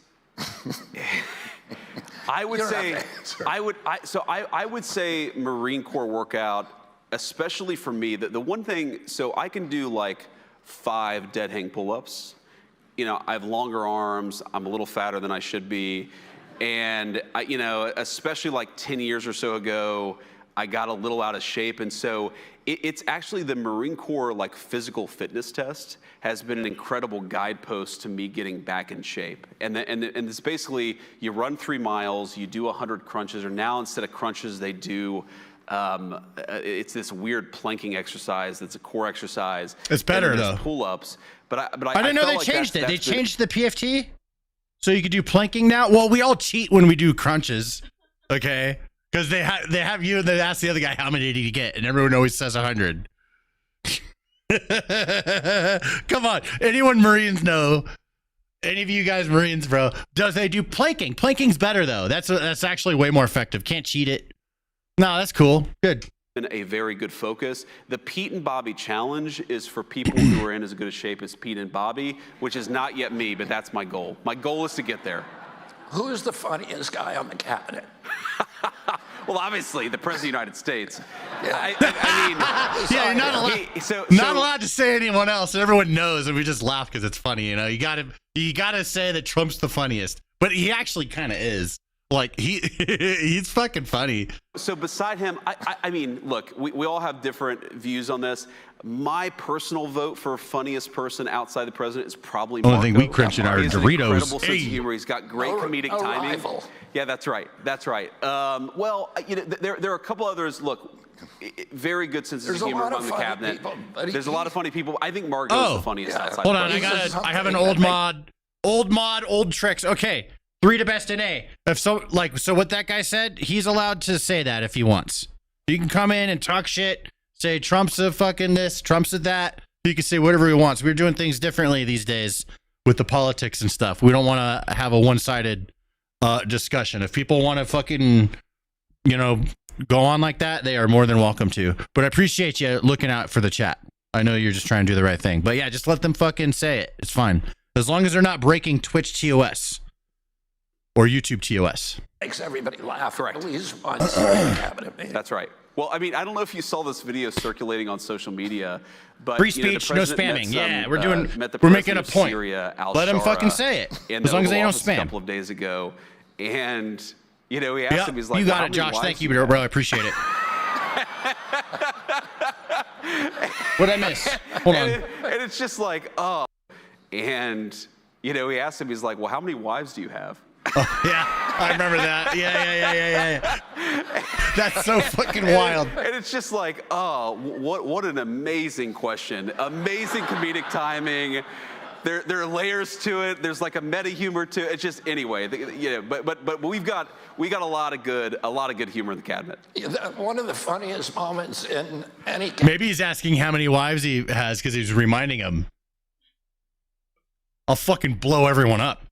I would say I would say Marine Corps workout, especially for me. The one thing, so I can do like 5 dead hang pull-ups. You know, I have longer arms. I'm a little fatter than I should be, and especially like 10 years or so ago, I got a little out of shape, and so it's actually the Marine Corps like physical fitness test has been an incredible guidepost to me getting back in shape. And it's basically you run 3 miles, you do 100 crunches, or now instead of crunches they do it's this weird planking exercise that's a core exercise. It's better and there's though. Pull-ups, but I didn't know they changed it. They changed the PFT, so you could do planking now. Well, we all cheat when we do crunches, okay? Because they have you and they ask the other guy how many did he get, and everyone always says 100. Come on, anyone Marines know? Any of you guys Marines, bro? Does they do planking? Planking's better though. That's actually way more effective. Can't cheat it. No, that's cool. Good. Been a very good focus. The Pete and Bobby challenge is for people who are in as good a shape as Pete and Bobby, which is not yet me, but that's my goal. My goal is to get there. Who is the funniest guy on the cabinet? Well, obviously, the President of the United States. Yeah. I mean, yeah, you're not allowed to say anyone else, and everyone knows, and we just laugh because it's funny. You know, you gotta say that Trump's the funniest, but he actually kind of is. Like he's fucking funny. So beside him, I mean, look, we all have different views on this. My personal vote for funniest person outside the president is probably Marco. Only thing we crunch in our Doritos. Incredible sense of humor. He's got great comedic timing. Rival. Yeah, that's right. That's right. Well, you know, there are a couple others. Look, very good sense of humor among the cabinet. There's a lot of funny people. I think Marco's the funniest outside. Hold on, I have an old tricks. Okay. 3 to best in A. So what that guy said, he's allowed to say that if he wants. You can come in and talk shit, say Trump's a fucking this, Trump's a that. He can say whatever he wants. We're doing things differently these days with the politics and stuff. We don't want to have a one-sided discussion. If people want to fucking, go on like that, they are more than welcome to. But I appreciate you looking out for the chat. I know you're just trying to do the right thing. But yeah, just let them fucking say it. It's fine. As long as they're not breaking Twitch TOS. Or YouTube TOS. Makes everybody laugh. Correct. At least once cabinet meeting. That's right. Well, I mean, I don't know if you saw this video circulating on social media, but free speech, no spamming. We're making a point. Syria, let him fucking say it. As long as they don't spam. A couple of days ago, and he asked him, he's like, "You got it, Josh. Thank you, bro. I appreciate it." What'd I miss? Hold on. And it's just like, oh, and he asked him, he's like, "Well, how many wives do you have?" Oh, yeah, I remember that. Yeah. That's so fucking wild. And it's just like, oh, what an amazing question. Amazing comedic timing. There are layers to it. There's like a meta humor to it. It's just anyway, but we got a lot of good humor in the cabinet. One of the funniest moments in any. Maybe he's asking how many wives he has because he's reminding him. I'll fucking blow everyone up.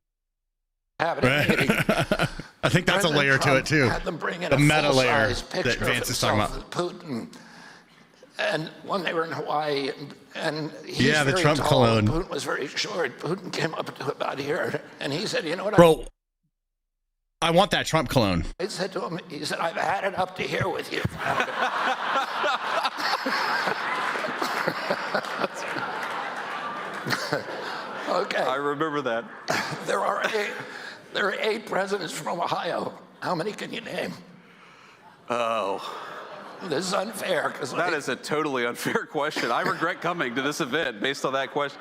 I think that's a layer to it too. The meta layer that Vance is talking about. Putin, and when they were in Hawaii, and he's the very Trump tall, cologne. Putin was very short. Putin came up to about here, and he said, "You know what, bro? I want that Trump cologne." I said to him, he said, "I've had it up to here with you." Okay. I remember that. There are 8 presidents from Ohio. How many can you name? Oh. This is unfair. That is a totally unfair question. I regret coming to this event based on that question.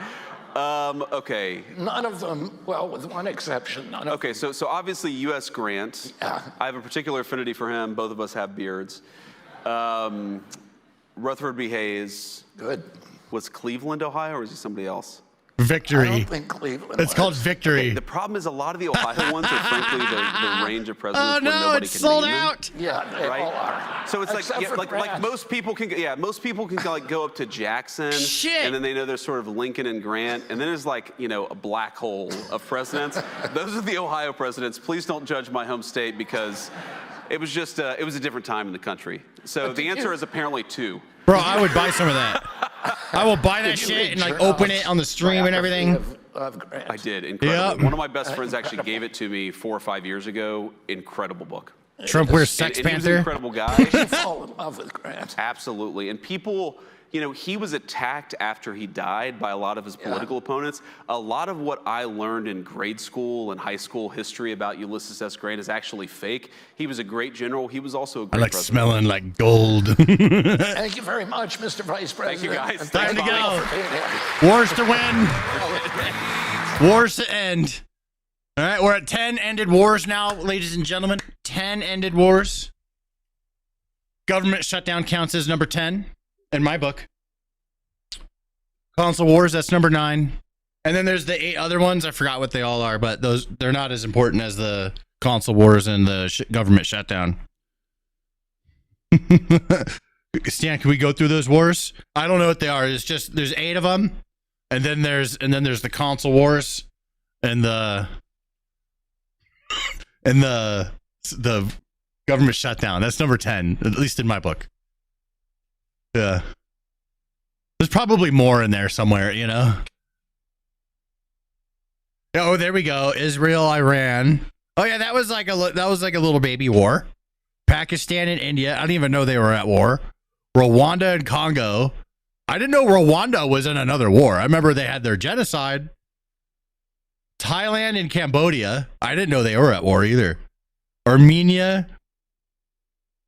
Okay. None of them, well, with one exception. None of them. So obviously U.S. Grant. Yeah. I have a particular affinity for him. Both of us have beards. Rutherford B. Hayes. Good. Was Cleveland, Ohio, or is he somebody else? Victory. I don't think Cleveland It's called Victory. Okay, the problem is a lot of the Ohio ones are frankly the range of presidents where nobody it's can sold name out. Them. Yeah, they all are. So it's Except like most people can like go up to Jackson. Shit. And then they know there's sort of Lincoln and Grant, and then there's like a black hole of presidents. Those are the Ohio presidents. Please don't judge my home state because it was just it was a different time in the country. So the answer is apparently 2. Bro, I would buy some of that. I will buy that shit and like open it on the stream and everything. I did. Incredible. One of my best friends actually gave it to me 4 or 5 years ago. Incredible book. Trump wears Sex and Panther. He was an incredible guy. You fall in love with Grant. Absolutely. And people, he was attacked after he died by a lot of his political opponents. A lot of what I learned in grade school and high school history about Ulysses S. Grant is actually fake. He was a great general. He was also a great president. Smelling like gold. Thank you very much, Mr. Vice President. Thank you, guys. And Time to go. Wars to win. Wars to end. All right, we're at 10 ended wars now, ladies and gentlemen. 10 ended wars. Government shutdown counts as number 10 in my book. Console wars, that's number 9. And then there's the 8 other ones. I forgot what they all are, but they're not as important as the console wars and the government shutdown. Stan, can we go through those wars? I don't know what they are. It's just there's 8 of them, and then there's the console wars, and the government shutdown. That's number 10, at least in my book. Yeah, there's probably more in there somewhere, you know. Oh, there we go. Israel, Iran. Oh yeah, that was like a little baby war. Pakistan and India. I didn't even know they were at war. Rwanda and Congo. I didn't know Rwanda was in another war. I remember they had their genocide. Thailand and Cambodia. I didn't know they were at war either. Armenia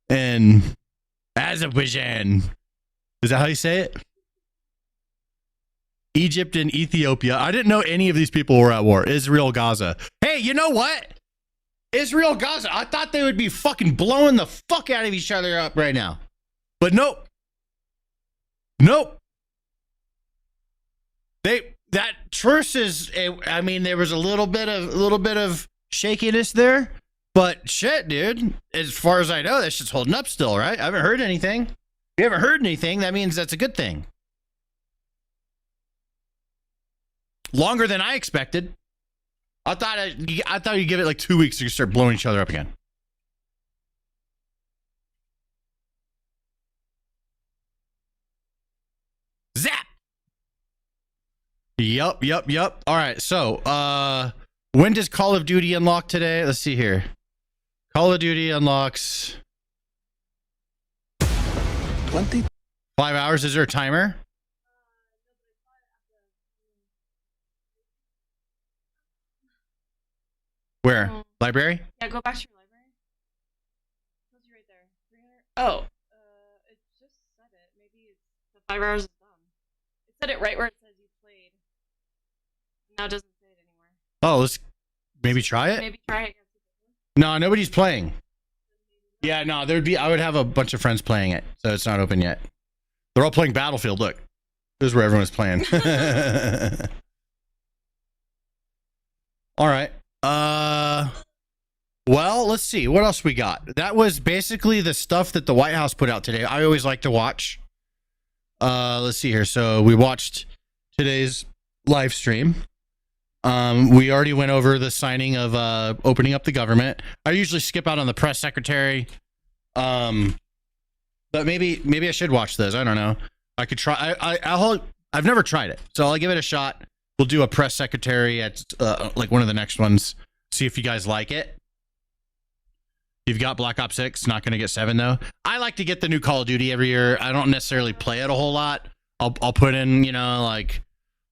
and Azerbaijan. Is that how you say it? Egypt and Ethiopia. I didn't know any of these people were at war. Israel, Gaza. Hey, you know what? Israel, Gaza. I thought they would be fucking blowing the fuck out of each other up right now. But nope. Nope. That truce is, I mean, there was a little bit of shakiness there, but shit, dude, as far as I know, that shit's holding up still, right? I haven't heard anything. If you haven't heard anything, that means that's a good thing. Longer than I expected. I thought you'd give it like 2 weeks to start blowing each other up again. Zap. Yup. All right. So, when does Call of Duty unlock today? Let's see here. Call of Duty unlocks 25 hours. Is there a timer? Where? Library? Yeah, go back to your library. It tells you right there. 300. Oh, it just said it. Maybe it's the 5 hours is done. It said it right where it says you played. Now it doesn't say it anymore. Oh, let's maybe try it. Maybe try it. No, nobody's playing. Yeah, no, I would have a bunch of friends playing it, so it's not open yet. They're all playing Battlefield. Look, this is where everyone's playing. All right. Well, let's see what else we got. That was basically the stuff that the White House put out today. I always like to watch. Let's see here. So we watched today's live stream. We already went over the signing of opening up the government. I usually skip out on the press secretary. But maybe I should watch this. I don't know. I could try. I've never tried it, so I'll give it a shot. We'll do a press secretary at like one of the next ones. See if you guys like it. You've got Black Ops 6, not going to get 7 though. I like to get the new Call of Duty every year. I don't necessarily play it a whole lot. I'll put in, like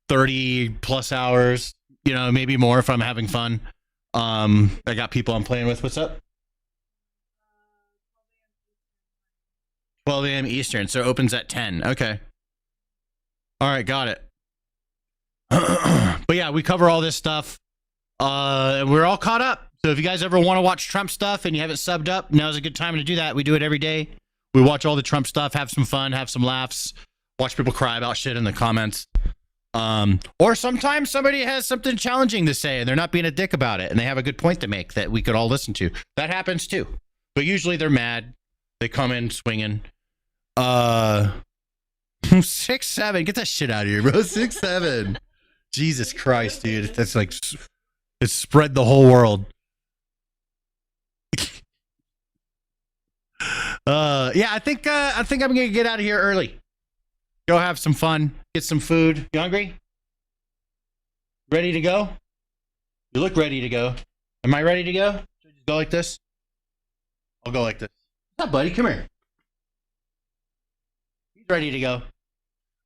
30 plus hours, maybe more if I'm having fun. I got people I'm playing with. What's up? 12 a.m. Eastern. So it opens at 10. Okay. All right. Got it. But yeah, we cover all this stuff. And we're all caught up. So if you guys ever want to watch Trump stuff and you haven't subbed up, now's a good time to do that. We do it every day. We watch all the Trump stuff, have some fun, have some laughs, watch people cry about shit in the comments. Or sometimes somebody has something challenging to say and they're not being a dick about it and they have a good point to make that we could all listen to. That happens too. But usually they're mad. They come in swinging. 6'7". Get that shit out of here, bro. 6'7". Jesus Christ, dude. That's like, it spread the whole world. Yeah, I think I'm gonna get out of here early. Go have some fun, get some food. You hungry? Ready to go? You look ready to go. Am I ready to go? Should I just go like this? I'll go like this. What's up, buddy? Come here. He's ready to go.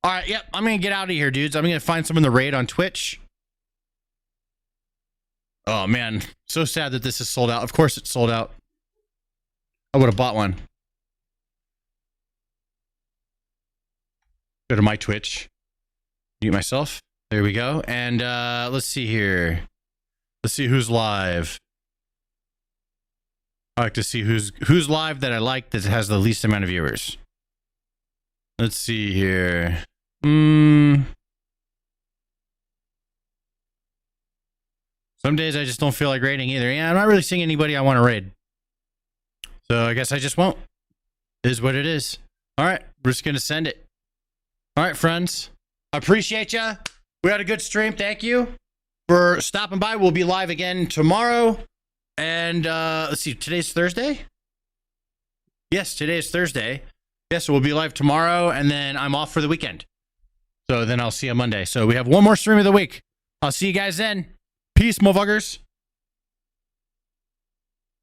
All right, yep. I'm gonna get out of here, dudes. I'm gonna find some in the raid on Twitch. Oh man, so sad that this is sold out. Of course it's sold out. I would have bought one. Go to my Twitch. Mute myself. There we go. And let's see here. Let's see who's live. I like to see who's live that I like that has the least amount of viewers. Let's see here. Some days I just don't feel like raiding either. Yeah, I'm not really seeing anybody I want to raid. So I guess I just won't. Is what it is. All right, we're just gonna send it. All right, friends. I appreciate ya. We had a good stream. Thank you for stopping by. We'll be live again tomorrow. And let's see, today's Thursday? Yes, today is Thursday. Yes, so we'll be live tomorrow, and then I'm off for the weekend. So then I'll see you Monday. So we have one more stream of the week. I'll see you guys then. Peace, motherfuckers.